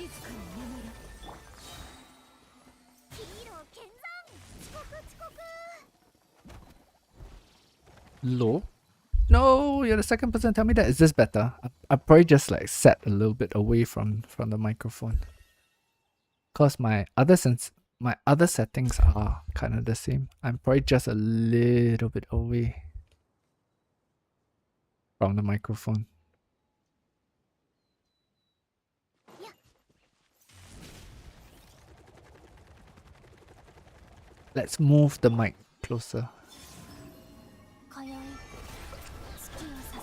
かに眠れ。ヒーロー見参。遅刻遅刻。 Low? No, you're the second person to tell me that. Is this better? I probably just like sat a little bit away from the microphone. Cause my other settings are kind of the same. I'm probably just a little bit away from the microphone. Let's move the mic closer. 今宵月を刺さる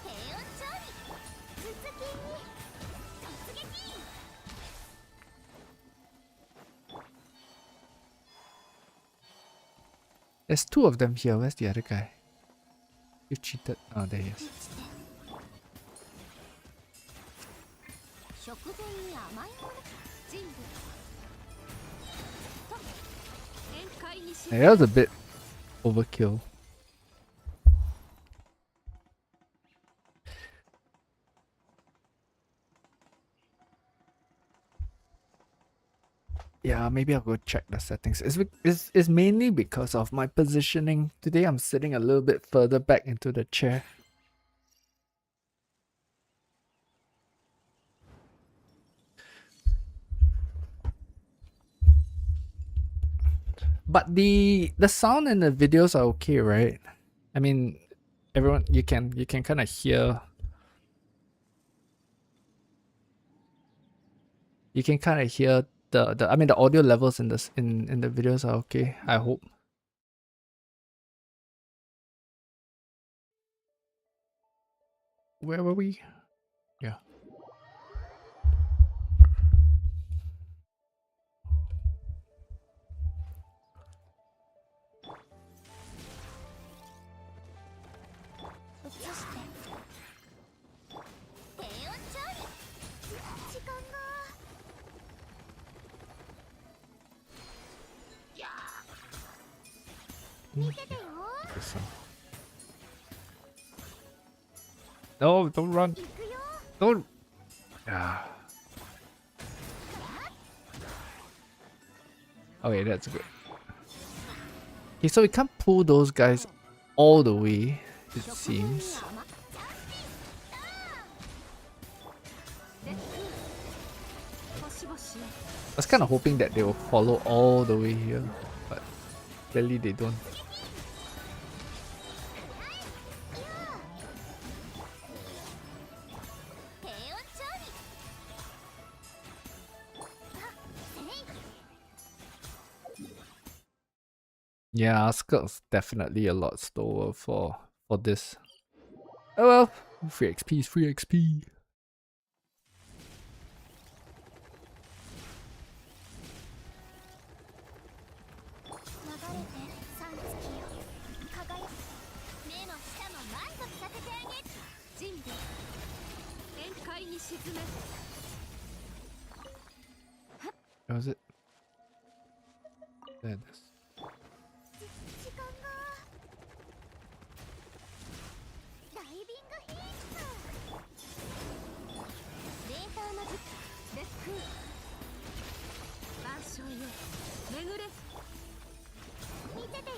平穏調理。頭突き突撃。 There's two of them here. Where's the other guy? You cheated. Oh, there he is. 食前に甘いもの。人類と宴会にし Hey, that was a bit overkill. Yeah, maybe I'll go check the settings. It's mainly because of my positioning. Today I'm sitting a little bit further back into the chair. But the sound in the videos are okay, right? I mean, everyone you can kind of hear. You can kind of hear the I mean the audio levels in this in the videos are okay, I hope. Where were we? Yeah. This one. No, don't run. Don't. Ah. Okay, that's good. Okay, so we can't pull those guys all the way, it seems. I was kind of hoping that they will follow all the way here, but clearly they don't. Yeah, Skirt's definitely a lot slower for this. Oh well, free XP is free XP. Where was it? There it is. 見ててよ。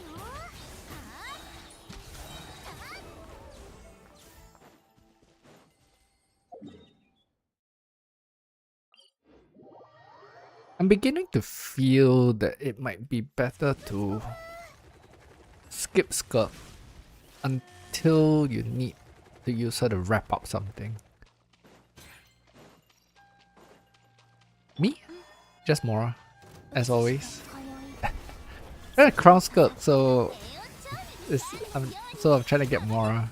I'm beginning to feel that it might be better to skip Skirk until you need to use her to wrap up something. Me? Just Mora, as always. I'm a crown Skirk, so I'm trying to get Mora.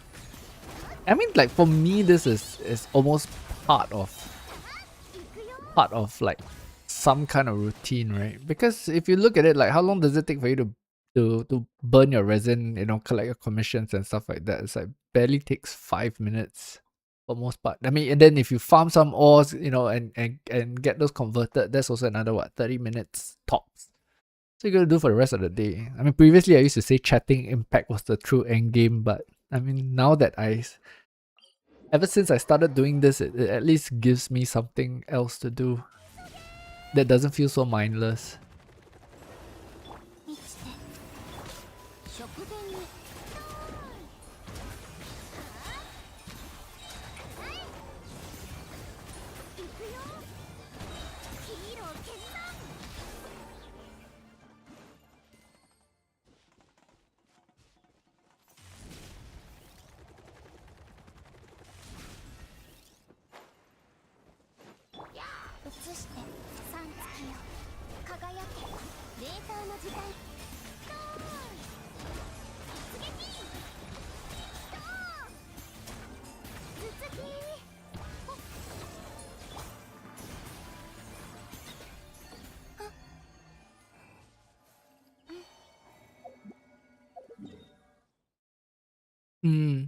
I mean, like for me, this is almost part of like some kind of routine, right? Because if you look at it, like how long does it take for you to burn your resin, you know, collect your commissions and stuff like that? It's like barely takes 5 minutes for most part. I mean, and then if you farm some ores, you know, and get those converted, that's also another what, 30 minutes tops. So you're gonna do for the rest of the day. I mean, previously I used to say chatting impact was the true end game, but I mean, now that ever since I started doing this, it at least gives me something else to do that doesn't feel so mindless. Hmm.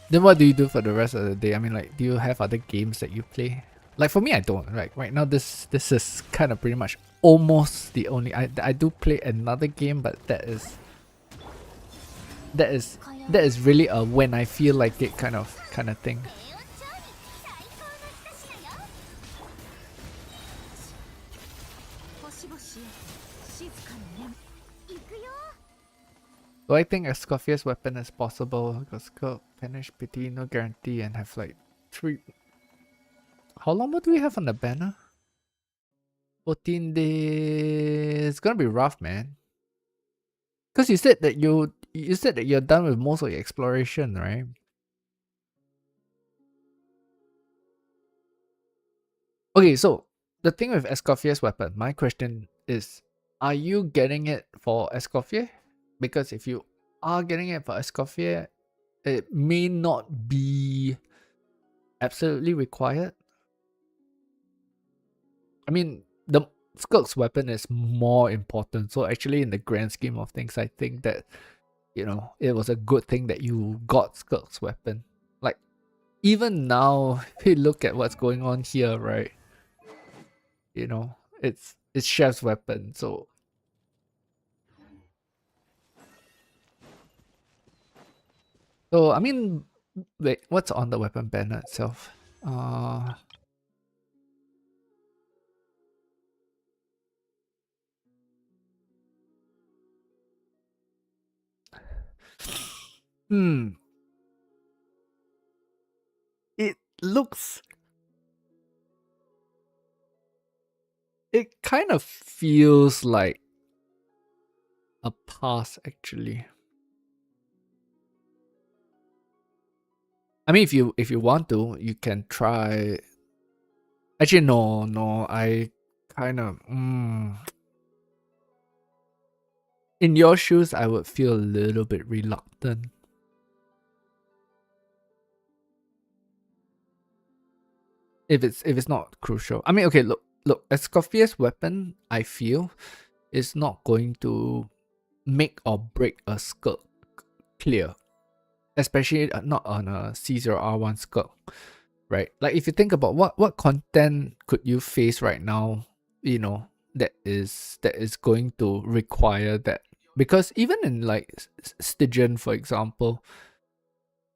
Then what do you do for the rest of the day? I mean, like, do you have other games that you play? Like for me, I don't. Right now, this is kind of pretty much almost the only. I do play another game, but that is really a when I feel like it kind of thing. Do I think a Scorpius weapon is possible? Because go finish pity, no guarantee, and have like 3. How long more do we have on the banner? 14 days. It's gonna be rough, man. Because you said that you're done with most of your exploration, right? Okay, so the thing with Escoffier's weapon, my question is, are you getting it for Escoffier? Because if you are getting it for Escoffier, it may not be absolutely required. I mean, the Skirk's weapon is more important. So actually, in the grand scheme of things, I think that, you know, it was a good thing that you got Skirk's weapon. Like, even now, if you look at what's going on here, right? You know, it's Chef's weapon, so. So, I mean, wait, what's on the weapon banner itself? It looks... It kind of feels like a pass, actually. I mean, if you want to, you can try... Actually, no, I kind of... In your shoes, I would feel a little bit reluctant. If it's not crucial. I mean, okay, look, Escoffier's weapon, I feel, is not going to make or break a Skirk clear. Especially not on a C0R1 Skirk, right? Like if you think about what content could you face right now, you know, that is going to require that Because even in like Stygian, for example,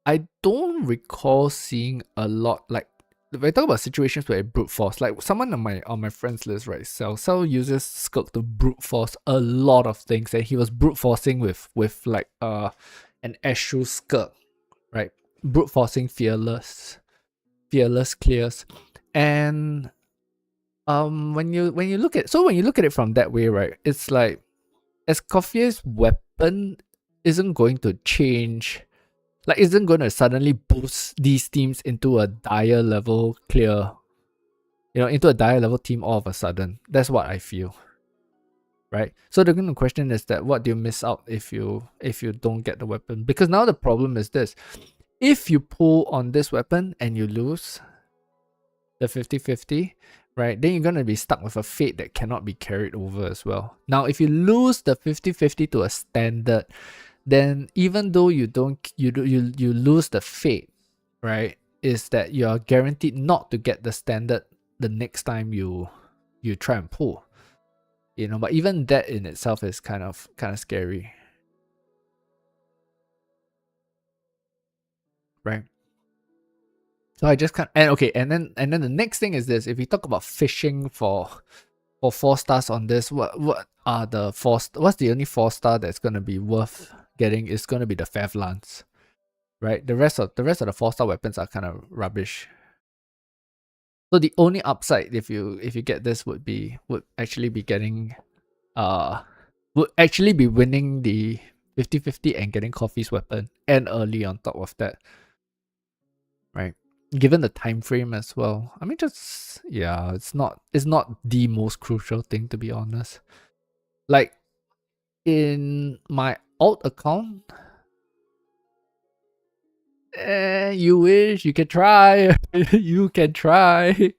I don't recall seeing a lot like if I talk about situations where I brute force, like someone on my friends list, right? Cell uses Skirk to brute force a lot of things, and he was brute forcing with like an Eshu Skirk, right? Brute forcing fearless clears, and when you look at it from that way, right? It's like Escoffier's weapon isn't going to change, like isn't going to suddenly boost these teams into a dire level clear, into a dire level team all of a sudden. That's what I feel, right? So the question is that what do you miss out if you don't get the weapon? Because now the problem is this: if you pull on this weapon and you lose the 50-50, right, then you're going to be stuck with a fate that cannot be carried over as well. Now, if you lose the 50-50 to a standard, then even though you lose the fate, right, is that you're guaranteed not to get the standard the next time you try and pull. But even that in itself is kind of scary. Right? So I just can't. And okay, and then the next thing is this: if we talk about fishing for 4 stars on this, what are the what's the only 4-star that's gonna be worth getting? Is gonna be the Fev Lance, right? The rest of the 4-star weapons are kind of rubbish. So the only upside if you get this would actually be getting would actually be winning the 50-50 and getting Coffee's weapon and early on top of that, right? Given the time frame as well. I mean, just yeah, it's not the most crucial thing, to be honest. Like in my alt account, you wish you could try. You can try.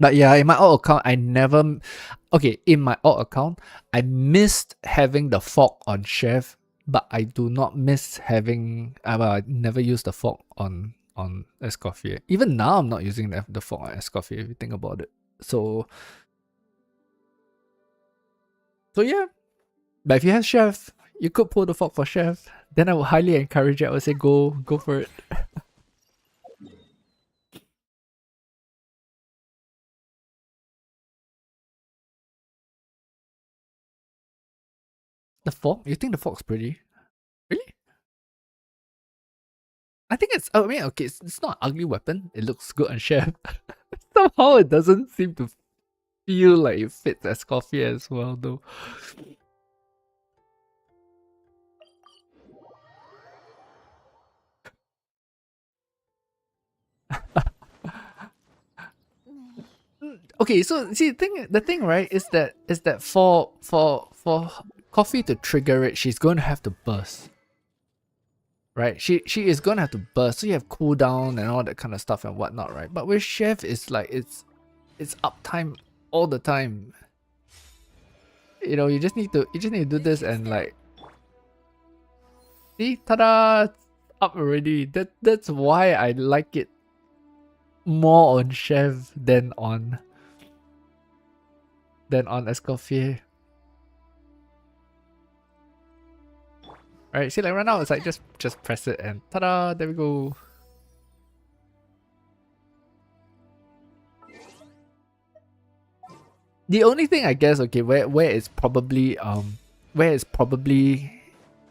But yeah, in my alt account, in my alt account, I missed having the fog on Chef, but I do not miss having, I never used the fog on Escoffier. Even now, I'm not using the fog on Escoffier, if you think about it. So yeah. But if you have Chef, you could pull the fog for Chef. Then I would highly encourage it. I would say go for it. The fog? You think the fog's pretty? Really? I think it's, I mean, okay, it's not an ugly weapon. It looks good on Chef. Somehow it doesn't seem to feel like it fits Escoffier as well, though. Okay, so see, the thing, right, is that for Coffee to trigger it, she's going to have to burst. Right? She is gonna have to burst, so you have cooldown and all that kind of stuff and whatnot, right? But with Chef, it's like it's uptime all the time. You just need to do this and like, see, ta-da, up already. That's why I like it more on Chef than on Escoffier. Right, see, like right now it's like just press it and ta-da, there we go. The only thing I guess, okay, where it's probably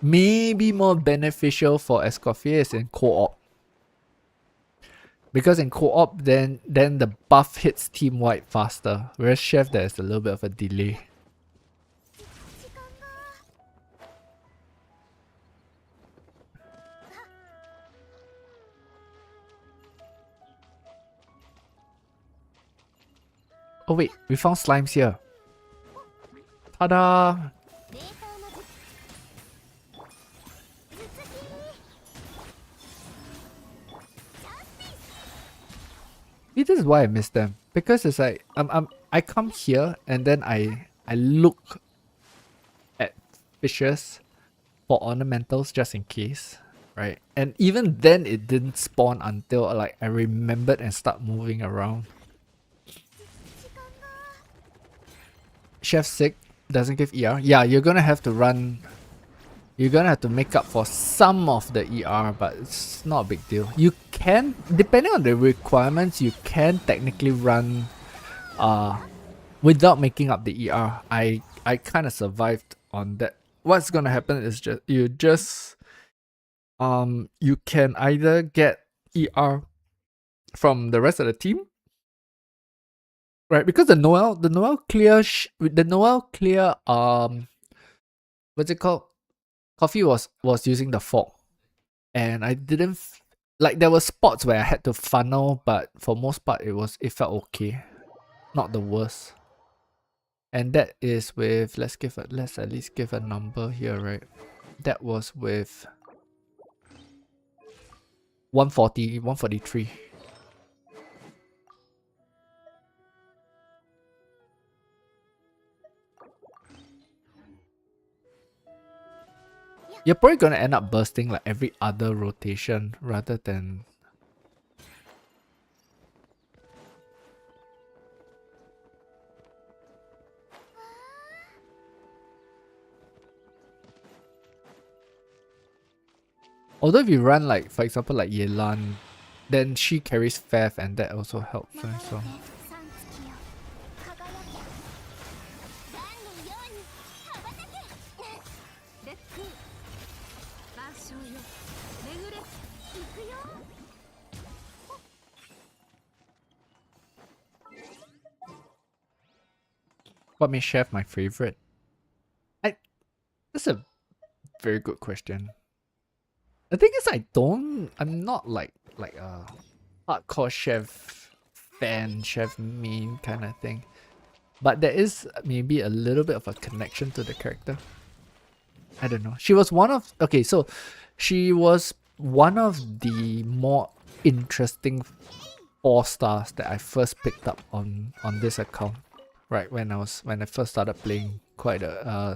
maybe more beneficial for Escoffier is in co-op. Because in co-op then the buff hits team wide faster. Whereas Chef, there's a little bit of a delay. Oh wait, we found slimes here. Ta-da! See, this is why I miss them. Because it's like I come here and then I look at fishes for ornamentals just in case, right? And even then it didn't spawn until like I remembered and start moving around. Chef sick doesn't give ER. Yeah, you're gonna have to run. You're gonna have to make up for some of the ER, but it's not a big deal. You can, depending on the requirements, you can technically run without making up the ER. I kind of survived on that. What's gonna happen is you can either get ER from the rest of the team, right? Because the Noel clear what's it called? Coffee was using the fork, and I didn't like, there were spots where I had to funnel, but for most part it felt okay, not the worst. And that is with, let's at least give a number here, right? That was with 143. You're probably gonna end up bursting like every other rotation rather than... Although if you run like, for example, like Yelan, then she carries Fev and that also helps, right? So what makes Chef my favorite? That's a very good question. The thing is, I'm not like a hardcore Chef fan, Chef main kind of thing. But there is maybe a little bit of a connection to the character. I don't know. She was one of the more interesting 4 stars that I first picked up on this account, right? When I first started playing quite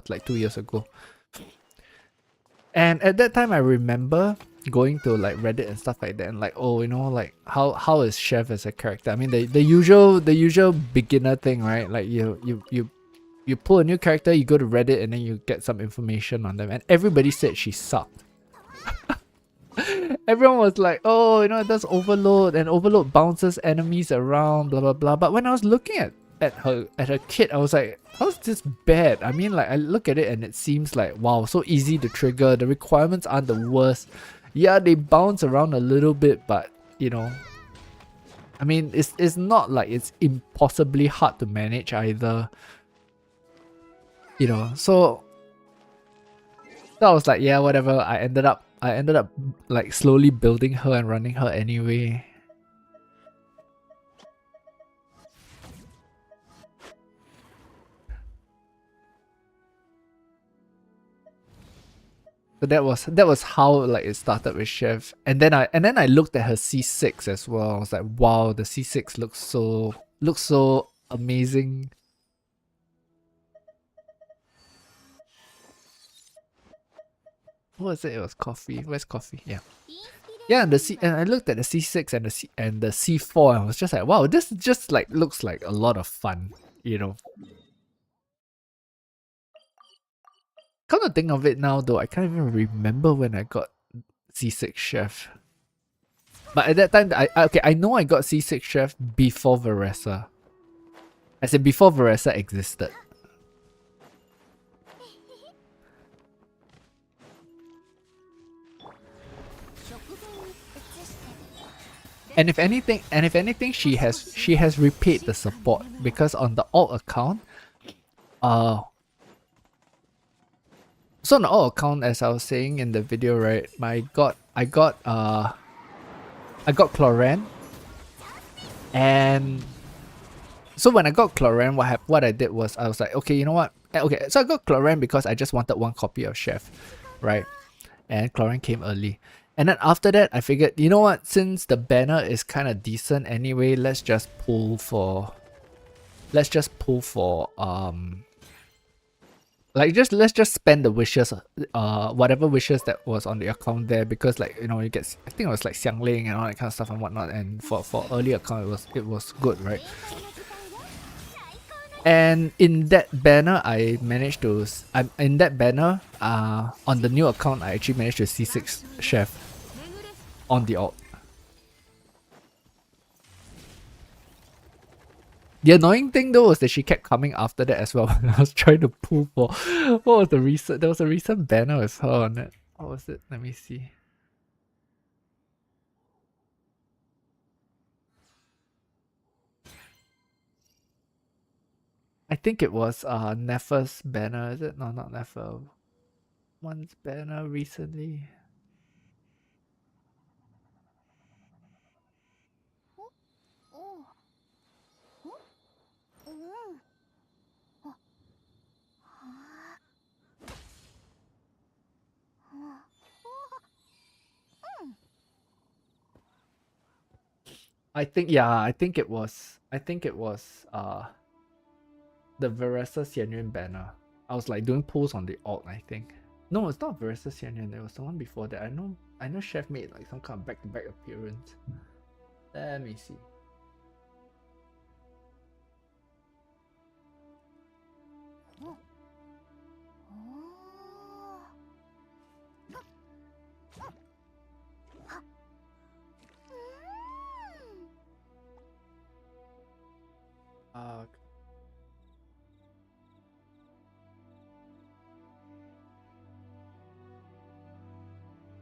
like 2 years ago. And at that time I remember going to like Reddit and stuff like that, and like, oh, you know, like how is Chef as a character? I mean, the usual beginner thing, right? Like you pull a new character, you go to Reddit, and then you get some information on them, and everybody said she sucked. Everyone was like, oh, you know, it does overload, and overload bounces enemies around, blah blah blah. But when I was looking at her kit, I was like, how's this bad? I mean, like, I look at it and it seems like, wow, so easy to trigger. The requirements aren't the worst. Yeah, they bounce around a little bit, but you know, I mean, it's not like it's impossibly hard to manage either. You know, so I was like, yeah, whatever. I ended up like slowly building her and running her anyway. So that was how like it started with Chef, and then I looked at her C6 as well. I was like, wow, the C6 looks so amazing. What was it? It was coffee. Where's coffee? Yeah. Yeah, and I looked at the C6 and the C4, and I was just like, wow, this just like looks like a lot of fun, you know. Come to think of it now, though, I can't even remember when I got C6 Chef. But at that time, I know I got C6 Chef before Veressa. I said before Veressa existed. And if anything, she has repaid the support, because on the alt account, so on the alt account, as I was saying in the video, right, I got Cloran, and so when I got Cloran, what I did was I was like, okay, you know what? Okay, so I got Cloran because I just wanted 1 copy of Chef, right? And Cloran came early. And then after that, I figured, you know what? Since the banner is kind of decent anyway, let's just pull for let's just spend the wishes, whatever wishes that was on the account there, because like, you know, you get, I think it was like Xiangling and all that kind of stuff and whatnot, and for early account it was good, right? And in that banner, I managed to. I'm in that banner. On the new account, I actually managed to C6 chef on the alt. The annoying thing though was that she kept coming after that as well. When I was trying to pull for what was the recent? There was a recent banner with her on it. What was it? Let me see. I think it was Nefer's banner, is it? No, not Nefer. One's banner recently. I think it was the Veresa Xianyuan banner. I was like doing pulls on the alt, I think. No, it's not Veresa Xianyuan, there was someone before that. I know Chef made like some kind of back-to-back appearance. Let me see.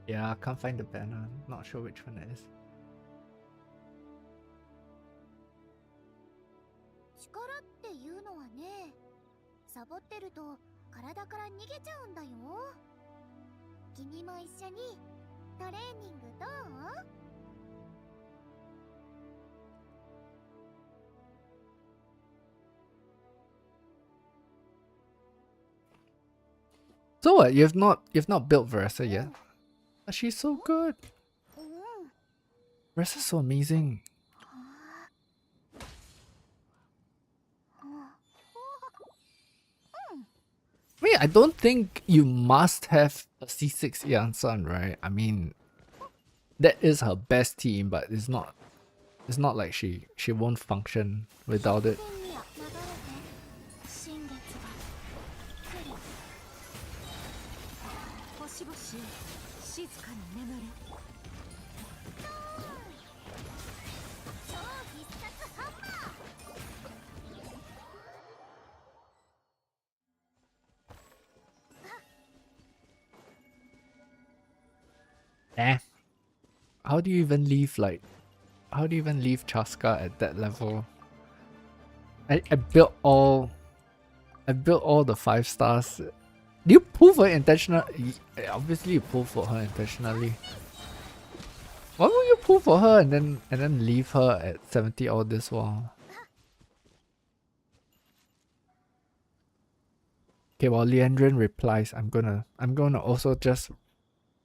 Yeah, I can't find the banner. Not sure which one it is. 力っていうのはね、サボってると体から逃げちゃうんだよ。君も一緒にトレーニングどう？ So what? You've not built Veresa yet? But she's so good. Veresa's so amazing. I mean, I don't think you must have a C6 Yan Sun, right? I mean, that is her best team, but it's not like she won't function without it. Eh. How do you even leave Chaska at that level? I built all the 5 stars. Do you pull for her intentionally? Obviously you pull for her intentionally. Why would you pull for her and then leave her at 70 all this while? Okay, while Leandrin replies, I'm gonna also just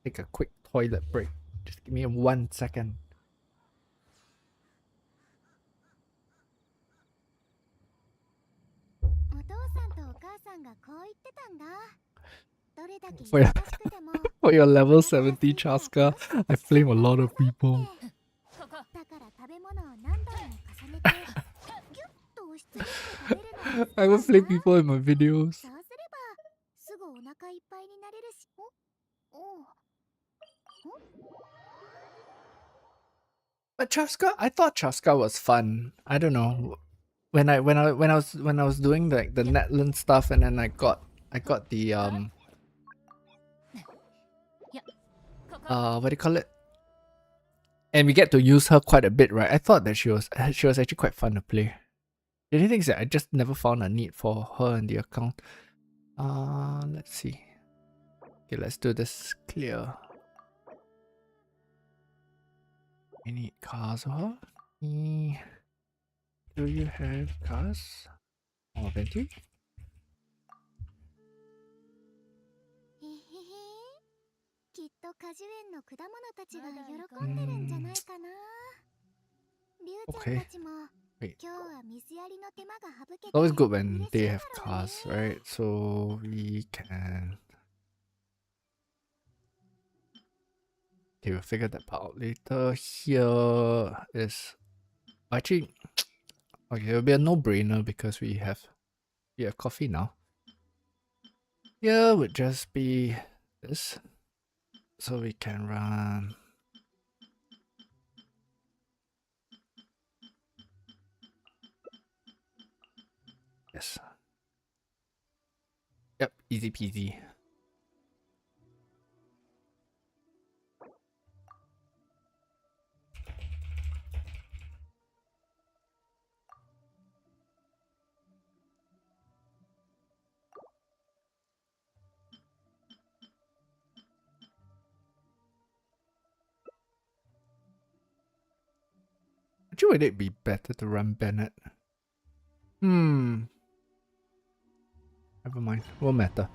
take a quick toilet break. Just give me 1 second. For your level 70 Chaska, I flame a lot of people. I will flame people in my videos. But Chaska, I thought Chaska was fun. I don't know. When I was doing like the Netland stuff, and then I got the what do you call it? And we get to use her quite a bit, right? I thought that she was actually quite fun to play. The only thing is that I just never found a need for her in the account. Let's see. Okay, let's do this clear. I need cars for her. Do you have cars? Oh, Benji? Okay. Wait. It's always good when they have cars, right? So we can... Okay, we'll figure that part out later. Here is... Actually... Okay, it'll be a no-brainer because we have Yeah, coffee now. Here would just be this. So we can run. Yes. Yep, easy peasy. Actually, would it be better to run Bennett? Never mind. Won't matter.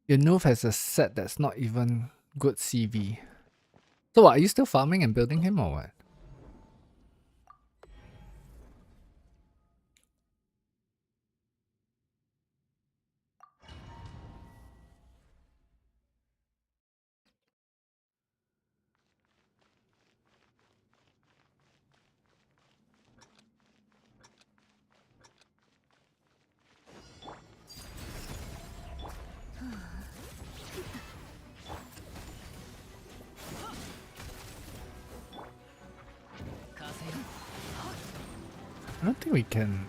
Your Nove has a set that's not even good CV. So what, are you still farming and building him or what? I don't think we can.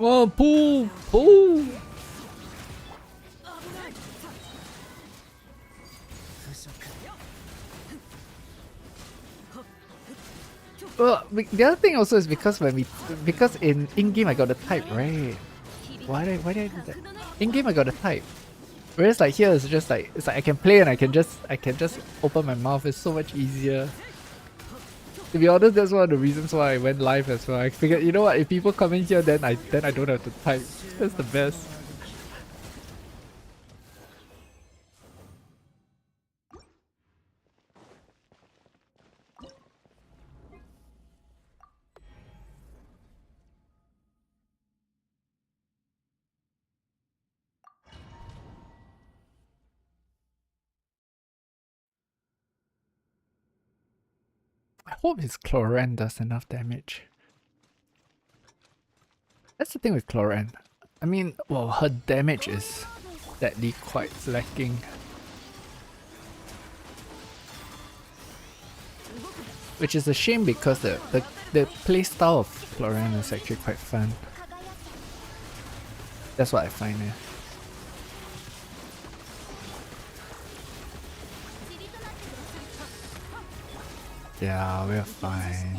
Oh, pull! Pull! Well, the other thing also is because because in game I got the type, right? Why did I do that? In game I got the type. Whereas like here it's just like I can play and I can just open my mouth. It's so much easier. To be honest, that's one of the reasons why I went live as well. I figured, you know what, if people come in here, then I don't have to type. That's the best. I hope his Cloran does enough damage. That's the thing with Cloran. I mean, well, her damage is sadly quite lacking. Which is a shame because the playstyle of Cloran is actually quite fun. That's what I find here. Yeah, we're fine.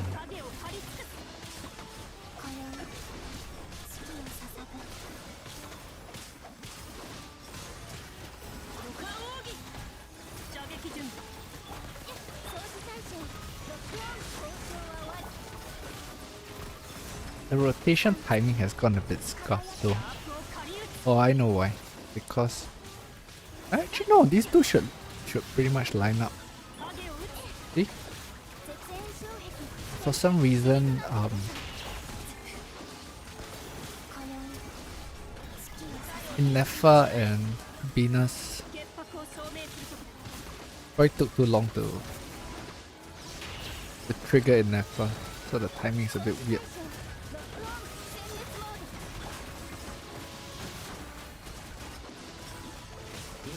The rotation timing has gone a bit scuffed though. Oh, I know why. Because actually no, these two should pretty much line up. See? For some reason, Nefa and Venus probably took too long to trigger in Nefa, so the timing is a bit weird.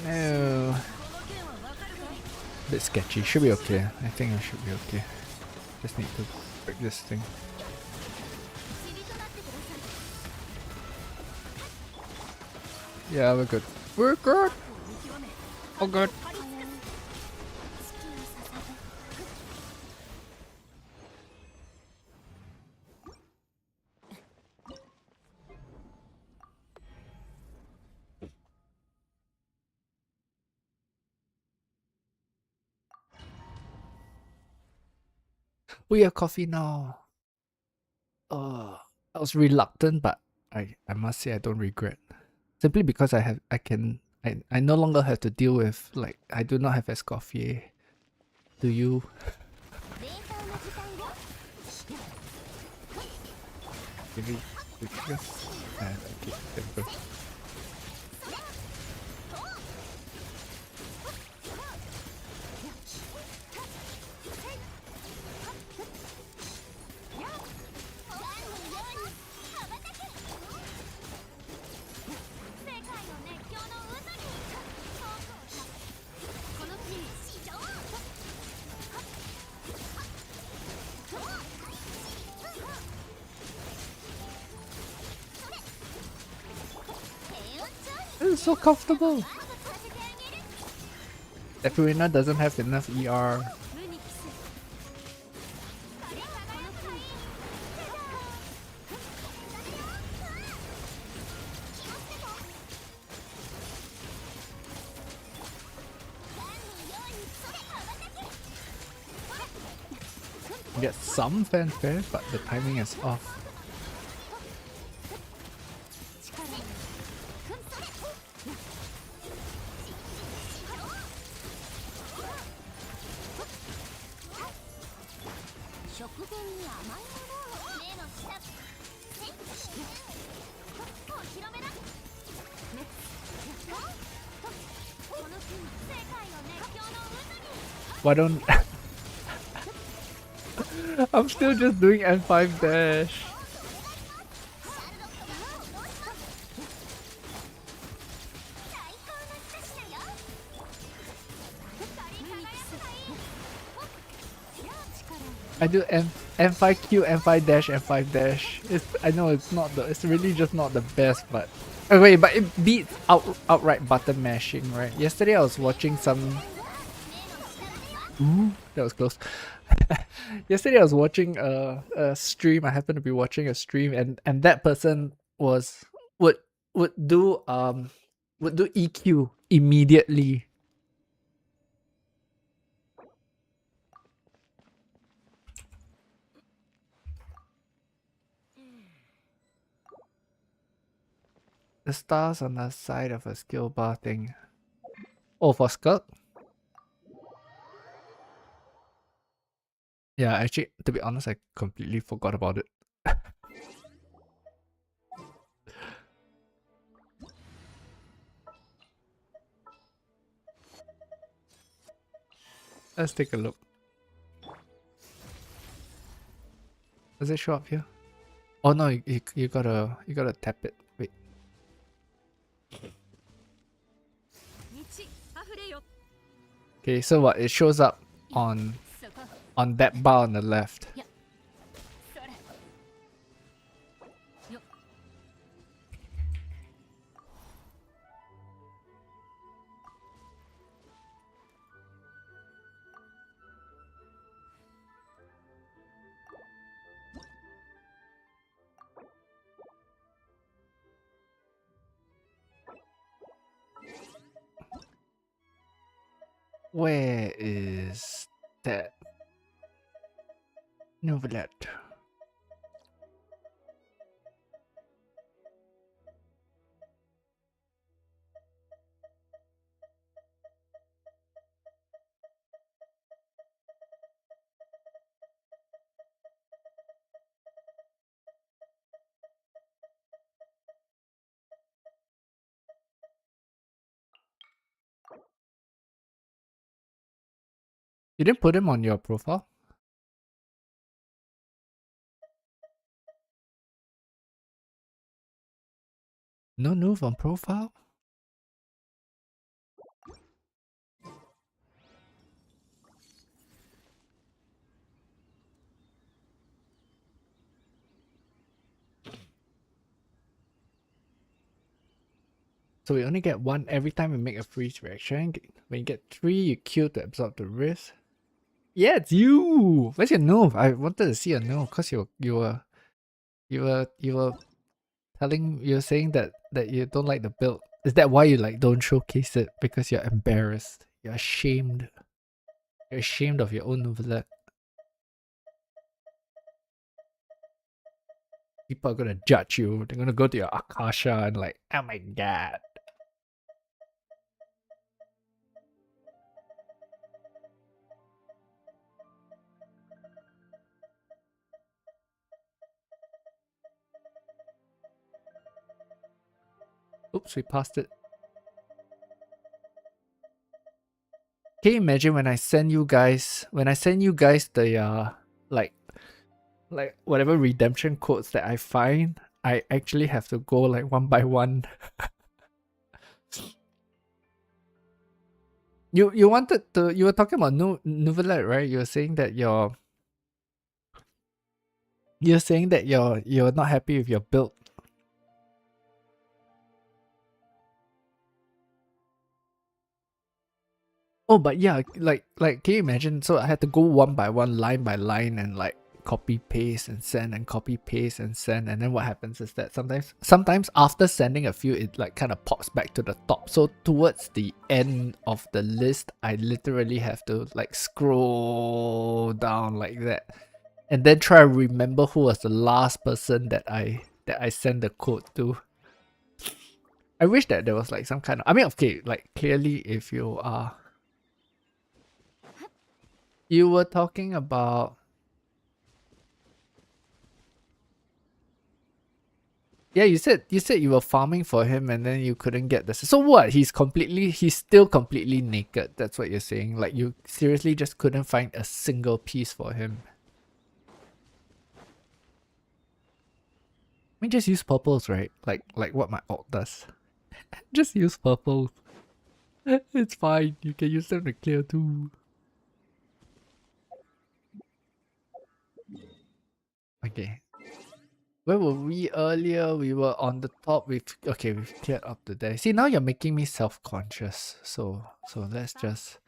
No. Bit sketchy. Should be okay. I think I should be okay. Just need to break this thing. Yeah, we're good. We're good! Oh good. We have coffee now. I was reluctant, but I must say I don't regret. Simply because I no longer have to deal with, like, I do not have Escoffier. Do you? Maybe we just okay, there we go. This is so comfortable. That Karina doesn't have enough ER. Get some fanfare, but the timing is off. Why don't I'm still just doing N5 dash. I do M5Q, M5 dash, M5 dash. I know it's really just not the best, but oh wait, but it beats outright button mashing, right? Yesterday I was watching some. Ooh, that was close. Yesterday I was watching a stream. I happened to be watching a stream, and that person would would do would do EQ immediately. The stars on the side of a skill bar thing. Oh, for Skirk? Yeah, actually, to be honest, I completely forgot about it. Let's take a look. Does it show up here? Oh no, you gotta tap it. Wait. Okay, so what? It shows up on that bar on the left. Where is that novelette? You didn't put him on your profile? No move on profile? So we only get one every time we make a freeze reaction. When you get 3, you Q to absorb the risk. Yeah, it's you! Where's your nove? I wanted to see a nove because you were telling you're saying that you don't like the build. Is that why you like don't showcase it? Because you're embarrassed. You're ashamed. You're ashamed of your own novelette. People are gonna judge you. They're gonna go to your Akasha and like, oh my god. Oops, we passed it. Can you imagine when I send you guys the like whatever redemption codes that I find, I actually have to go like one by one. You wanted to, you were talking about Nouvellette, right? You're saying that you're not happy with your build. Oh, but yeah, like can you imagine? So I had to go one by one, line by line, and like copy paste and send and copy paste and send. And then what happens is that sometimes after sending a few, it like kind of pops back to the top. So towards the end of the list, I literally have to like scroll down like that, and then try to remember who was the last person that I sent the code to. I wish that there was like some kind of, I mean, okay, like clearly if you are, you were talking about, yeah, you said you were farming for him and then you couldn't get this. So what? He's still completely naked. That's what you're saying. Like you seriously just couldn't find a single piece for him. I mean, just use purples, right? Like what my alt does. Just use purples. It's fine. You can use them to clear too. Okay. Where were we earlier? We were on the top. We've cleared up the there. See, now you're making me self-conscious. So let's just,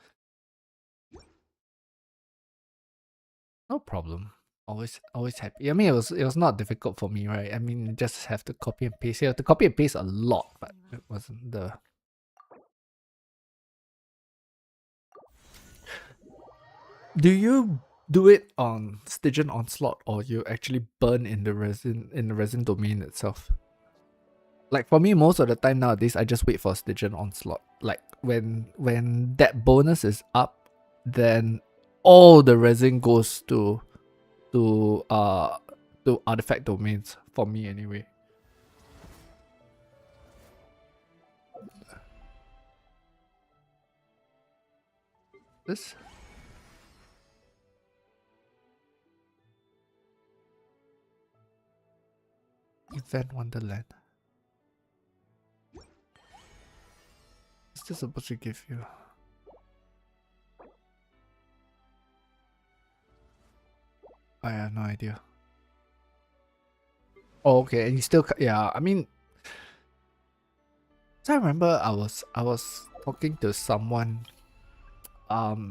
no problem. Always happy. I mean, it was not difficult for me, right? I mean, just have to copy and paste. You have to copy and paste a lot, but it wasn't the. Do you do it on Stygian Onslaught, or you actually burn in the resin domain itself? Like for me, most of the time nowadays, I just wait for Stygian Onslaught. Like when that bonus is up, then all the resin goes to artifact domains for me anyway. This Event Wonderland. What's this supposed to give you? I have no idea. Oh, okay, and you still, yeah. I mean, so I remember I was talking to someone, about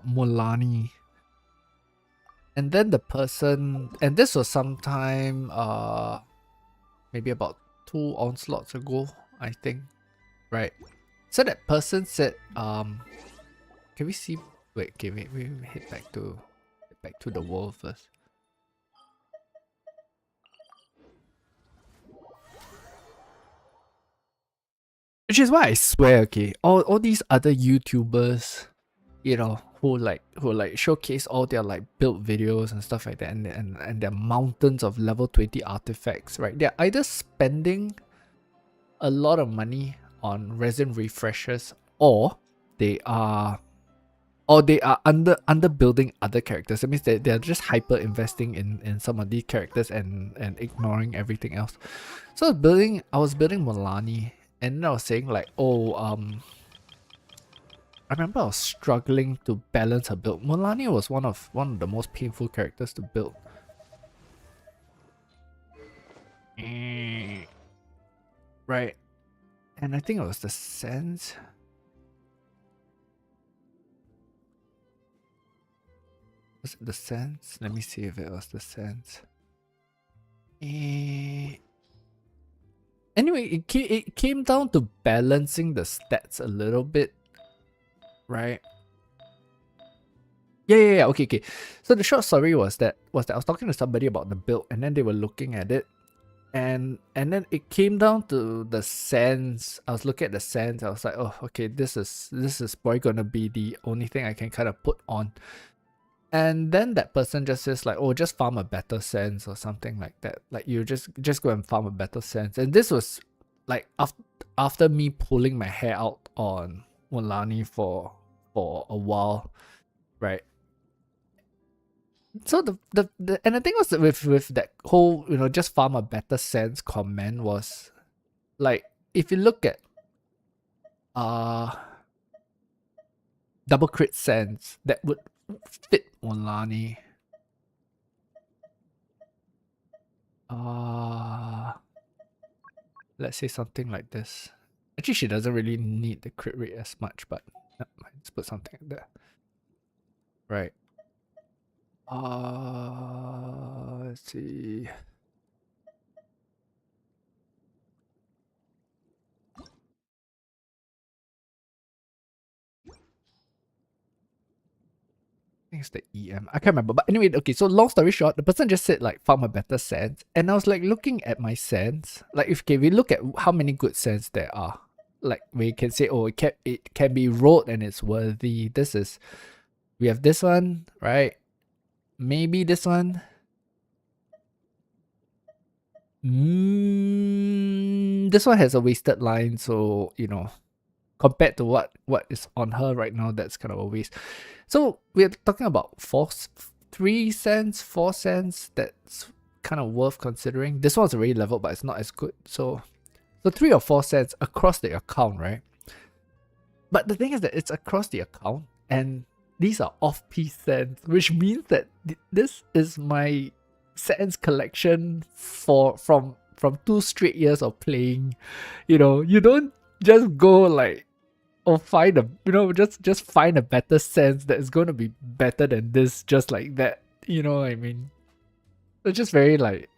Mulani, and then the person, and this was sometime, maybe about 2 onslaughts ago, I think, right? So that person said, can we see? Wait, okay, we hit back to the world first. Which is why I swear, okay, all these other YouTubers, you know, who like showcase all their like build videos and stuff like that, and their mountains of level 20 artifacts, right? They're either spending a lot of money on resin refreshers, or they are under building other characters. That means they're just hyper investing in some of these characters and ignoring everything else. So I was building Mulani, and then I was saying like, oh, I remember I was struggling to balance her build. Mulani was one of the most painful characters to build. Right. And I think it was the sense. Was it the sense? Let me see if it was the sense. Anyway, it came down to balancing the stats a little bit, right? Yeah. Okay. So the short story was that I was talking to somebody about the build, and then they were looking at it, and then it came down to the sense. I was looking at the sense. I was like, oh, okay, this is probably gonna be the only thing I can kind of put on. And then that person just says like, oh, just farm a better sense or something like that. Like you just go and farm a better sense. And this was like after me pulling my hair out on Mulani for a while, right? So the and the thing was that with that whole, you know, just farm a better sense comment was like, if you look at double crit sense that would fit Mulani. Let's say something like this. Actually, she doesn't really need the crit rate as much, but let's put something like that. Right. Let's see. I think it's the EM. I can't remember. But anyway, okay, so long story short, the person just said like farm a better sense. And I was like looking at my sense. Like if we look at how many good sense there are. Like we can say, oh, it can be rolled and it's worthy. We have this one, right? Maybe this one. This one has a wasted line, so you know, compared to what is on her right now, that's kind of a waste. So we're talking about 3 cents, 4 cents. That's kind of worth considering. This one's already leveled, but it's not as good. So 3 or 4 cents across the account, right? But the thing is that it's across the account, and these are off-piece cents, which means that this is my cents collection from 2 straight years of playing. You know, you don't just go like, or find a, you know, just find a better sense that is going to be better than this just like that. You know what I mean? It's just very like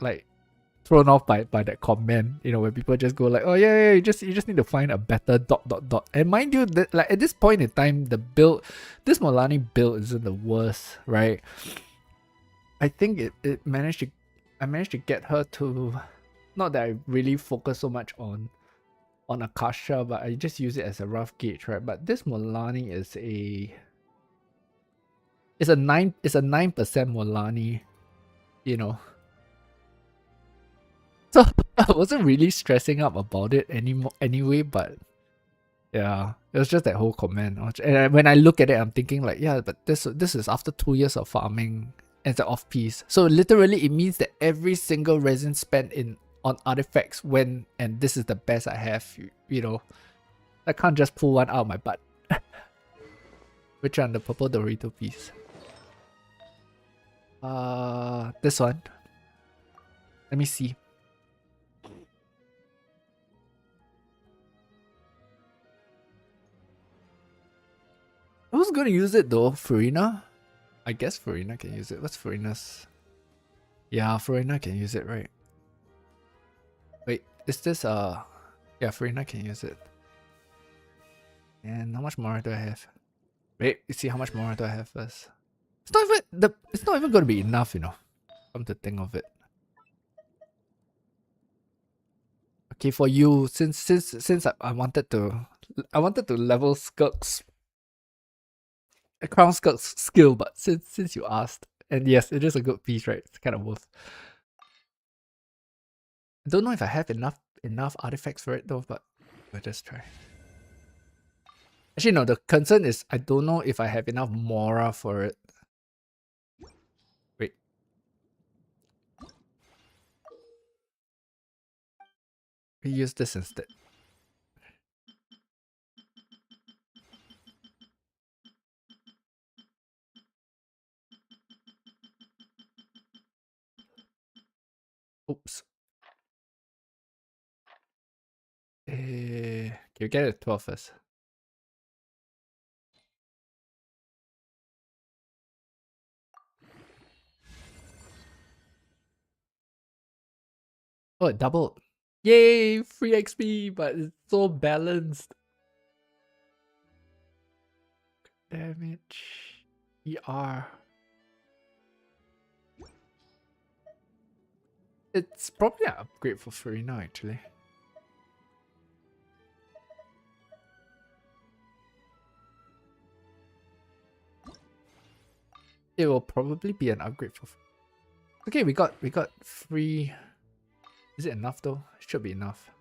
thrown off by that comment, you know, where people just go like, oh yeah, you just need to find a better ... And mind you, that like at this point in time, this Mulani build isn't the worst, right? I think I managed to get her to, not that I really focus so much on Akasha, but I just use it as a rough gauge, right? But this Mulani is a 9% Mulani, you know. So I wasn't really stressing up about it anyway, but yeah, it was just that whole comment. And when I look at it, I'm thinking like, yeah, but this is after 2 years of farming as an off piece. So literally, it means that every single resin spent on artifacts and this is the best I have. You know, I can't just pull one out of my butt. Which one? The purple Dorito piece. This one. Let me see. Who's gonna use it though? Farina? I guess Farina can use it. What's Farina's? Yeah, Farina can use it, right? Wait, is this yeah, Farina can use it. And how much more do I have? Wait, you see how much more do I have first? It's not even gonna be enough, you know. Come to think of it. Okay, for you, since I wanted to level Skirk's Crown Skirk's skill, but since you asked, and yes, it is a good piece, right? It's kind of worth. I don't know if I have enough artifacts for it though, but we'll just try. Actually, no, the concern is I don't know if I have enough Mora for it. Wait. We use this instead. Oops. Can you get it 12 first? Oh, it doubled. Yay! Free XP, but it's so balanced. Damage. ER. It's probably an upgrade for Farina actually. It will probably be an upgrade for. Okay, we got free. Is it enough though? It should be enough.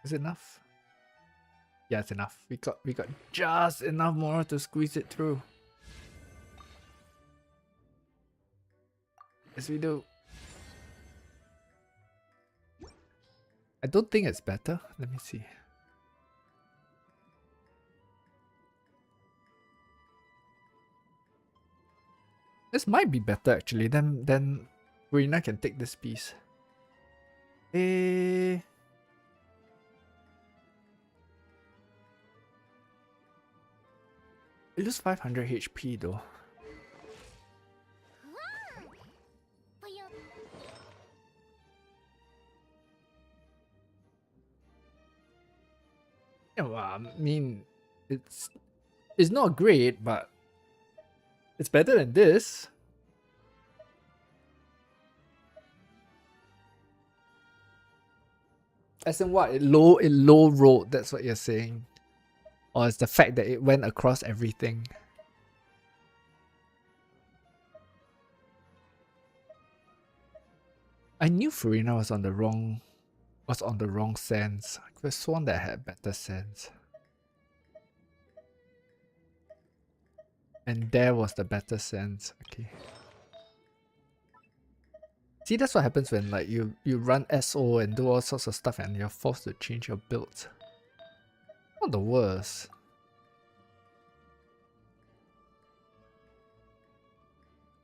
Is it enough? Yeah, it's enough. We got just enough more to squeeze it through. Yes, we do. I don't think it's better. Let me see. This might be better actually. Then Rina can take this piece. Eh. It loses 500 HP though. Yeah, well, I mean, it's not great, but it's better than this. As in what? It low rolled, that's what you're saying. Or it's the fact that it went across everything. I knew Farina was on the wrong sense. I could have sworn that I had better sense. And there was the better sense. Okay. See, that's what happens when like you run SO and do all sorts of stuff and you're forced to change your build. Not the worst.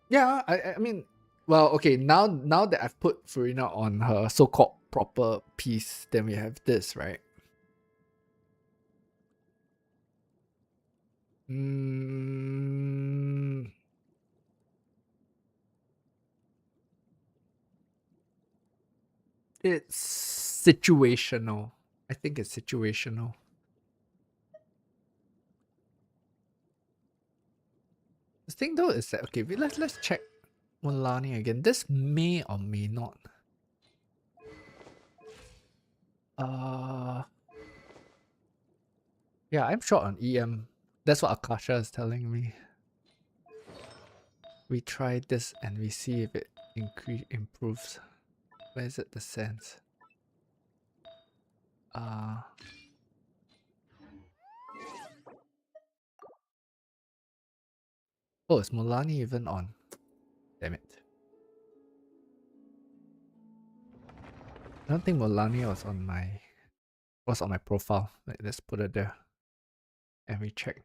Yeah, I mean, well, okay, now that I've put Farina on her so-called proper piece, then we have this, right? It's situational. I think it's situational. The thing though is that, okay, let's check Mulani again. This may or may not. Yeah, I'm short on EM. That's what Akasha is telling me. We try this and we see if it improves. Where is it? The sense. Oh, is Mulani even on? Damn it. I don't think Mulani was on my profile. Let's put it there. And we check.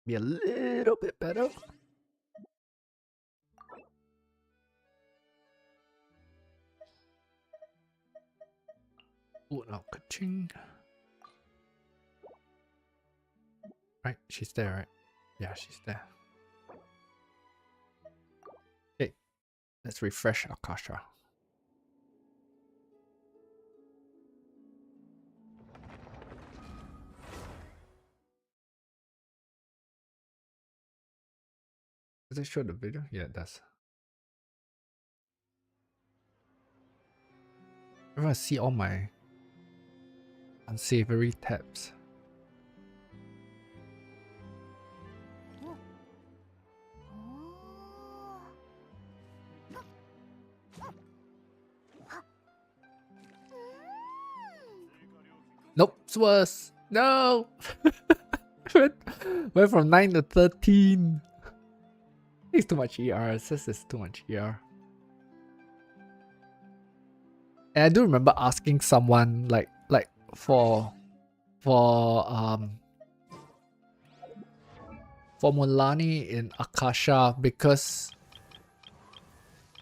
Be a little bit better. Oh no, ka-ching. Right, she's there, right? Yeah, she's there. Okay, let's refresh Akasha. Does it show the video? Yeah, it does. I want to see all my unsavory tabs. Nope, it's worse. No! Went from 9 to 13. It's too much ER. It says it's too much ER. And I do remember asking someone like for Mulani in Akasha because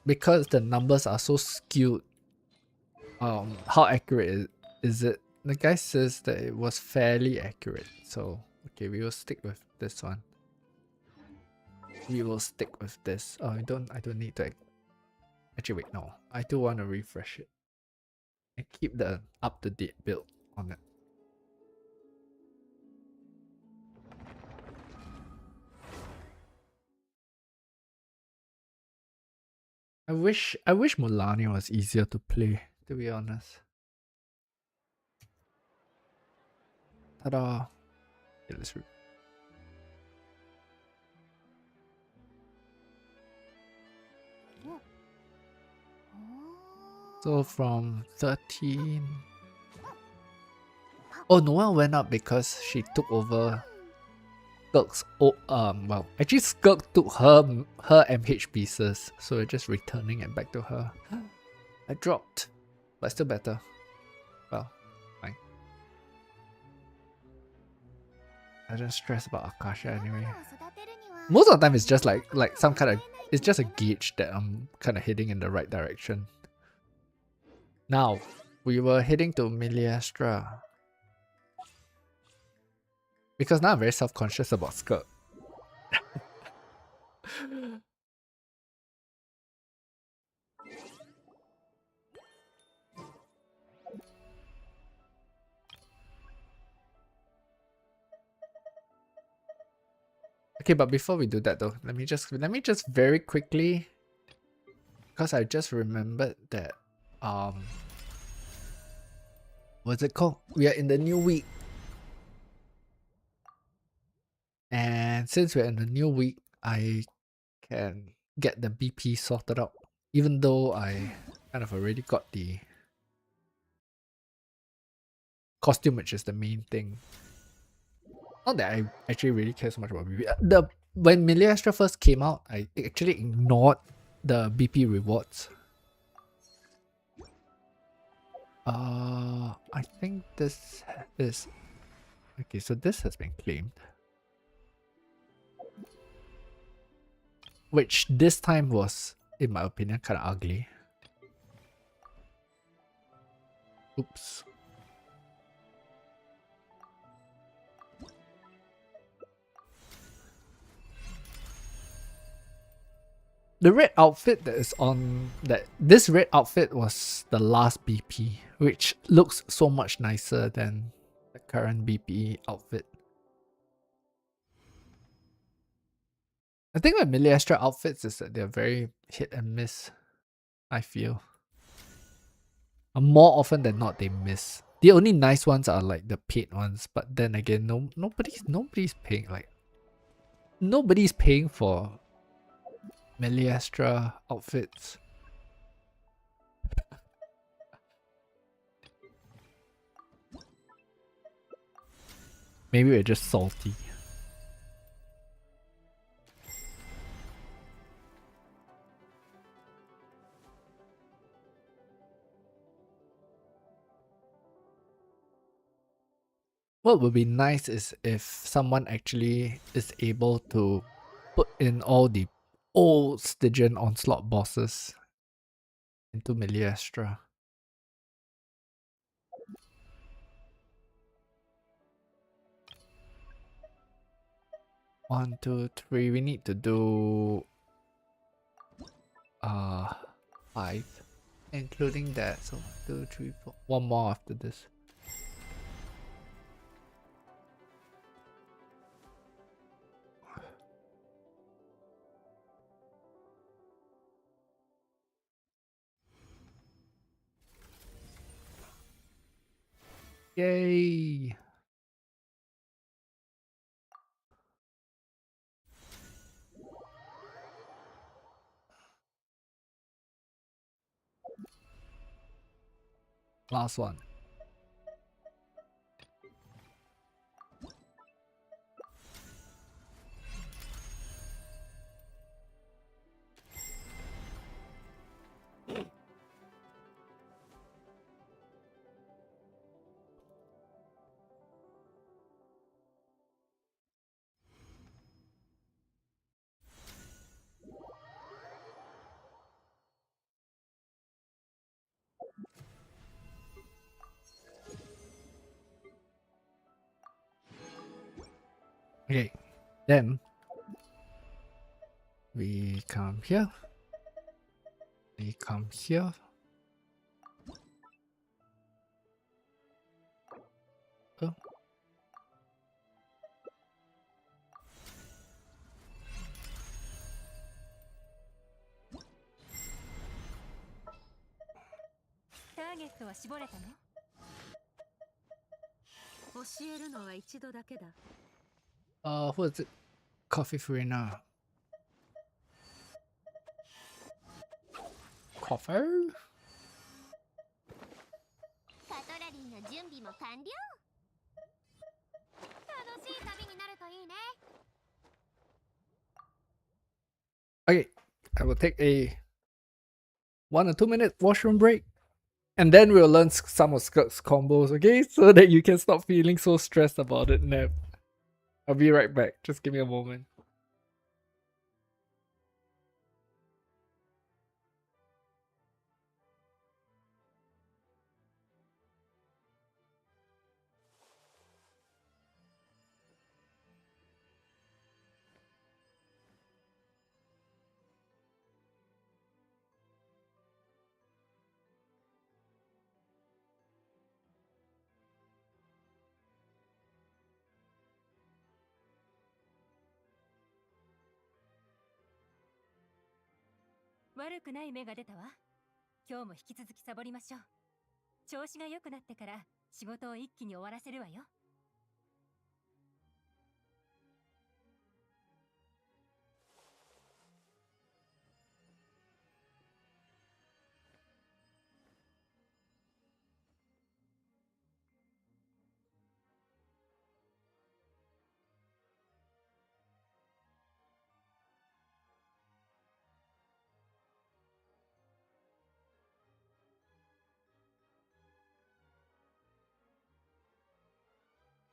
the numbers are so skewed. How accurate is it? The guy says that it was fairly accurate. So okay, we will stick with this one. We will stick with this. Oh, I don't need to actually wait, no. I do want to refresh it. And keep the up-to-date build on it. I wish Mulani was easier to play, to be honest. Ta-da! Okay, let's read. So from 13. Oh, no one went up because she took over Skirk's. Well, actually, Skirk took her MH pieces, so we're just returning it back to her. I dropped, but still better. Well, fine. I don't stress about Akasha anyway. Most of the time, it's just like some kind of. It's just a gauge that I'm kind of heading in the right direction. Now, we were heading to Miliastra. Because now I'm very self-conscious about Skirk. Okay, but before we do that though, let me just very quickly, because I just remembered that what's it called? We are in the new week. And since we're in the new week, I can get the BP sorted out. Even though I kind of already got the costume, which is the main thing. Not that I actually really care so much about BP. When Miliastra first came out, I actually ignored the BP rewards. I think this is... Okay, so this has been claimed. Which this time was, in my opinion, kind of ugly. Oops. The red outfit that is on this red outfit was the last BP, which looks so much nicer than the current BP outfit. The thing with Miliastra outfits is that they're very hit and miss, I feel. And more often than not, they miss. The only nice ones are like the paid ones, but then again, nobody's paying for Miliastra outfits. Maybe we're just salty. What would be nice is if someone actually is able to put in all the old Stygian Onslaught bosses into Miliastra. 1, 2, 3. We need to do 5, including that. So 1, 2, 3, 4. One more after this. Yay! Last one. Okay, then we come here. We come here. Oh. Who is it? Coffee Farina. Coffee? カトラリーの準備も完了。楽しい旅になるといいね。Okay, I will take a 1 or 2 minute washroom break. And then we'll learn some of Skirt's combos, okay? So that you can stop feeling so stressed about it, Neb. I'll be right back. Just give me a moment. Well, 悪くない芽が出たわ。今日も引き続きサボりましょう。調子が良くなってから仕事を一気に終わらせるわよ。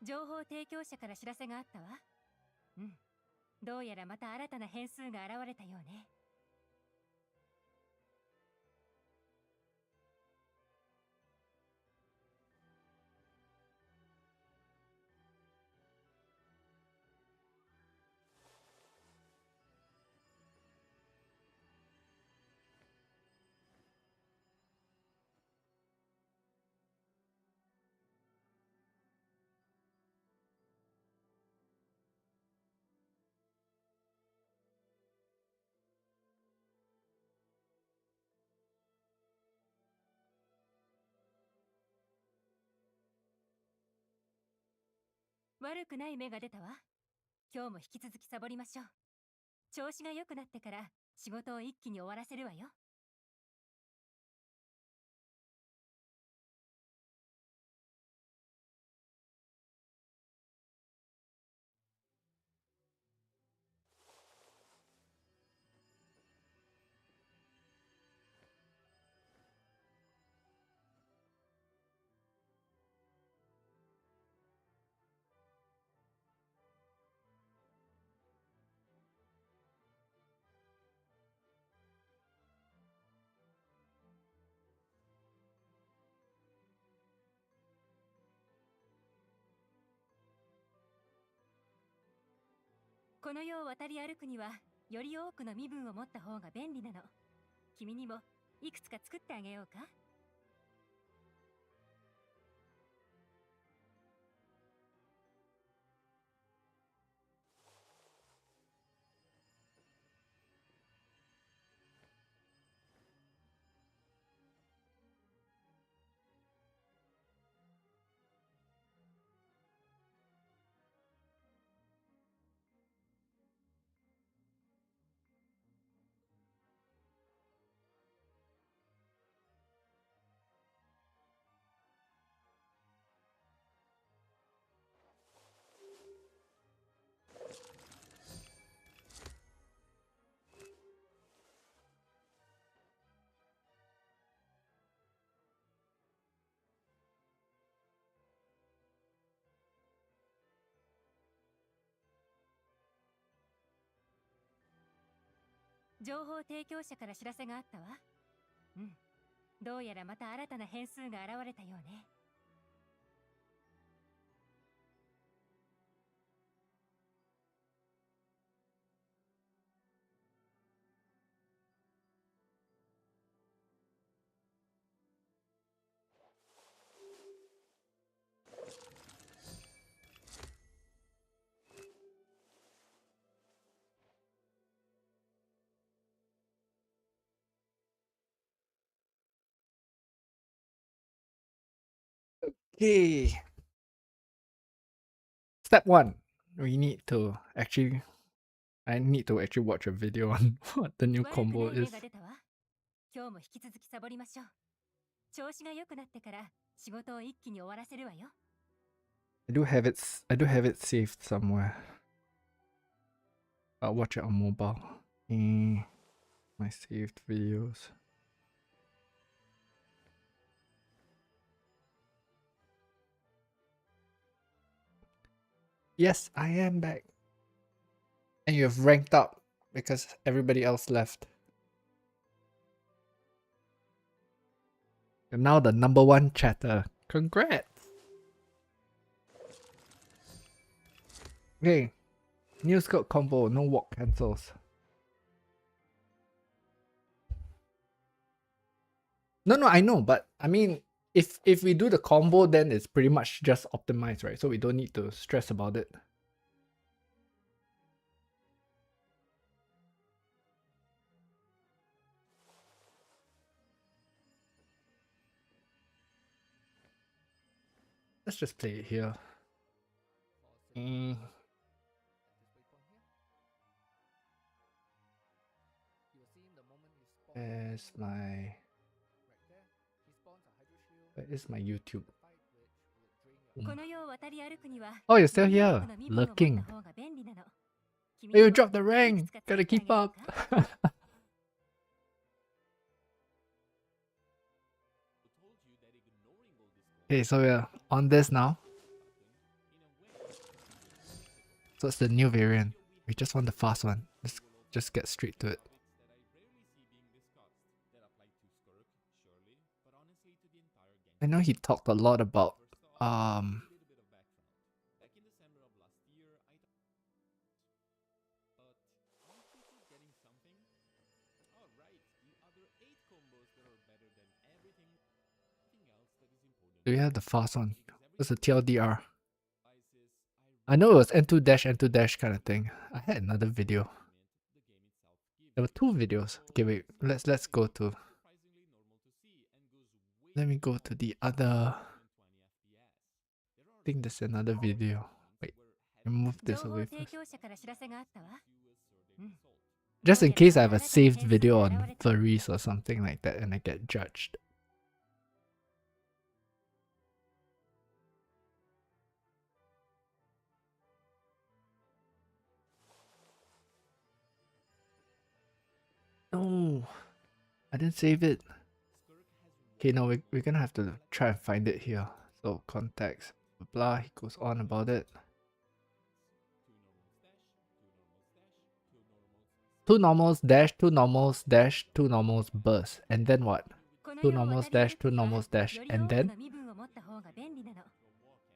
情報提供者から知らせがあったわ。うん。どうやらまた新たな変数が現れたようね。悪くない芽が出たわ。今日も引き続きサボりましょう。調子が良くなってから仕事を一気に終わらせるわよ。この世を渡り歩くにはより多くの身分を持った方が便利なの。君にもいくつか作ってあげようか。情報提供者から知らせがあったわ。うん。どうやらまた新たな変数が現れたようね。Okay. Step 1. we need to actually. I need to actually watch a video on what the new 悪く combo ない芽 is. が出たわ。今日も引き続きサボりましょう。調子が良くなってから仕事を一気に終わらせるわよ。I do have it. I do have it saved somewhere. I'll watch it on mobile. My saved videos. Yes, I am back. And you have ranked up because everybody else left. You're now the #1 chatter. Congrats! Okay. New scope combo, no walk cancels. No, I know, but I mean, if we do the combo, then it's pretty much just optimized, right? So we don't need to stress about it. Let's just play it here. Where's my... Where is my YouTube? この世を渡り歩くには Oh, you're still より多 here. くの身分を持った Lurking. 方が便利なの。君 Hey, you にも dropped the い rank. くつか Gotta つけてあ keep げよう up. か。 Okay, so we're on this now. So it's the new variant. We just want the fast one. Let's just get straight to it. I know he talked a lot about do we have the fast one? What's the TLDR? I know it was N2 dash N2 dash kind of thing. I had another video. There were 2 videos. Okay, wait. Let's go to. Let me go to the other. I think there's another video. Wait, move 情 this 報 away 提 first. 供者から知らせがあったわ。Just in case I have a saved video on furries or something like that and I get judged. No, I didn't save it. Okay, no, we're gonna have to try and find it here. So context, blah, blah, he goes on about it. 2 normals dash, 2 normals dash, 2 normals burst. And then what? この 2 世を normals 渡り歩 dash, 2くには normals dash. より And 多く then? の身分を持った方が便利なの。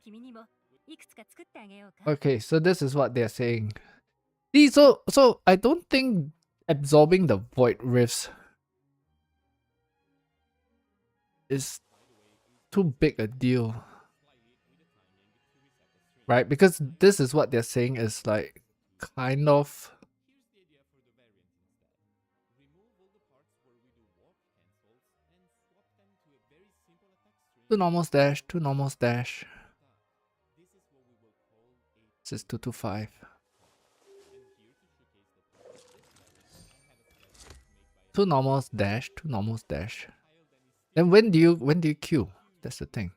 君にもいくつか作ってあげようか。 Okay, so this is what they're saying. See, so I don't think absorbing the void rifts is too big a deal. Right? Because this is what they're saying is like kind of two normals dash, 2 normals dash. This is 225. 2 normals dash, 2 normals dash. Then when do you queue? That's the thing.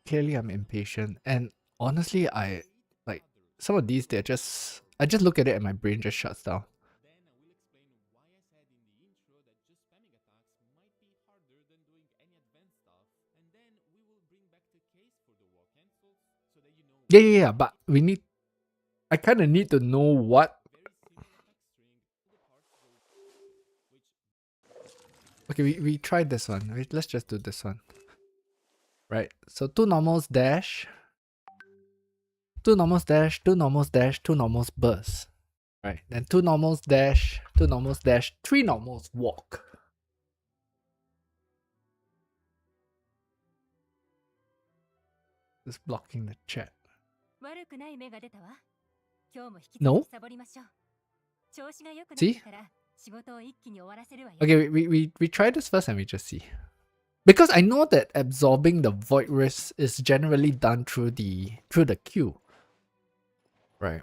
Clearly I'm impatient, and honestly I like some of these I just look at it and my brain just shuts down. Yeah, but I kind of need to know what. Okay, we tried this one. Let's just do this one. Right, so 2 normals dash, 2 normals dash, 2 normals dash, 2 normals burst. Right, then 2 normals dash, 2 normals dash, 3 normals walk. It's blocking the chat. 悪くない芽が出たわ。今日も引き No? 続きサボりましょう。調子が良くなって See? から仕事を一気に終わらせるわよ。 Okay, we try this first and we just see. Because I know that absorbing the void risk is generally done through the queue. Right.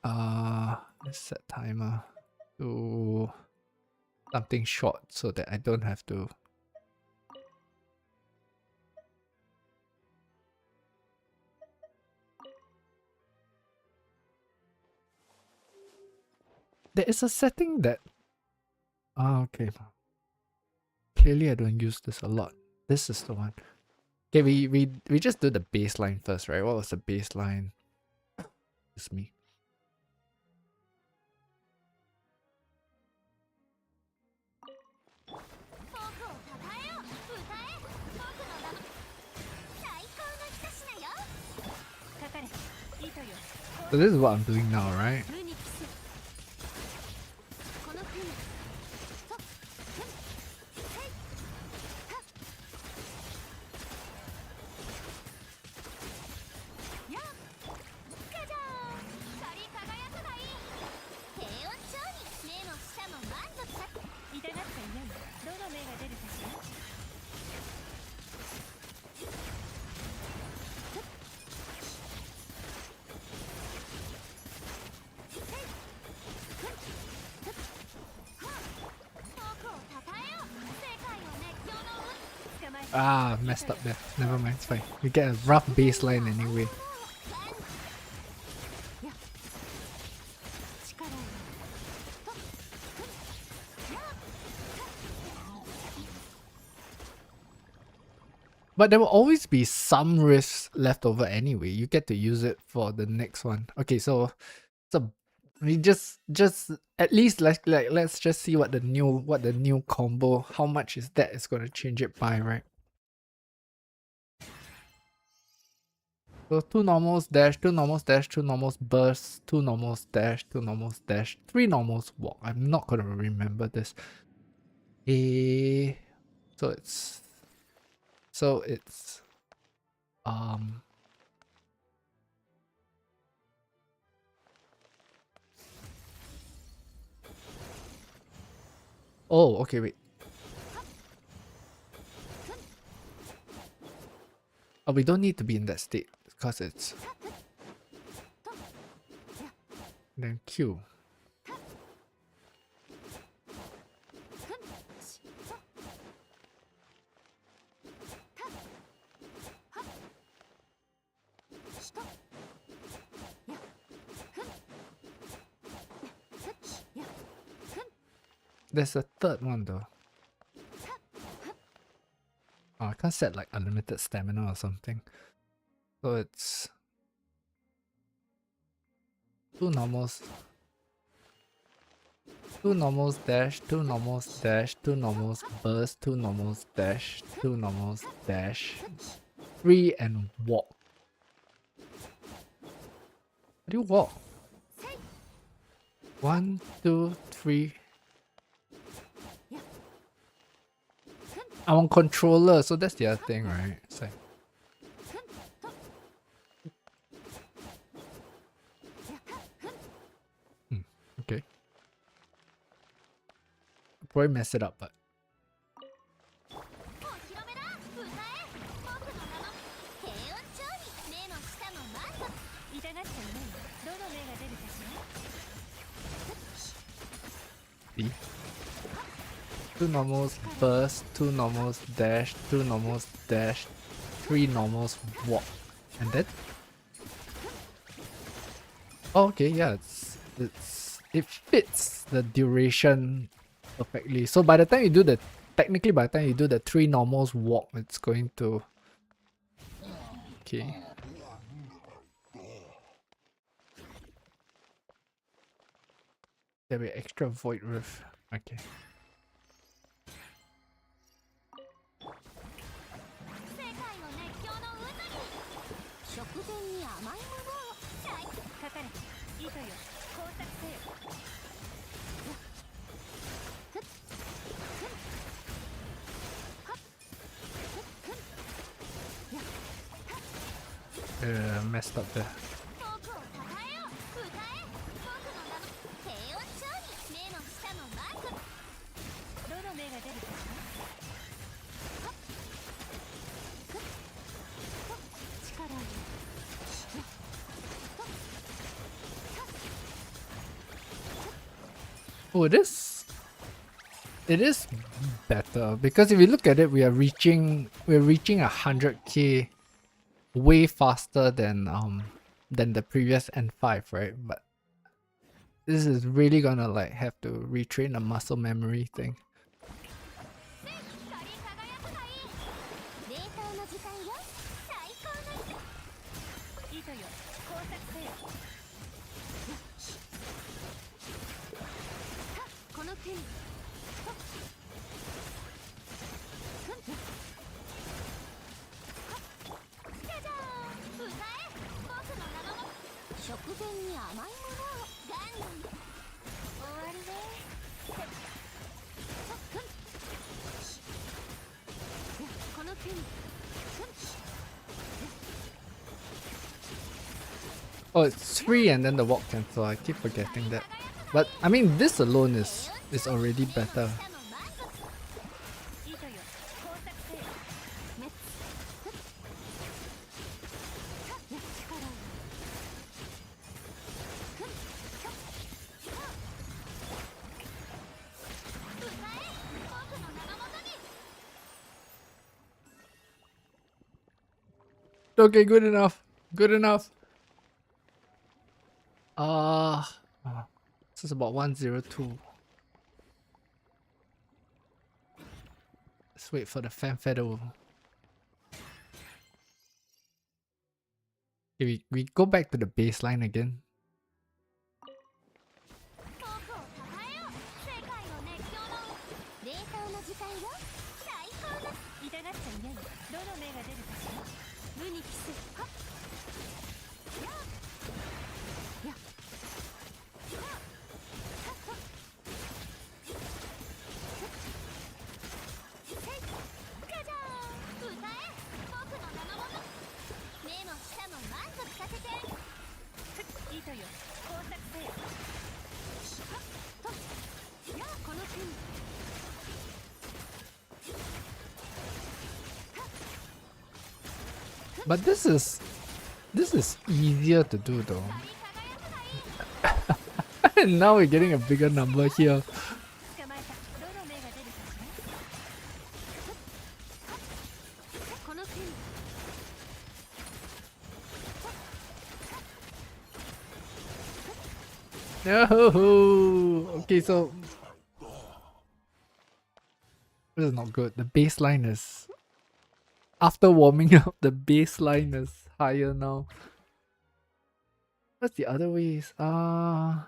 Let's set timer to something short so that I don't have to. There is a setting that. Okay. Clearly, I don't use this a lot. This is the one. Okay, we just do the baseline first, right? What was the baseline? It's me. So this is what I'm doing now, right? Ah, messed up there. Never mind, it's fine. We get a rough baseline anyway. But there will always be some risks left over anyway. You get to use it for the next one. Okay, so we just at least let's just see what the new combo, how much is that is gonna change it by, right? So 2 normals dash, 2 normals dash, 2 normals burst, 2 normals dash, 2 normals dash, 3 normals walk. I'm not gonna remember this. So it's oh, okay, wait. Oh, we don't need to be in that state because it's then Q. There's a third one though. Oh, I can't set like unlimited stamina or something. So it's 2 normals. 2 normals dash, 2 normals dash, 2 normals burst, 2 normals dash, 2 normals dash, 3 and walk. How do you walk? 1, 2, 3. I'm on controller, so that's the other thing, right? It's like okay. I'll probably mess it up, but see? 2 normals burst, 2 normals dash, 2 normals dash, 3 normals walk, and then oh, okay, yeah, it fits the duration perfectly. So by the time you do the 3 normals walk, it's going to okay. There'll be extra void rift. Okay. Messed up there. 僕を称えよ歌え僕の名の平穏町に目の下のマークどの目が出るかしら。力を。 Oh, it is better because if you look at it, we're reaching 100k way faster than the previous N5, right? But this is really gonna like have to retrain the muscle memory thing. 光り輝くがいい冷凍の時間よ最高の糸よ、工作せよ。この手にじゃじゃーん歌え僕の名の食前に甘いものをガンガン終わりねこの手に Oh, it's free and then the walk cancel. I keep forgetting that. But I mean, this alone is already better. 糸よ、工作せよ。 Okay, good enough. Good enough. This is about 102. Let's wait for the fanfare though. Okay, we go back to the baseline again. 僕を称えよ世界の熱狂の冷凍の時間よ最高の痛がっちゃいない。どの目が出るかしら。無に帰す。はっ。やっ じゃじゃーん歌え僕の名のもと目も舌も満足させて糸よ、工作せよ。やあこの手に But this is easier to do though. And now we're getting a bigger number here. 捕まえた。どの目が出るかしら。この手に No. Okay, so this is not good. The baseline is after warming up. The baseline is higher now. What's the other ways? And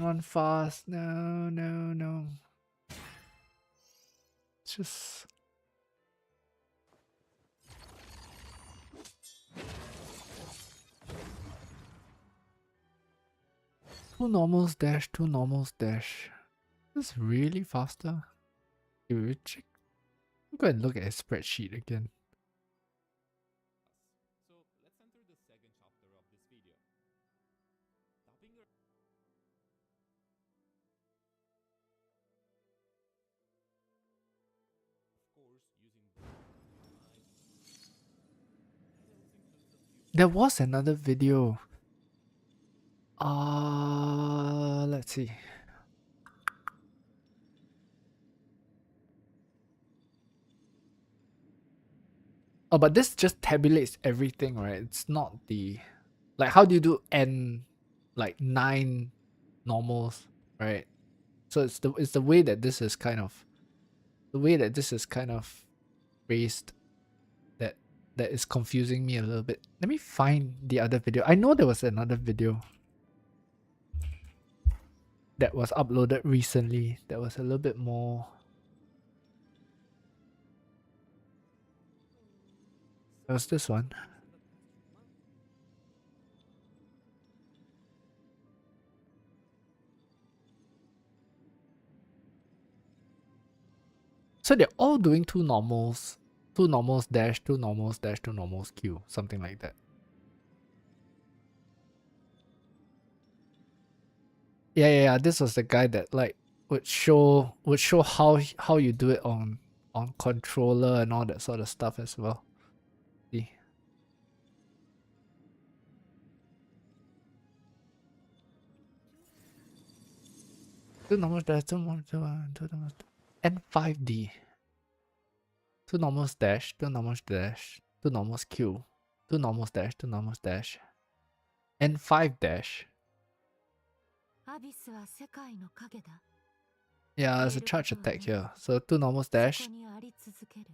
one fast. No, no, no. It's just. Two normals dash, two normals dash. This is really faster. Okay, we'll check. Go and look at his spreadsheet again. So let's enter the second chapter of this video. Tapping your of course using There was another video. Let's see. Oh, but this just tabulates everything, right? It's not the like how do you do n like 9 normals, right? So it's the way that this is kind of raised that is confusing me a little bit. Let me find the other video. I know there was another video that was uploaded recently that was a little bit more. That was this one. So they're all doing two normals. two normals dash, two normals dash, two normals Q, something like that. Yeah. This was the guy that like would show how you do it on controller and all that sort of stuff as well. See. Two normals dash, two normals and 5D. Two normals dash, two normals dash, two normals Q, two normals dash, two normals dash, and 5 dash. アビスは世界の影だ。 Yeah, there's a charge attack here. So two normals dash, そこにあり続ける。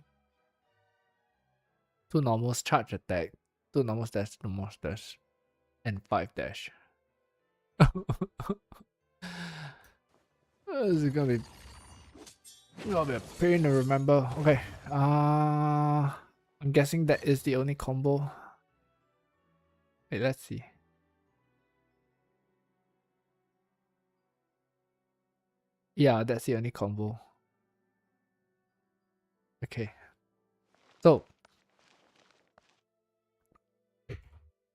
two normals charge attack, two normals dash, two normals dash, and 5 dash. This is gonna be a pain to remember. Okay. I'm guessing that is the only combo. Wait, let's see. Yeah, that's the only combo. Okay. So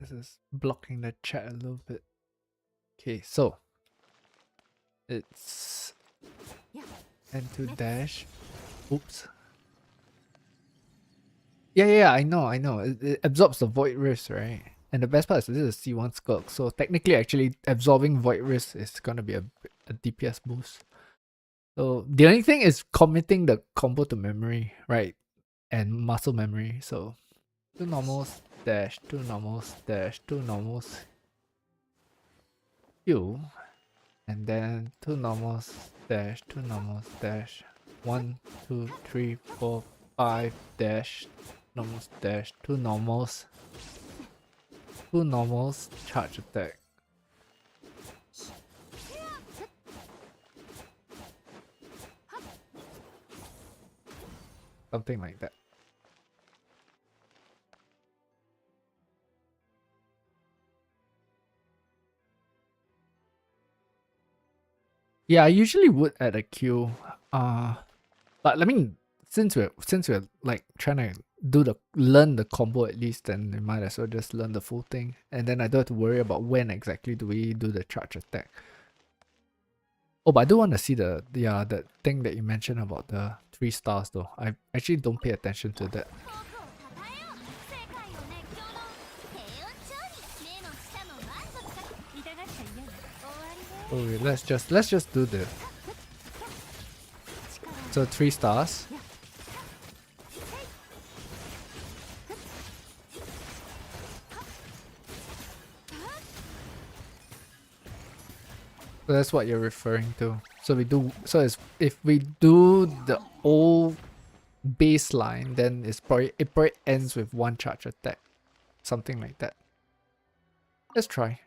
this is blocking the chat a little bit. Okay, so it's N2 dash. Oops. Yeah, I know. It absorbs the void risk, right? And the best part is this is a C1 skulk, so technically actually absorbing void risk is gonna be a DPS boost. So the only thing is committing the combo to memory, right? And muscle memory. So two normals dash, two normals dash, two normals Q, and then two normals dash, two normals dash, 1, 2, 3, 4, 5 dash, normals dash, two normals, charge attack. Something like that. Yeah, I usually would add a Q. But I mean, since we're like trying to learn the combo at least, then we might as well just learn the full thing, and then I don't have to worry about when exactly do we do the charge attack. Oh, but I do want to see the thing that you mentioned about the 3 stars though. I actually don't pay attention to that. Okay, let's just do the. So 3 stars. So that's what you're referring to. So if we do the old baseline, then it probably ends with 1 charge attack. Something like that. Let's try.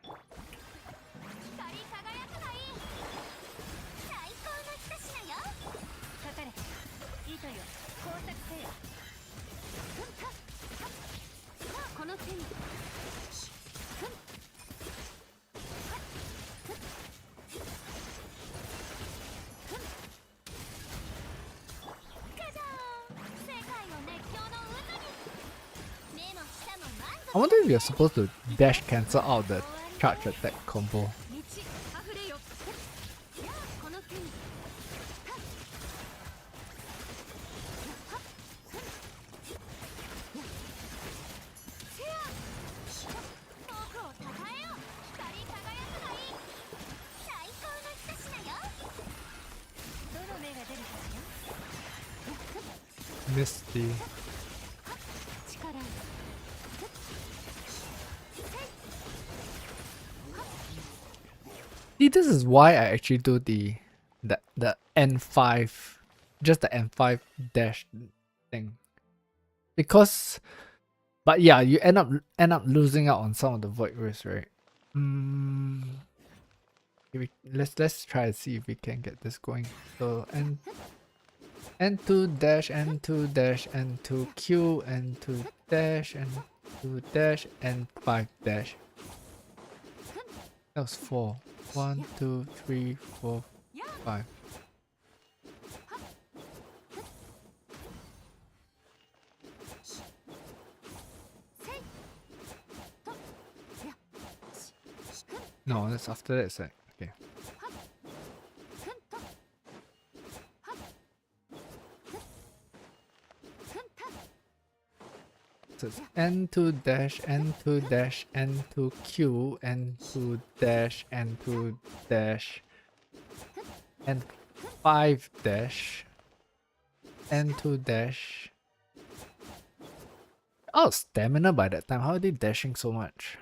I wonder if you're supposed to dash cancel out the charge attack combo. Misty. See, this is why I actually do the N5, just the N5 dash thing. Because, but yeah, you end up losing out on some of the void risk, right? Let's try to see if we can get this going. So N2 dash, N2 dash, N2 Q, N2 dash, N2 dash, N5 dash. That was 4. 1, 2, 3, 4, 5. No, that's after that. It's like, okay. So it's N2 dash, N2 dash, N2 Q, N2 dash, N2 dash, N5 dash, N2 dash. Oh, stamina by that time. How are they dashing so much?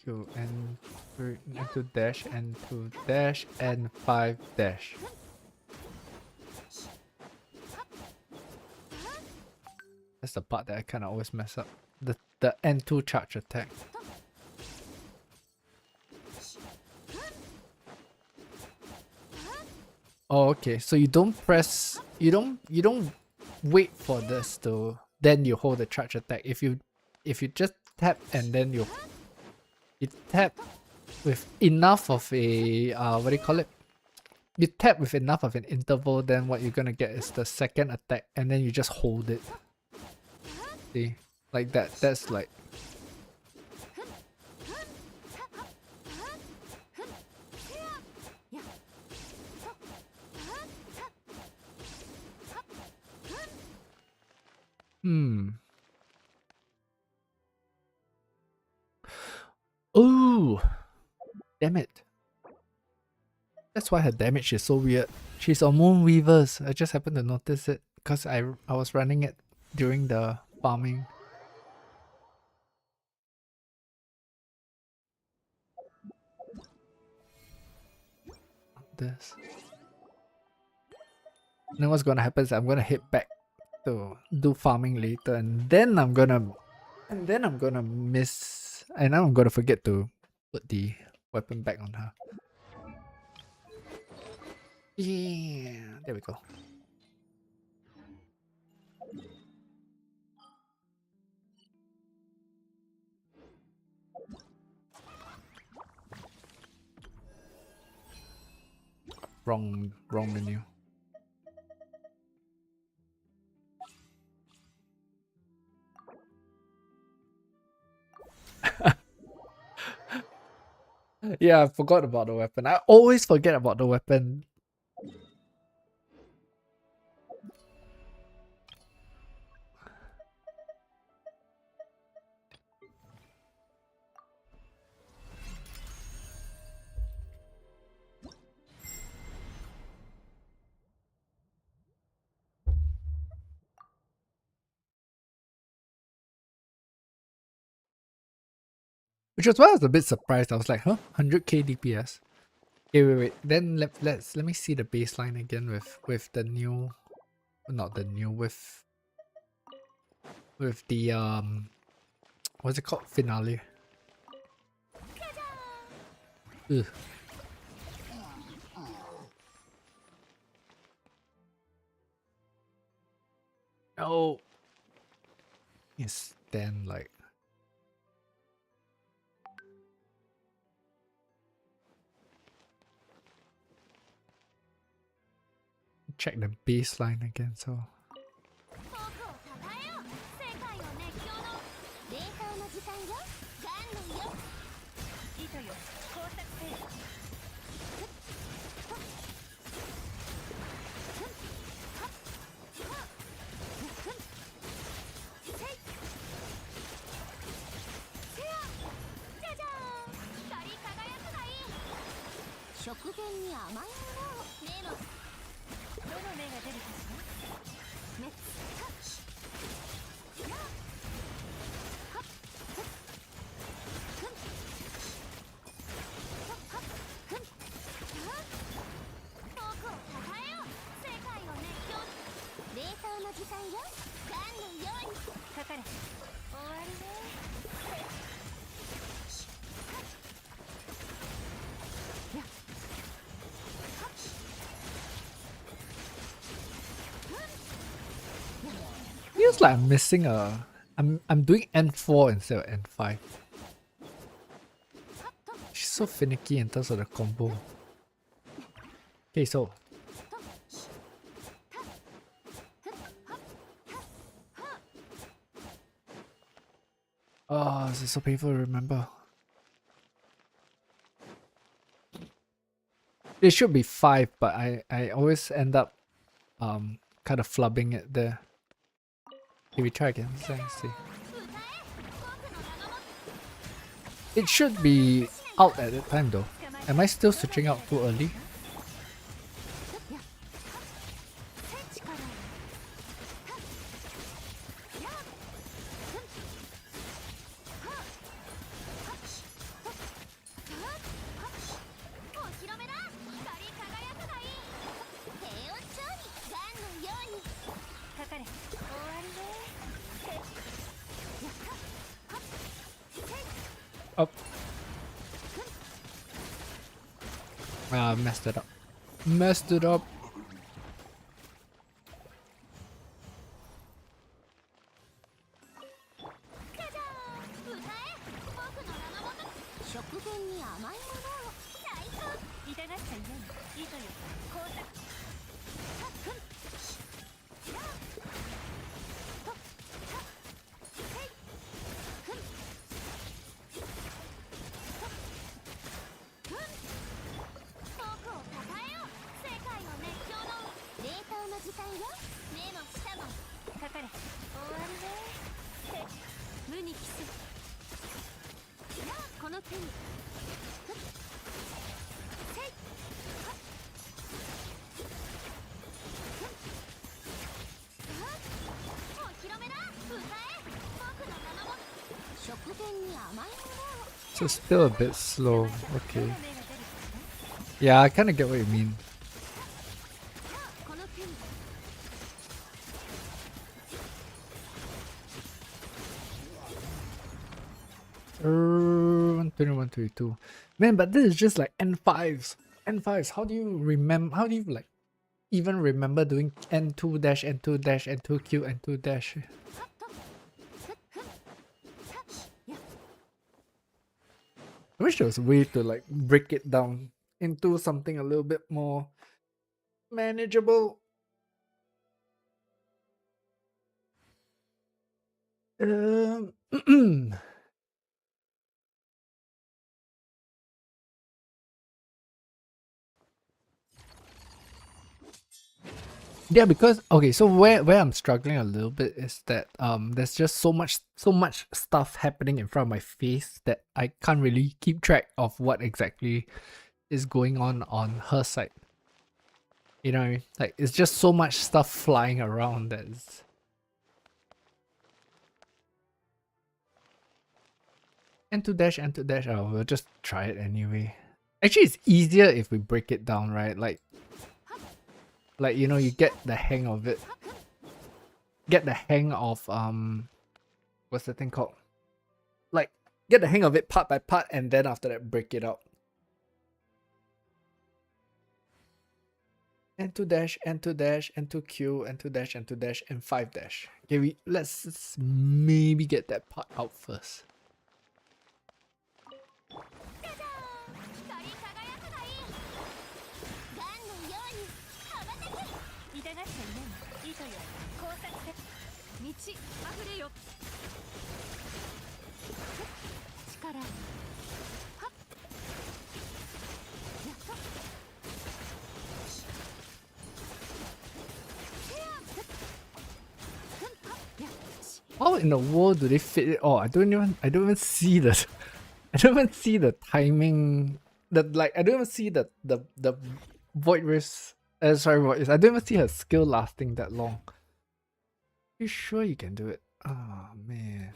Q, N2 dash, N2 dash, N5 dash. That's the part that I kind of always mess up. The N2 charge attack. Oh, okay. So you don't press. You don't wait for this to. Then you hold the charge attack. If you just tap and then you tap with enough of a what do you call it? You tap with enough of an interval, then what you're gonna get is the second attack, and then you just hold it. See, like that. That's like. Ooh, damn it. That's why her damage is so weird. She's on Moon Weavers. I just happened to notice it because I was running it during the farming. This. Then what's gonna happen is I'm gonna hit back to do farming later, and then I'm gonna miss, and I'm gonna forget to put the weapon back on her. Yeah, there we go. Wrong menu. Yeah, I forgot about the weapon. I always forget about the weapon. Which was why I was a bit surprised. I was like, huh? 100k DPS. Okay, wait. Then let me see the baseline again with the new, not the new, with the what's it called? Finale. Ugh. Oh. Yes, then like. Check the baseline again, so. Feels like I'm missing a. I'm doing N4 instead of N5. She's so finicky in terms of the combo. Okay, so Oh, this is so painful to remember. It should be 5, but I always end up kind of flubbing it there. Okay, we try again. Let's see. It should be out at that time though. Am I still switching out too early? Oh. Ah, messed it up. Messed it up. So still a bit slow. Okay. Yeah, I kind of get what you mean. N21, 22. Man, but this is just like N5s. N5s. How do you remember? How do you like even remember doing N2 dash, N2 dash, N2Q, N2 dash? I wish there was a way to like break it down into something a little bit more manageable. Yeah, because okay, so where I'm struggling a little bit is that there's just so much stuff happening in front of my face that I can't really keep track of what exactly is going on her side. You know what I mean? Like it's just so much stuff flying around that is N2 dash, N2 dash. Oh, we'll just try it anyway. Actually, it's easier if we break it down, right? Like you know, you get the hang of it. Get the hang of what's the thing called? Like get the hang of it part by part, and then after that break it out. N2 dash, N2 dash, N2Q, N2 dash, N2 dash, and 5 dash. Okay, let's maybe get that part out first. How in the world do they fit it? Oh, I don't even see the I don't even see the timing. I don't even see the void risk. Sorry, void risk. I don't even see her skill lasting that long. You sure you can do it? Oh man.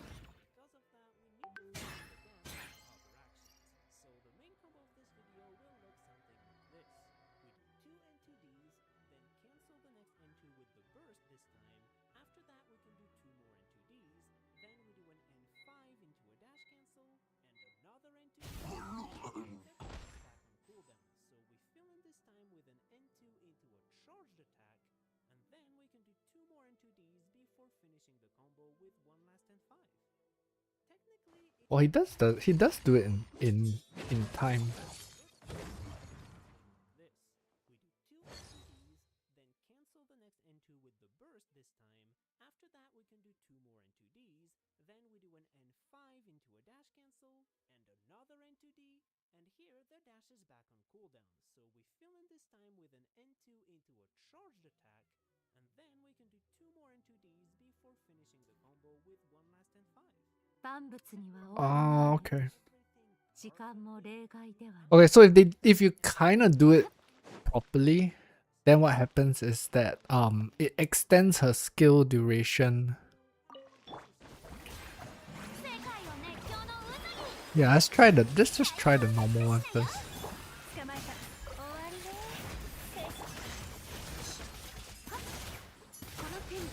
Well, he does do it in time. Then we do an N5 into a dash cancel, and another N2D, and here the dash is back on cooldown, so we fill in this time with an N2 into a charged attack, and then we can do 2 more N2Ds before finishing the combo with one last N5. 万物には終わり Oh, okay. 時間も例外ではない Okay, so if you kind of do it properly, then what happens is that it extends her skill duration. Yeah, let's just try the normal one first. 捕まえた終わりねこの手に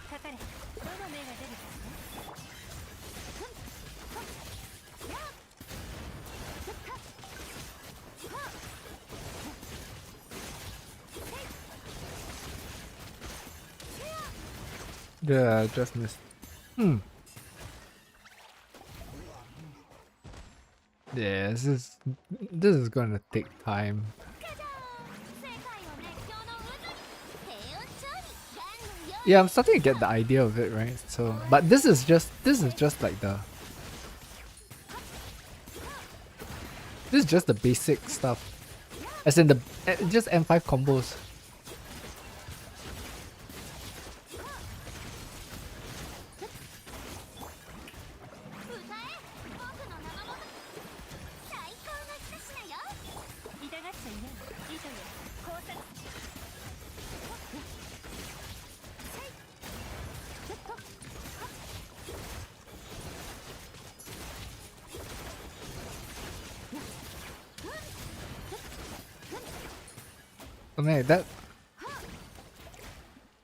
かかれどの目が出るか Yeah, I just missed. Yeah, this is gonna take time. Yeah, I'm starting to get the idea of it, right? So, but this is just like the this is just the basic stuff, as in the just M5 combos. Okay, that.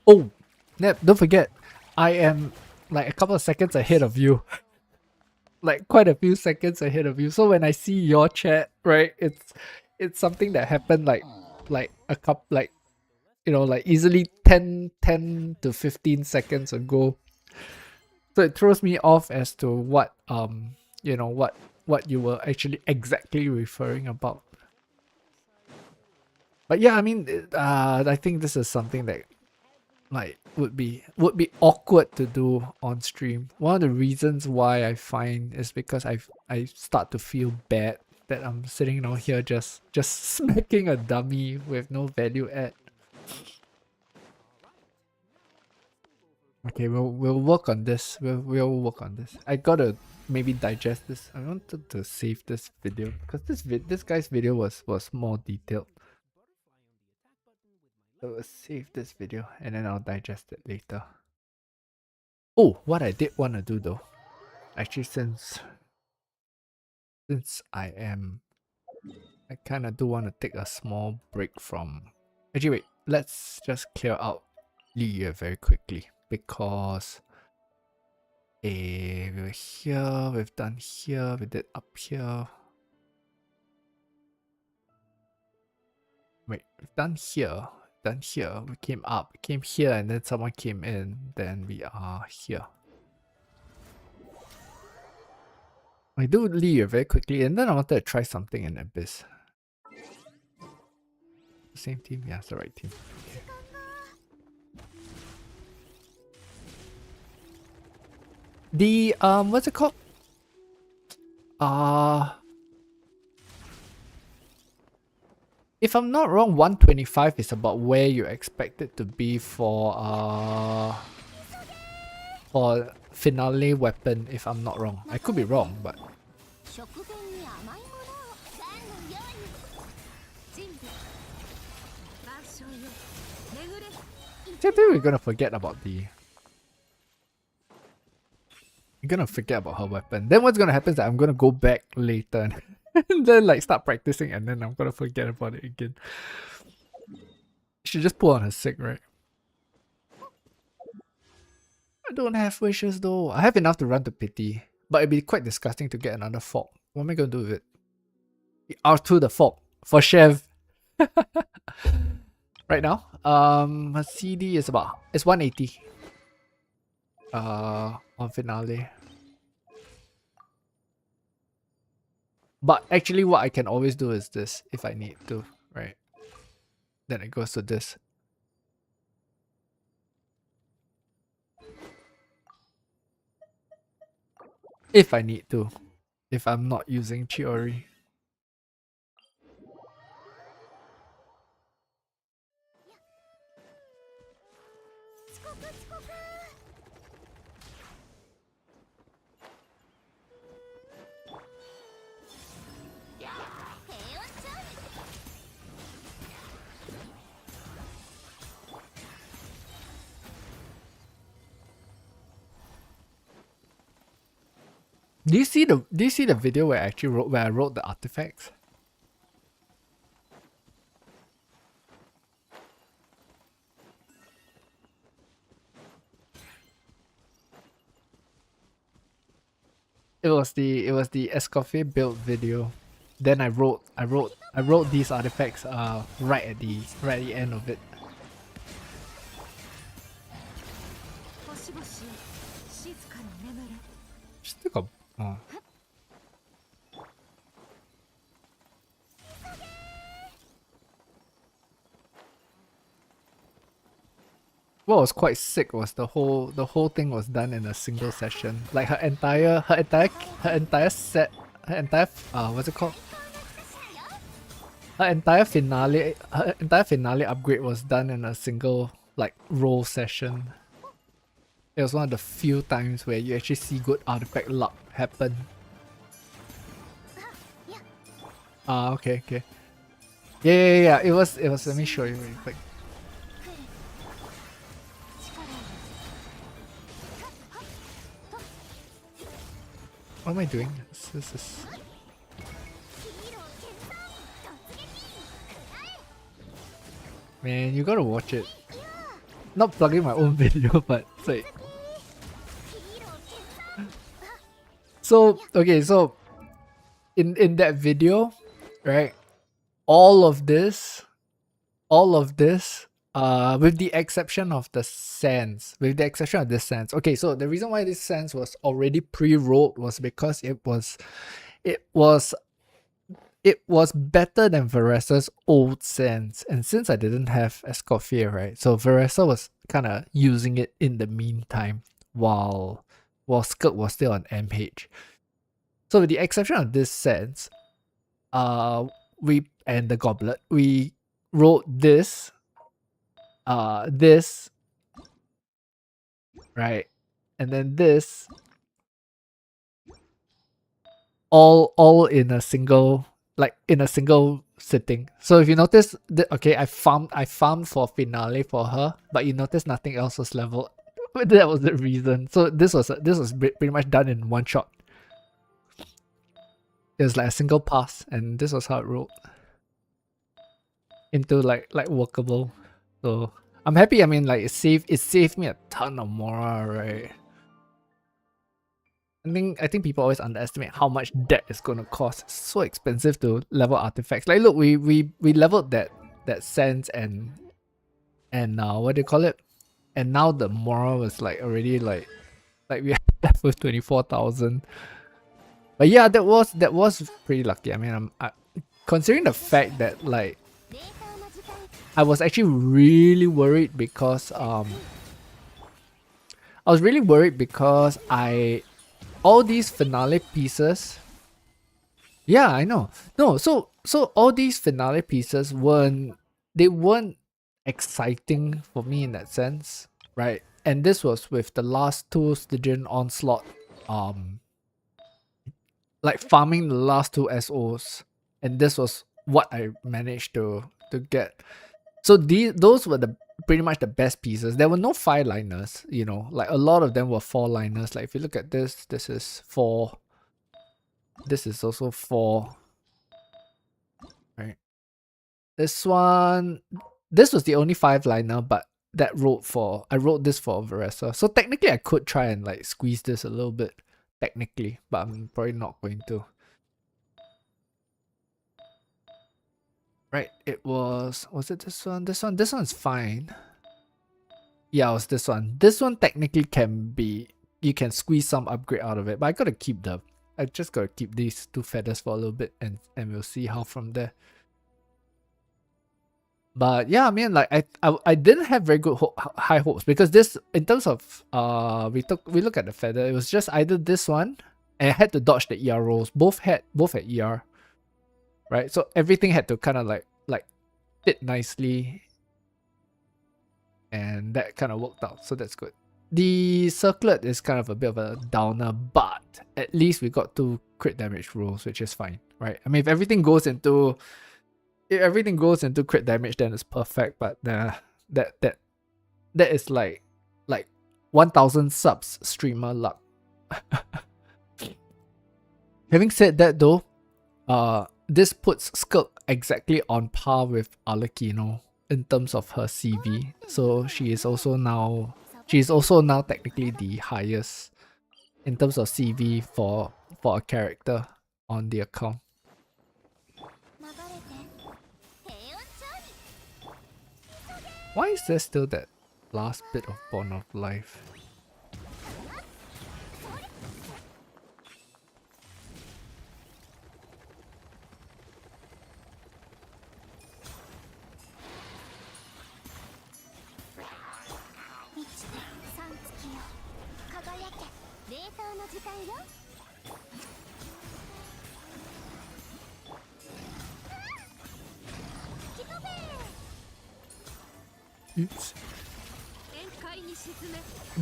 Oh, Nep, don't forget, I am like a couple of seconds ahead of you. Like quite a few seconds ahead of you. So when I see your chat, right, it's something that happened like a couple like like easily 10 to 15 seconds ago. So it throws me off as to what what you were actually exactly referring about. But yeah, I mean, I think this is something that like would be awkward to do on stream. One of the reasons why I find is because I start to feel bad that I'm sitting down here just smacking a dummy with no value add. Okay, we'll work on this. We'll work on this. I gotta maybe digest this. I wanted to save this video because this guy's video was more detailed. So I'll save this video and then I'll digest it later. Oh, what I did want to do though, actually since I kind of do want to take a small break from. Actually, wait. Let's just clear out Li very quickly because we were here. We've done here. We did up here. Wait, we've done here. Done here. We came up. We came here, and then someone came in. Then we are here. I do Li very quickly, and then I wanted to try something in Abyss. Same team? Yeah, it's the right team. Okay. The what's it called? If I'm not wrong, 125 is about where you expect it to be for finale weapon, if I'm not wrong. I could be wrong, but I think we're gonna forget about her weapon. Then what's gonna happen is that I'm gonna go back later and then like start practicing, and then I'm gonna forget about it again. Should just pull on her sick, right? I don't have wishes though. I have enough to run to pity, but it'd be quite disgusting to get another fork. What am I gonna do with it? R2 the fork for Chev. Right now, her CD is 180. on finale. But actually what I can always do is this if I need to, right? Then it goes to this. If I need to. If I'm not using Chiori. Do you see the video where I wrote the artifacts? It was the Escoffier build video. Then I wrote these artifacts right at the end of it. Still got What was quite sick was the whole thing was done in a single session. Like her entire set, her entire what's it called? Her entire finale upgrade was done in a single like roll session. It was one of the few times where you actually see good artifact luck happen. Okay. Yeah. It was. Let me show you really quick. What am I doing? This is. Man, you gotta watch it. Not plugging my own video, but it's like. So okay, so in that video, right? All of this, with the exception of the sands, with the exception of this sands. Okay, so the reason why this sands was already pre-rolled was because it was better than Veresa's old sands, and since I didn't have Escoffier, right? So Veresa was kind of using it in the meantime while Skirk was still on MH. So with the exception of this sands, we and the goblet, we wrote this, right, and then this, all in a single sitting. So if you notice, okay, I farmed for finale for her, but you notice nothing else was leveled. That was the reason. So this was pretty much done in one shot. It was like a single pass, and this was how it rolled into like workable. So I'm happy. I mean, like it saved me a ton of mora, right? I think people always underestimate how much debt is gonna cost. It's so expensive to level artifacts. Like look, we leveled that sense and what do you call it? And now the mora was like already like we are left with 24,000. But yeah, that was pretty lucky. I mean, considering the fact that like I was actually really worried because all these finale pieces. Yeah, I know. No, so all these finale pieces weren't exciting for me in that sense, right? And this was with the last two Stygian onslaught, like farming the last two SOs, and this was what I managed to get. So those were pretty much the best pieces. There were no 5-liners, you know, like a lot of them were 4-liners. Like if you look at this is 4. This is also 4. Right. This was the only 5-liner, but I wrote this for Veresa. So technically I could try and like squeeze this a little bit, technically, but I'm probably not going to. Right, it was it this one? This one's fine. Yeah, it was this one. This one technically can be, you can squeeze some upgrade out of it, but I just gotta keep these 2 feathers for a little bit, and we'll see how from there. But yeah, I mean, like I didn't have very good high hopes, because this, in terms of we look at the feather, it was just either this one, and I had to dodge the ER rolls. Both had ER, right? So everything had to kind of like fit nicely, and that kind of worked out. So that's good. The circlet is kind of a bit of a downer, but at least we got 2 crit damage rolls, which is fine, right? I mean, if everything goes into crit damage, then it's perfect. But that is like 1000 subs streamer luck. Having said that though, this puts Skirk exactly on par with Arlecchino in terms of her CV. So she is also now technically the highest in terms of CV for a character on the account. Why is there still that last bit of Bond of Life? Oops.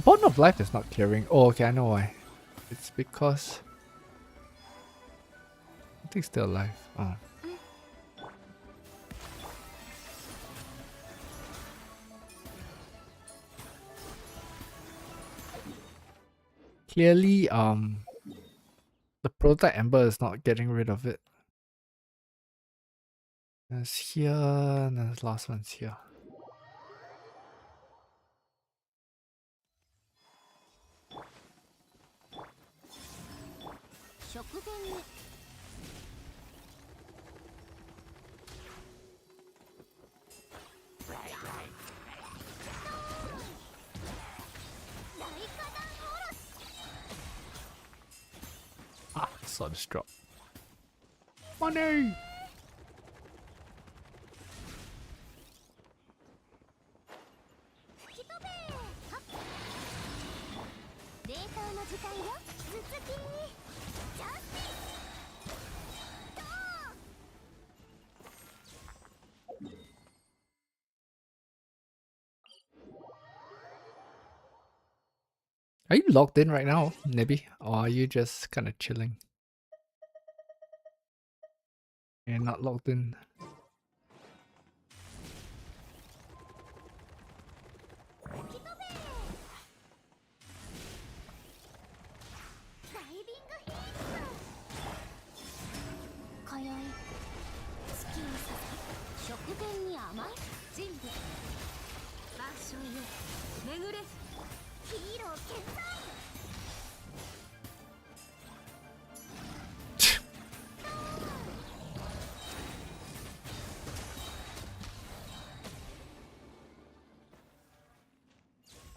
Bond of Life is not clearing. Oh, okay, I know why. It's because I think still alive. Oh. Clearly, the prototype Ember is not getting rid of it. There's here, and then the last one's here. Ah, saw this drop. Money! Are you logged in right now, Nibby? Or are you just kind of chilling? You're not logged in.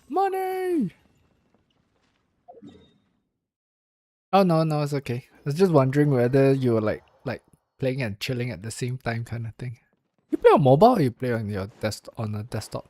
Money! Oh no, it's okay. I was just wondering whether you were like playing and chilling at the same time kind of thing. You play on mobile or you play on your a desktop?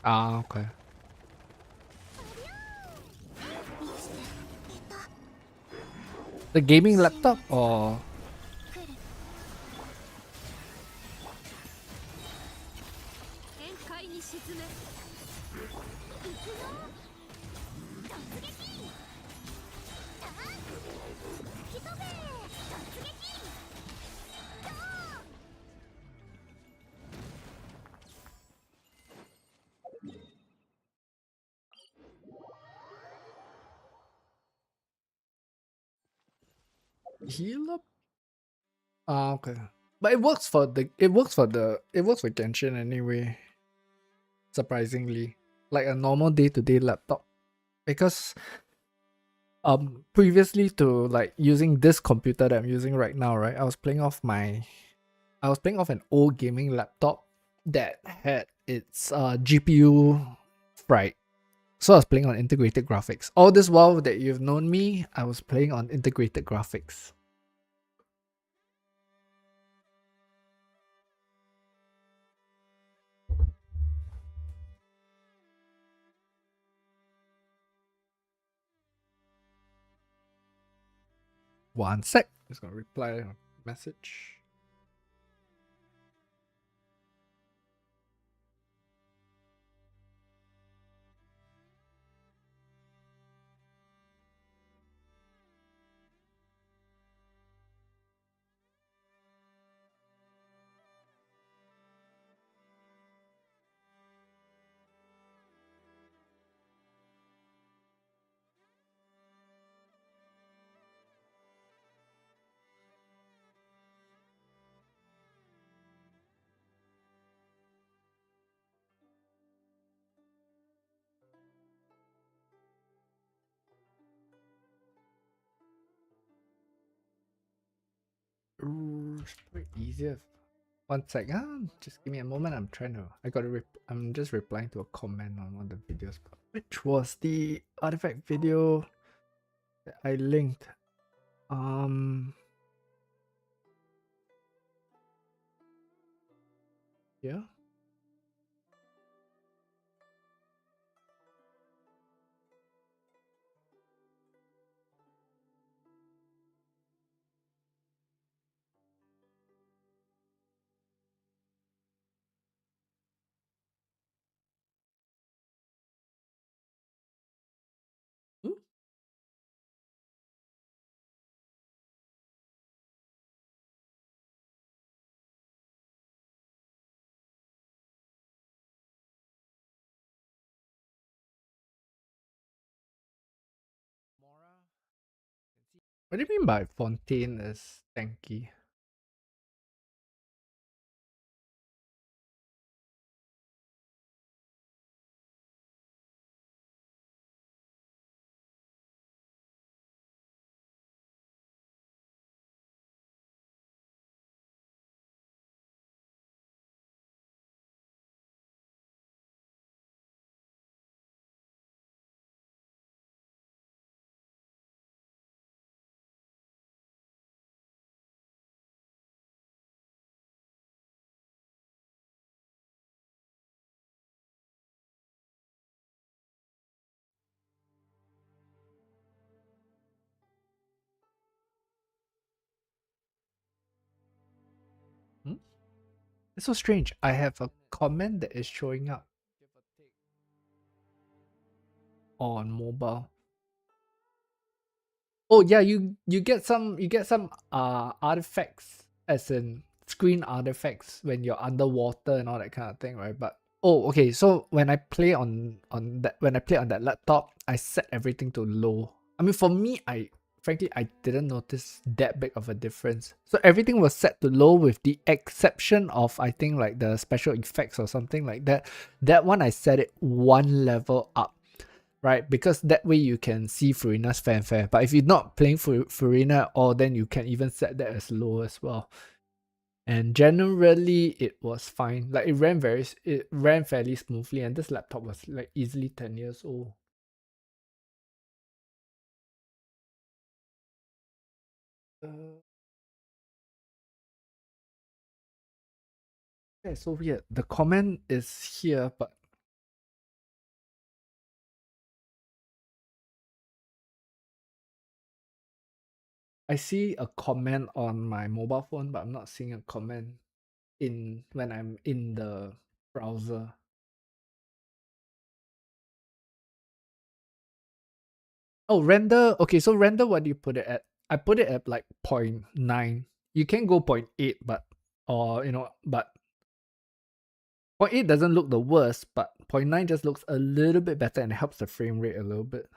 Ah, okay. The gaming laptop or Heal up? Ah, okay. But it works for Genshin anyway. Surprisingly. Like a normal day-to-day laptop. Because previously to like using this computer that I'm using right now, right? I was playing off an old gaming laptop that had its GPU fried. So I was playing on integrated graphics. All this while that you've known me, I was playing on integrated graphics. One sec. Just gonna reply a message. Ooh, it's probably easier. One sec. Just give me a moment. I'm just replying to a comment on one of the videos. Which was the artifact video that I linked? Yeah. Ooh. What do you mean by Fontaine is tanky? Hmm? It's so strange. I have a comment that is showing up on mobile. Oh yeah, you get some artifacts, as in screen artifacts when you're underwater and all that kind of thing, right? But oh, okay, so when I play on that laptop, I set everything to low. I mean, for me, frankly I didn't notice that big of a difference. So everything was set to low with the exception of, I think, like the special effects or something like that. That one I set it one level up, right? Because that way you can see Furina's fanfare. But if you're not playing Furina at all, then you can even set that as low as well. And generally it was fine. Like it ran fairly smoothly, and this laptop was like easily 10 years old. Yeah, it's so weird. The comment is here, but I see a comment on my mobile phone, but I'm not seeing a comment when I'm in the browser. Oh, render. Okay, so render, what do you put it at? I put it at like 0.9. You can go 0.8, but but 0.8 doesn't look the worst, but 0.9 just looks a little bit better and helps the frame rate a little bit.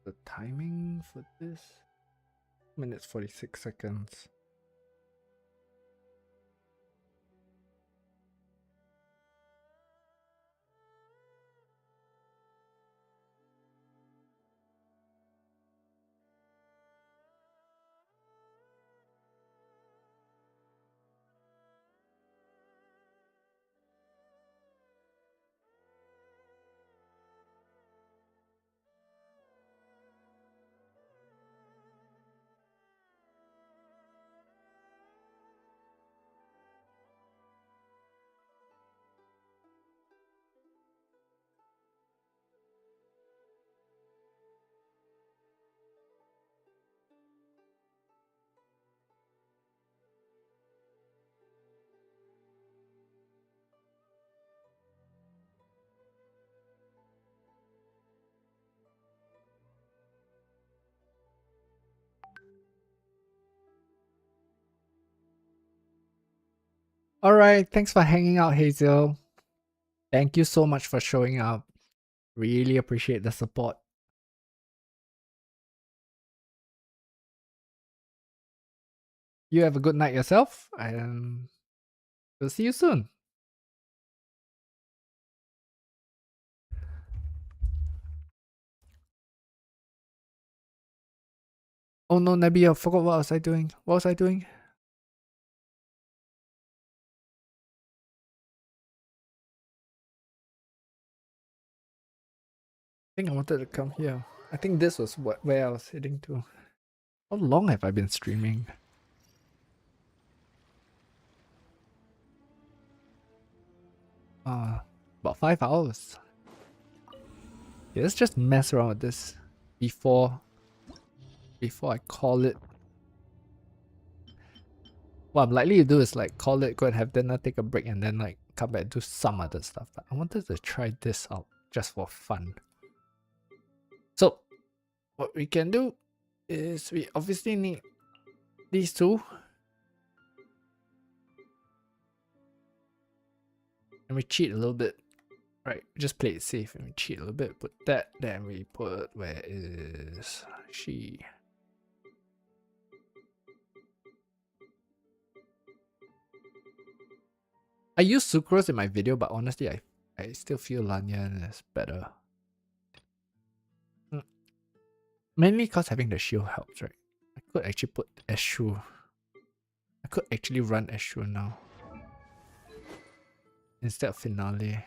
the timing for this? Minutes 46 seconds. All right, thanks for hanging out, Hazel. Thank you so much for showing up. Really appreciate the support. You have a good night yourself, and we'll see you soon. Oh no, Nabi, I forgot what was I doing. What was I doing? I think I wanted to come here. I think this was where I was heading to. How long have I been streaming? About 5 hours. Yeah, let's just mess around with this before I call it. What I'm likely to do is like call it, go and have dinner, take a break, and then like come back and do some other stuff. But I wanted to try this out just for fun. So what we can do is we obviously need these two. And we cheat a little bit. Right, just play it safe and we cheat a little bit. Put that, then we put, where is she? I use sucrose in my video, but honestly, I still feel Lanyan is better. Mainly because having the shield helps, right? I could actually put Eshu. I could actually run Eshu now. Instead of Finale.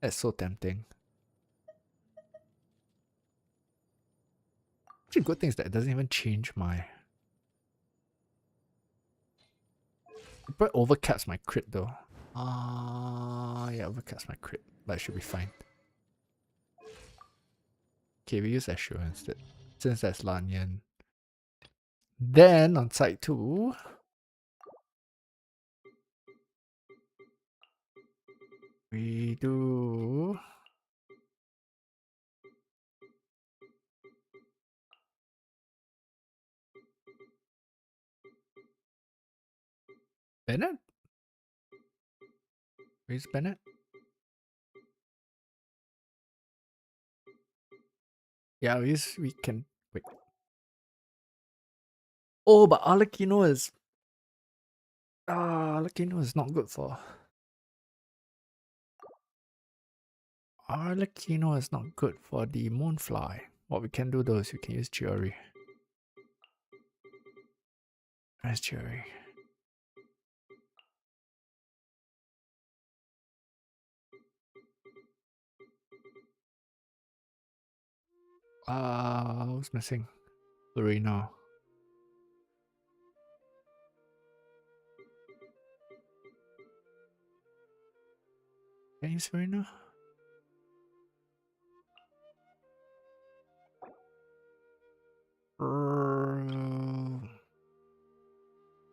That's so tempting. Actually, good thing is that it doesn't even change my... It probably overcaps my crit though. Yeah, overcaps my crit, but it should be fine. Okay, we use Eshu instead, since that's Lanyan. Then on side 2, we do Bennett? Where's Bennett? Yeah, we can wait. Oh, but Arlecchino is Arlecchino is not good for Arlecchino is not good for the Moonfly. What we can do though is we can use Jury. Where's Jury? Who's missing? Lorena. Can you use Lorena?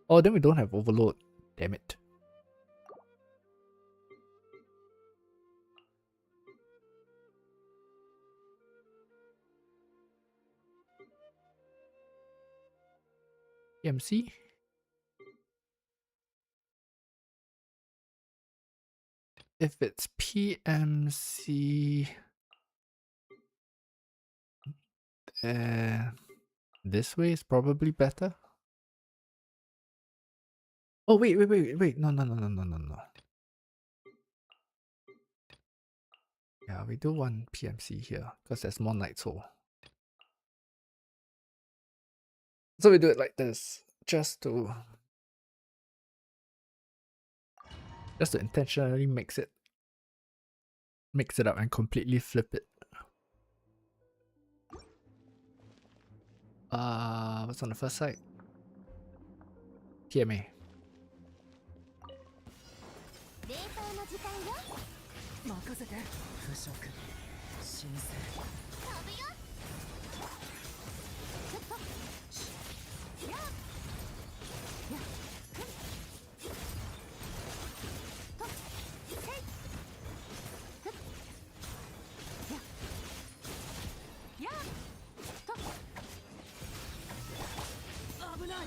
Oh, then we don't have Overload. Damn it. EMC? If it's PMC... This way is probably better. Oh wait. No. Yeah, we do one PMC here because there's more Night Soul. So we do it like this, just to intentionally mix it up and completely flip it. What's on the first side? TMA. 冷凍の時間よ。任せて。腐食神聖。飛ぶよ。ちょっと。やっ。やっ。と。せい。ふっ。やっ。やっ。と。危ない。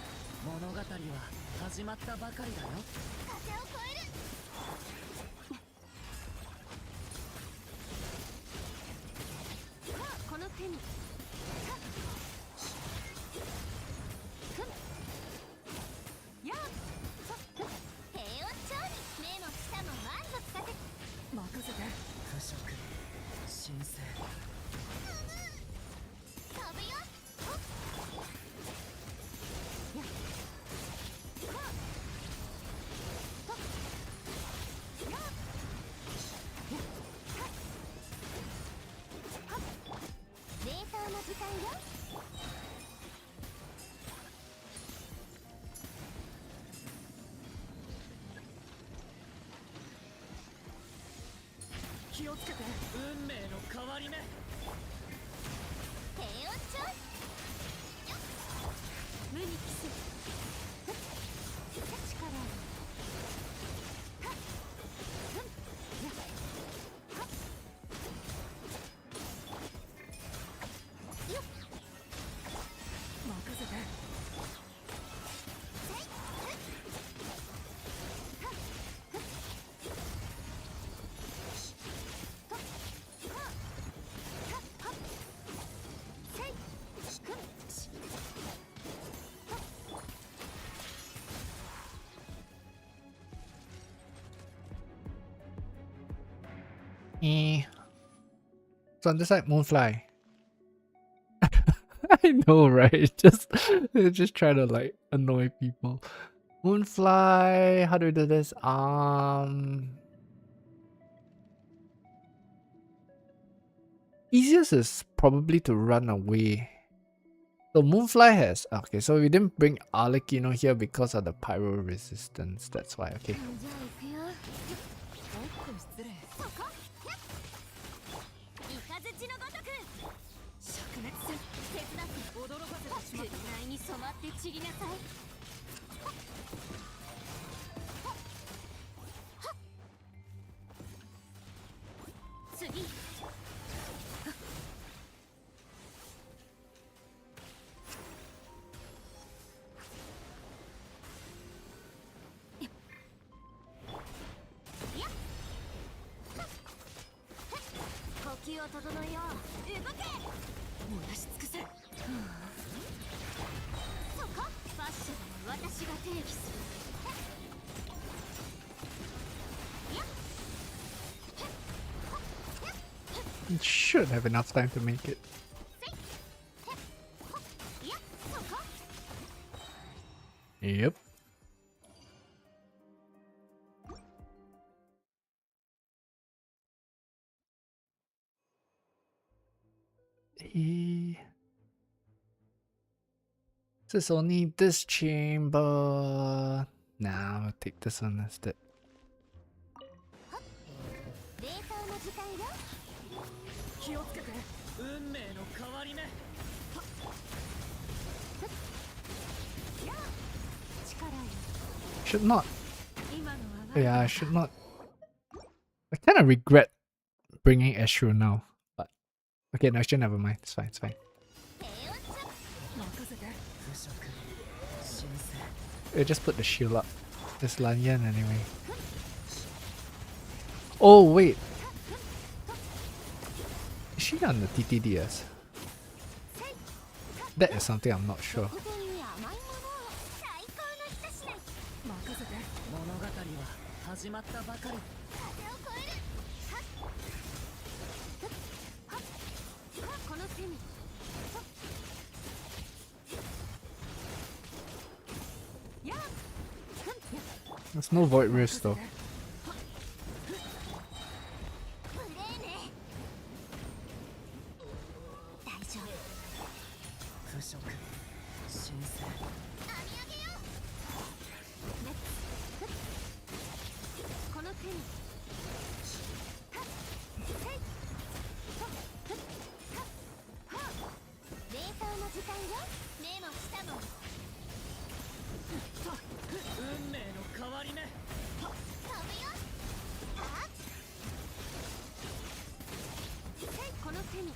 物語は始まったばかりだよ。風を越える。この手にやっ平穏調理目も舌も満足させ任せて。腐食神聖。飛ぶよやっやっ冷凍の時間よ。気をつけて。運命の変わり目。低温調理無に帰す力をはっふんやっはっよっ任せて。せいふっはっふっしとはっはっはっせいしくんしとSo on this side, Moonfly. I know, right? Just try to like annoy people. Moonfly, how do we do this? Easiest is probably to run away. So Moonfly has okay, so we didn't bring Arlecchino here because of the pyro resistance. That's why, okay. じゃあ行くよおっと失礼。そこやっ雷のごとく灼熱する手伝って驚かせてしまった紅に染まって散りなさいはっはっはっ次呼吸を整えよう動け燃やし尽くせ。そこファッションは私が定義するやっ You should have enough time to make it. やっそこ Yep. This is only this chamber. Nah, I'll take this one instead. 冷凍の時間よ気をつけて。運命の変わり目。やっ力よ Should not. 今のは Yeah, I should not. I kind of regret bringing Ashru now. But okay, no, actually, never mind. It's fine, it's fine. 低温調任せて。腐食神聖。 We'll just put the shield up. There's Lanyan anyway. Oh, wait. Is she on the TTDS? That is something I'm not sure. 食前に甘いものを最高の一品。任せて。物語は始まったばかり。風を越える。はっはっはっこの手に。はっやっふんやっ There's no void rift though. 無礼ね。大丈夫。腐食新鮮。編み上げよう。ねっふっこの手に。はっせいはっふっはっはっ冷凍の時間よ。目も舌も。運命の変わり目。飛ぶよ。はっせいこの手に。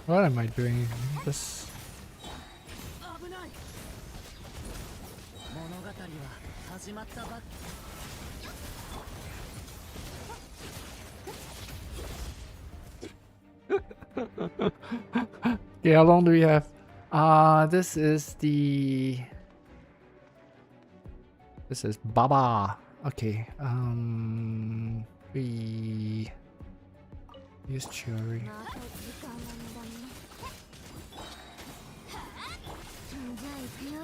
What am I doing? This. 危ない。物語は始まったばかり。 Okay, how long do we have? This is the. This is Baba. Okay. We use Cherry. また時間の無駄に。じゃあ行くよ。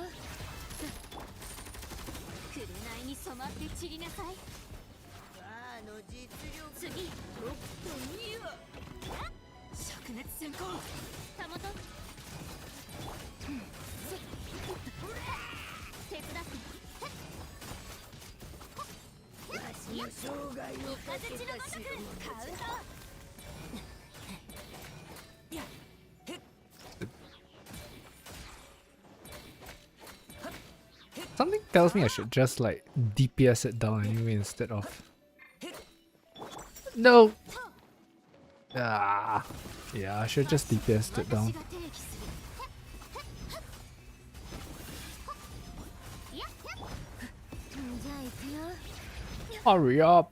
紅に染まって散りなさい。次。と2は。灼熱先行。たもと。手伝って。わしの生涯をかけたし。カウント。 Something tells me I should just like DPS it down anyway instead of. No! Ah. Yeah, I should just DPS it down. Hurry up!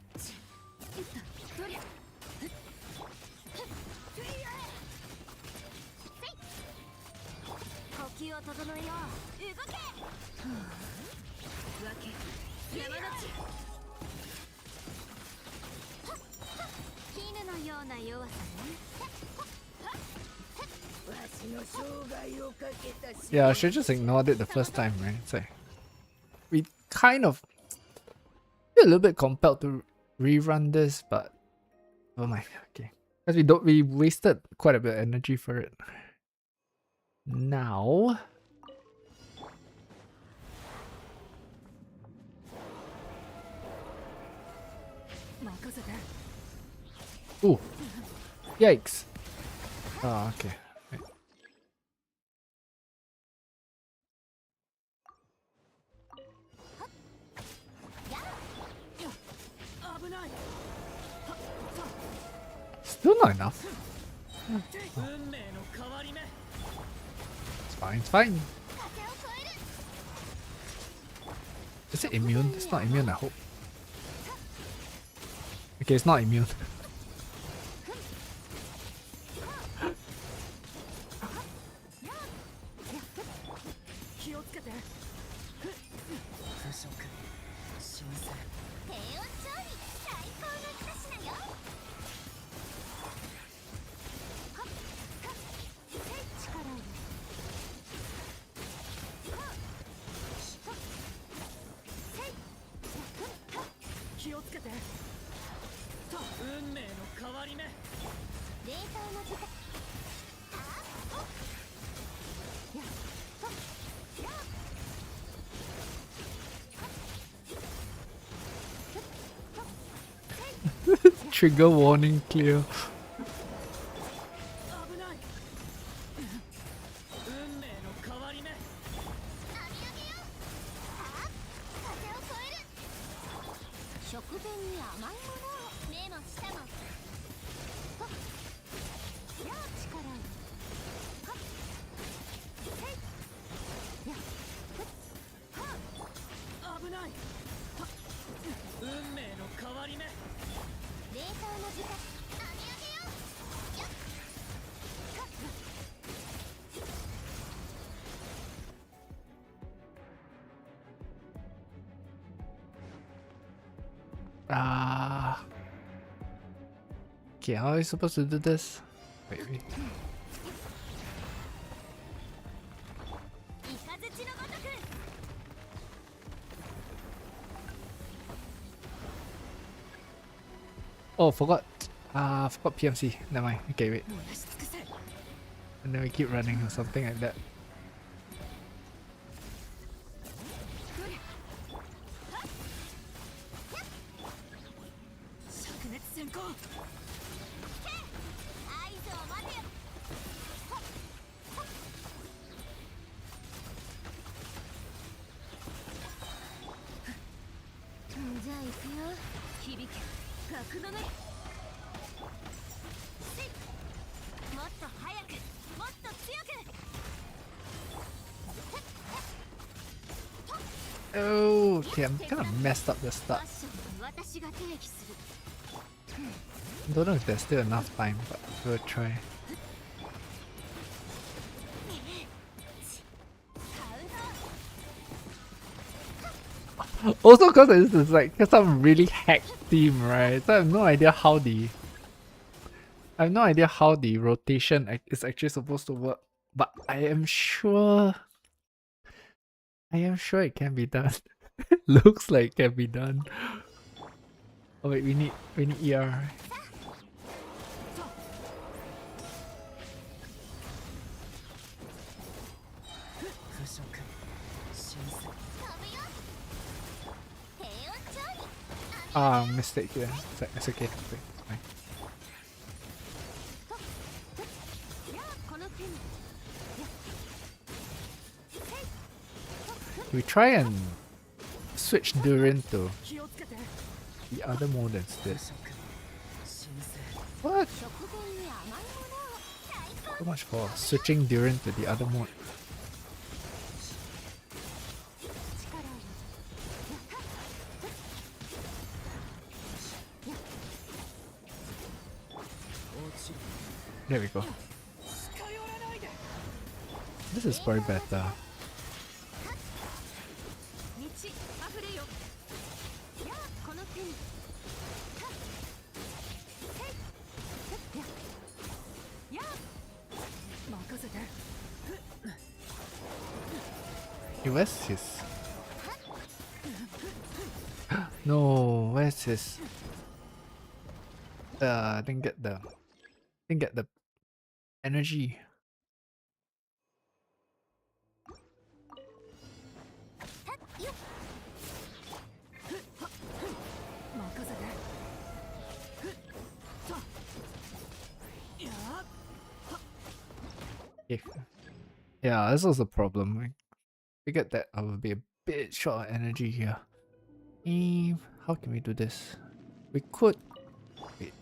呼吸を整えよう。動け。わけ山の地。絹のような弱さね。 Yeah, I should just ignored it the first time, right? It's like we kind of feel a little bit compelled to rerun this, but oh my, okay, because we wasted quite a bit of energy for it. Now, ooh, yikes! Oh, okay. Right. Still not enough. It's fine, it's fine. Is it immune? It's not immune, I hope. Okay, it's not immune. Trigger warning clear. 冷凍の時間網上げよよっ Ah. Okay, how are you supposed to do this? Wait. イカズチのごとく Oh, forgot. Forgot PMC. Never mind. Okay, wait. And then we keep running or something like that. Oh, okay, I'm kind of messed up the start. Don't know if there's still enough time, but we'll try. Also, because this is like some really hacked theme, right? So I have no idea how the rotation is actually supposed to work. But I am sure it can be done. Looks like it can be done. Oh wait, we need ER. Mistake here. It's okay. It's fine. We try and switch Durin to the other mode instead. What? So much for switching Durin to the other mode. There we go. This is probably better. Hey, where's his? No, where's his? Didn't get the energy. Yeah, this was the problem. I figured that I would be a bit short of energy here. How can we do this? We could. Wait.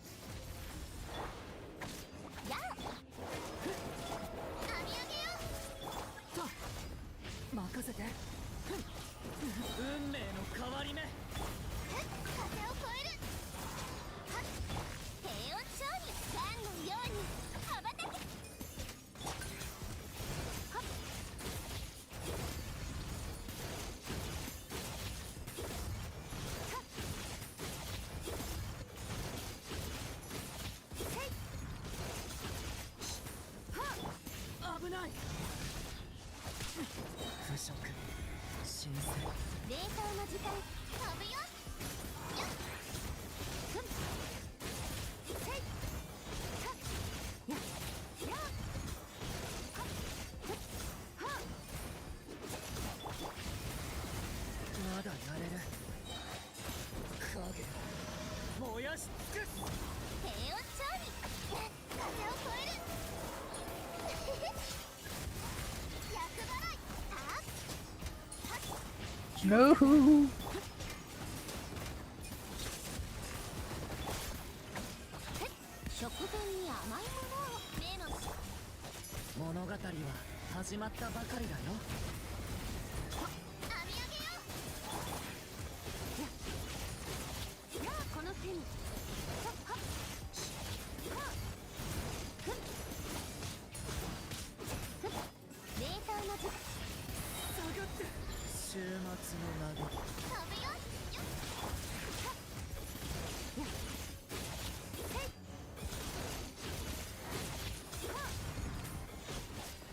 No. 物語は始まったばかりだよ。この手に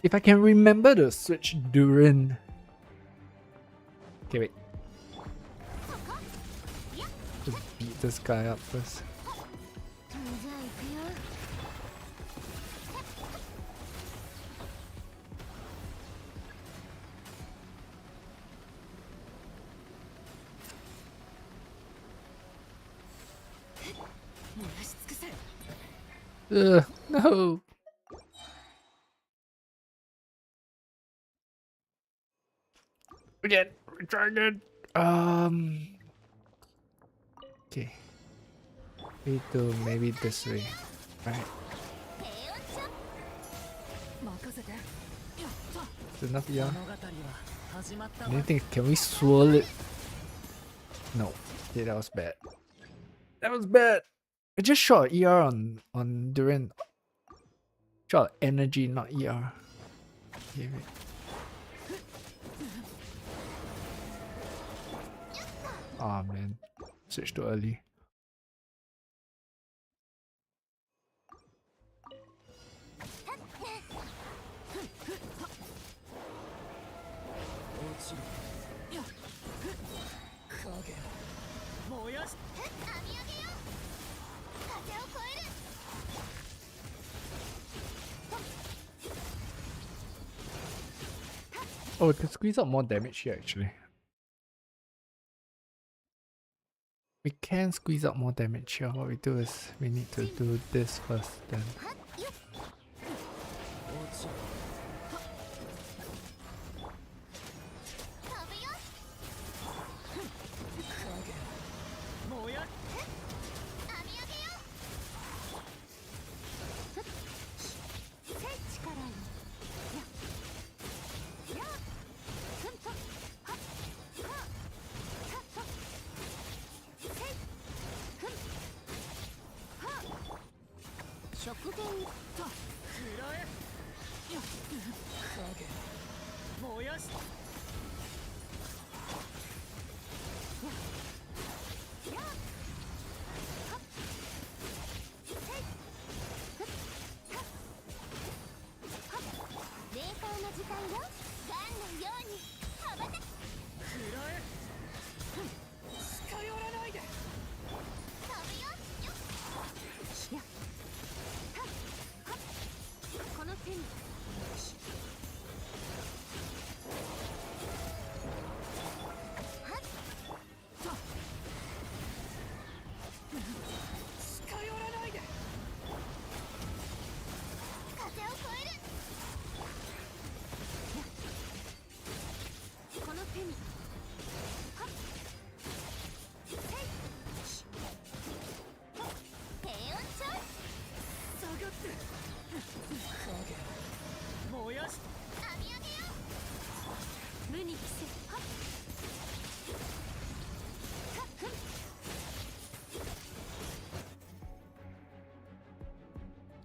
If I can remember to switch Durin. Okay, wait. Just beat this guy up first. じゃあ行くよ。No. Again, try again. Okay. Maybe this way. Right. Is enough, yeah. 物語は始まったわ。 Anything? Can we swirl it? No. Okay, that was bad. That was bad. I just shot ER on Duran. Shot energy, not ER. Okay, wait. Oh man. Switch too early. Oh, we can squeeze out more damage here actually. We can squeeze out more damage here. What we do is we need to do this first then.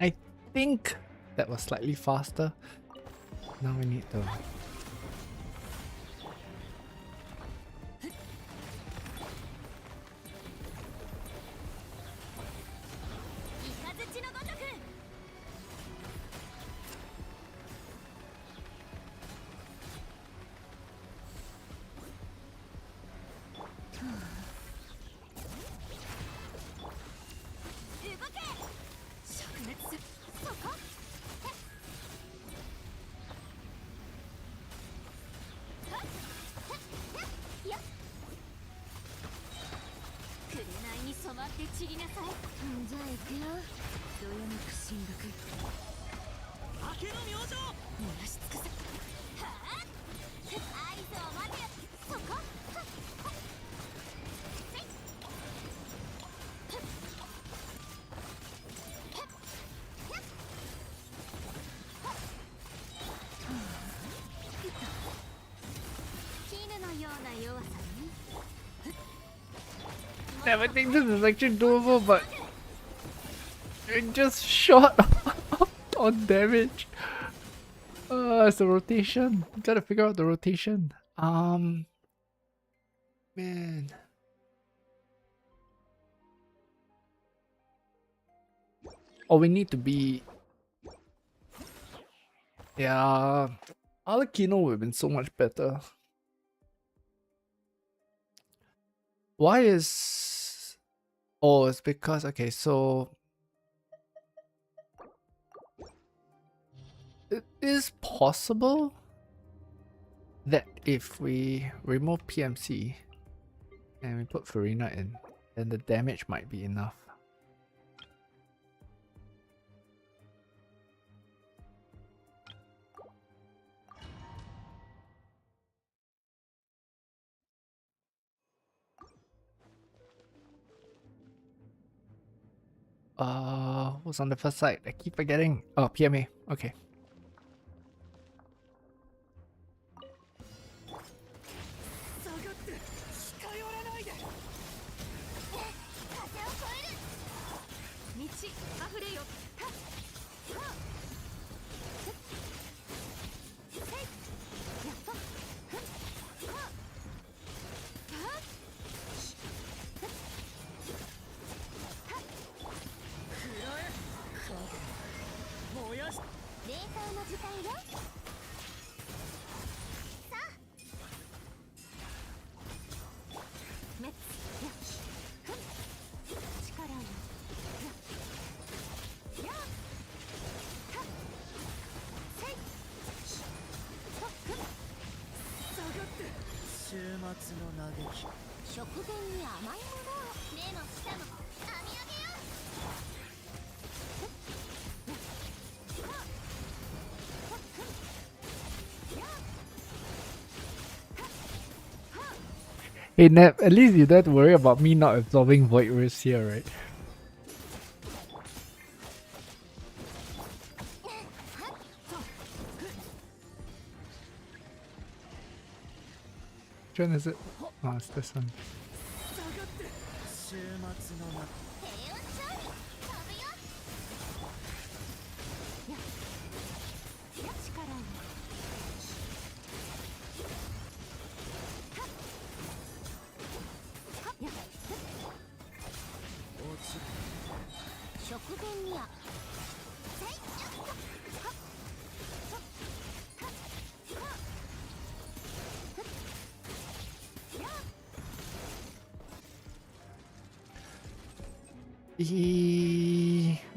I think that was slightly faster. Now we need to... I think this is actually doable, but it just shot on damage. It's the rotation. Gotta figure out the rotation. Man. Oh, we need to be... Yeah, Alakino would have been so much better. Why is... Oh, it's because... Okay, so... It is possible that if we remove PMC and we put Farina in, then the damage might be enough. What's on the first side? I keep forgetting. Oh, PMA. Okay. Hey Nep, at least you don't have to worry about me not absorbing Void Risk here, right? Which one is it? Oh, it's this one.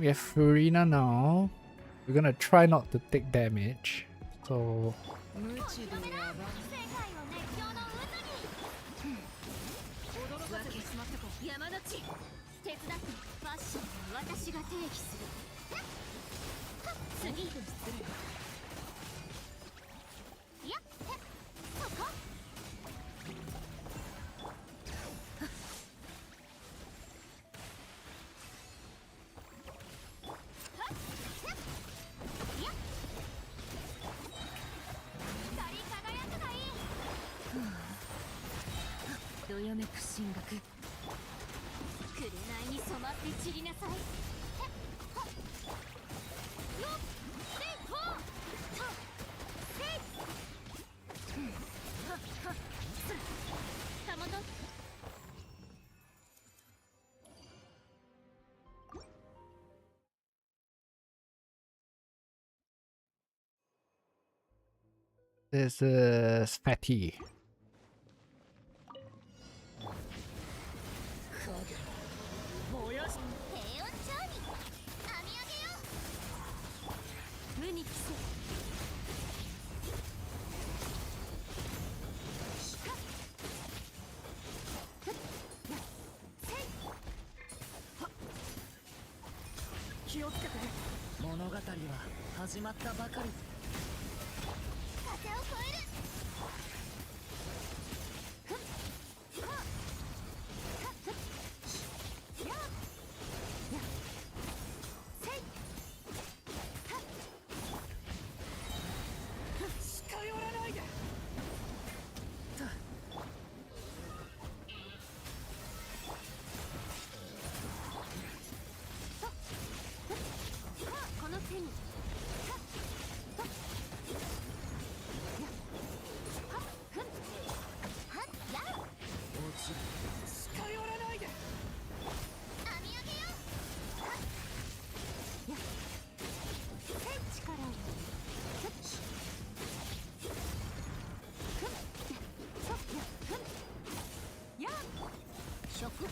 We have Farina now. We're gonna try not to take damage. So... This is Fatty.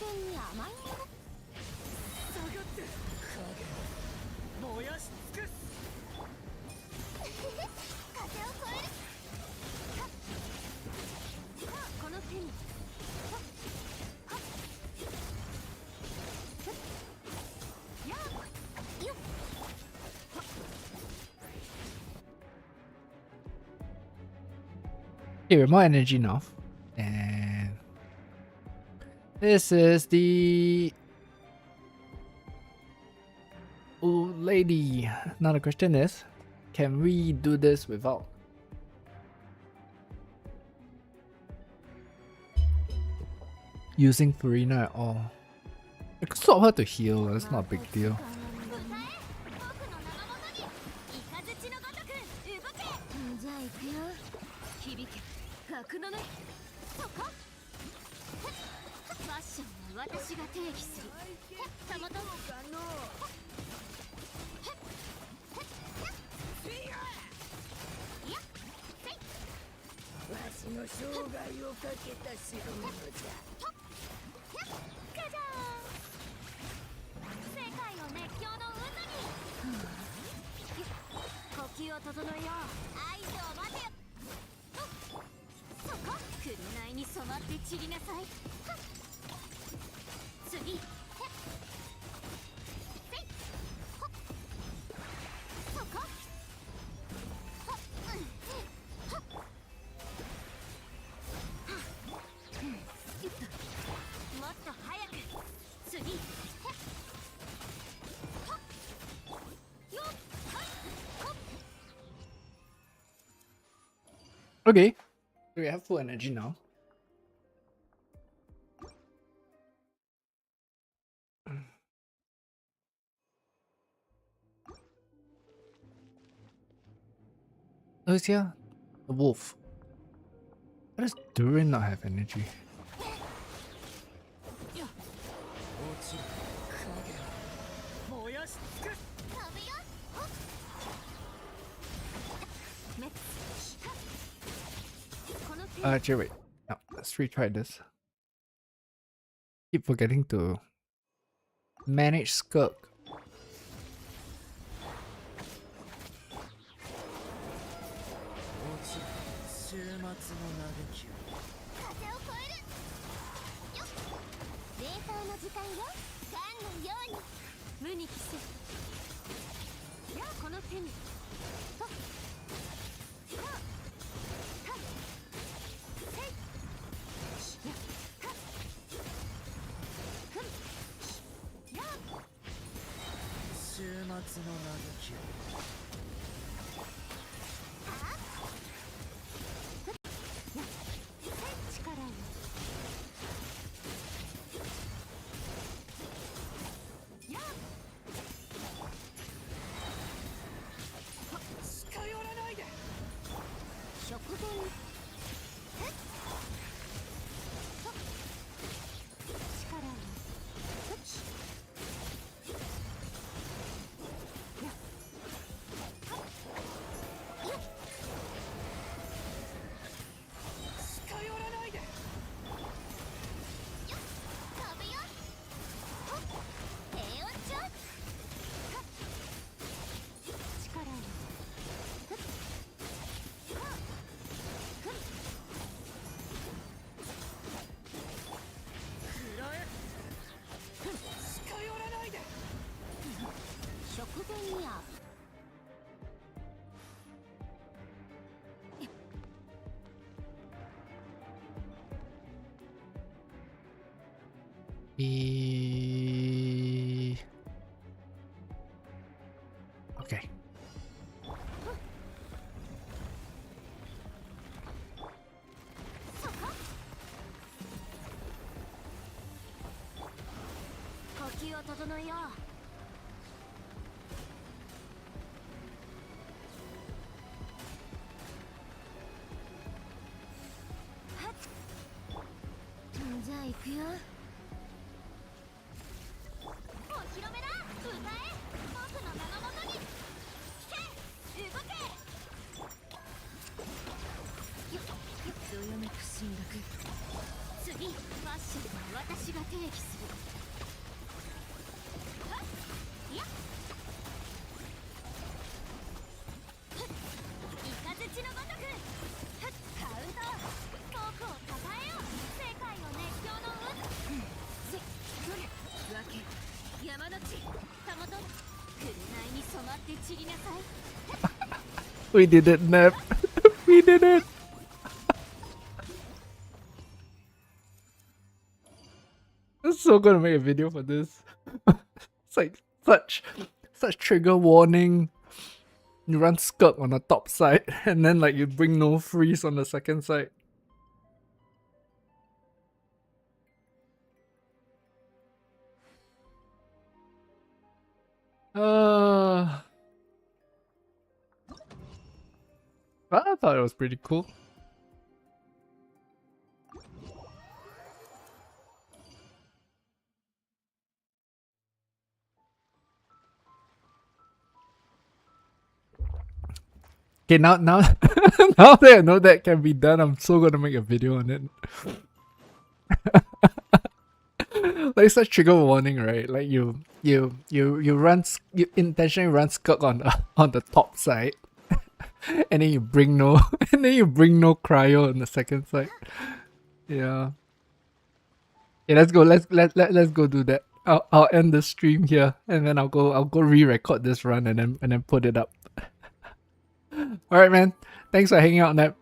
に甘いもの。下がって影燃やし尽くす。風を越える。この手に。やっよっ。 Okay, we're more energy now. And this is the old lady. Now the question is, can we do this without using Farina at all? I could swap her to heal, that's not a big deal. じゃあ行くよ。響け格のね。そこ。ファッションは私が定義する。たまたま。わしの生涯をかけた代物じゃ。カジャーン。世界を熱狂の渦に。呼吸を整えよう。合図を待てよ。そこ。紅に染まって散りなさい。次。そこ。もっと早く。次。Okay, we have full energy now. Oh, it's here? The wolf. Why does Durin not have energy? 燃やし尽くす。飛ぶよ。この手。 Actually, wait. No, let's retry this. Keep forgetting to manage Skirk. 週末の嘆きを。風を越える。よっ。冷凍の時間よ。ガンのように。無に帰せ。やあこの手に。と。はあ。は。せい。や。は。ふん。やあ。週末の嘆きを。 Okay.次、ファッションは私が定義する。山の地たもと紅に染まって散りなさい We did it, Nep. We did it. I'm so gonna make a video for this. It's like such trigger warning. You run Skirk on the top side, and then like you bring no freeze on the second side. I thought it was pretty cool. Okay, now now that I know that can be done, I'm so gonna make a video on it. Like such trigger warning, right? Like you intentionally run Skirk on the top side, and then you bring no cryo on the second side. Yeah. Yeah, let's go. Let's go do that. I'll end the stream here, and then I'll go re-record this run and then put it up. All right, man. Thanks for hanging out, Nep.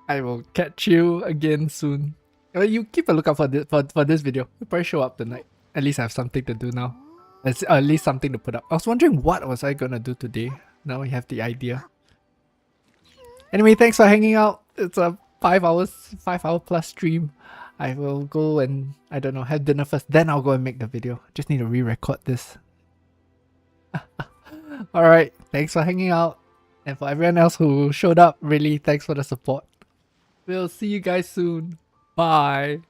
I will catch you again soon. You keep a lookout for this video. It'll probably show up tonight. At least I have something to do now. At least something to put up. I was wondering what was I gonna do today. Now we have the idea. Anyway, thanks for hanging out. It's a 5 hour plus stream. I will go and, I don't know, have dinner first. Then I'll go and make the video. Just need to re-record this. Alright, thanks for hanging out. And for everyone else who showed up, really thanks for the support. We'll see you guys soon. Bye.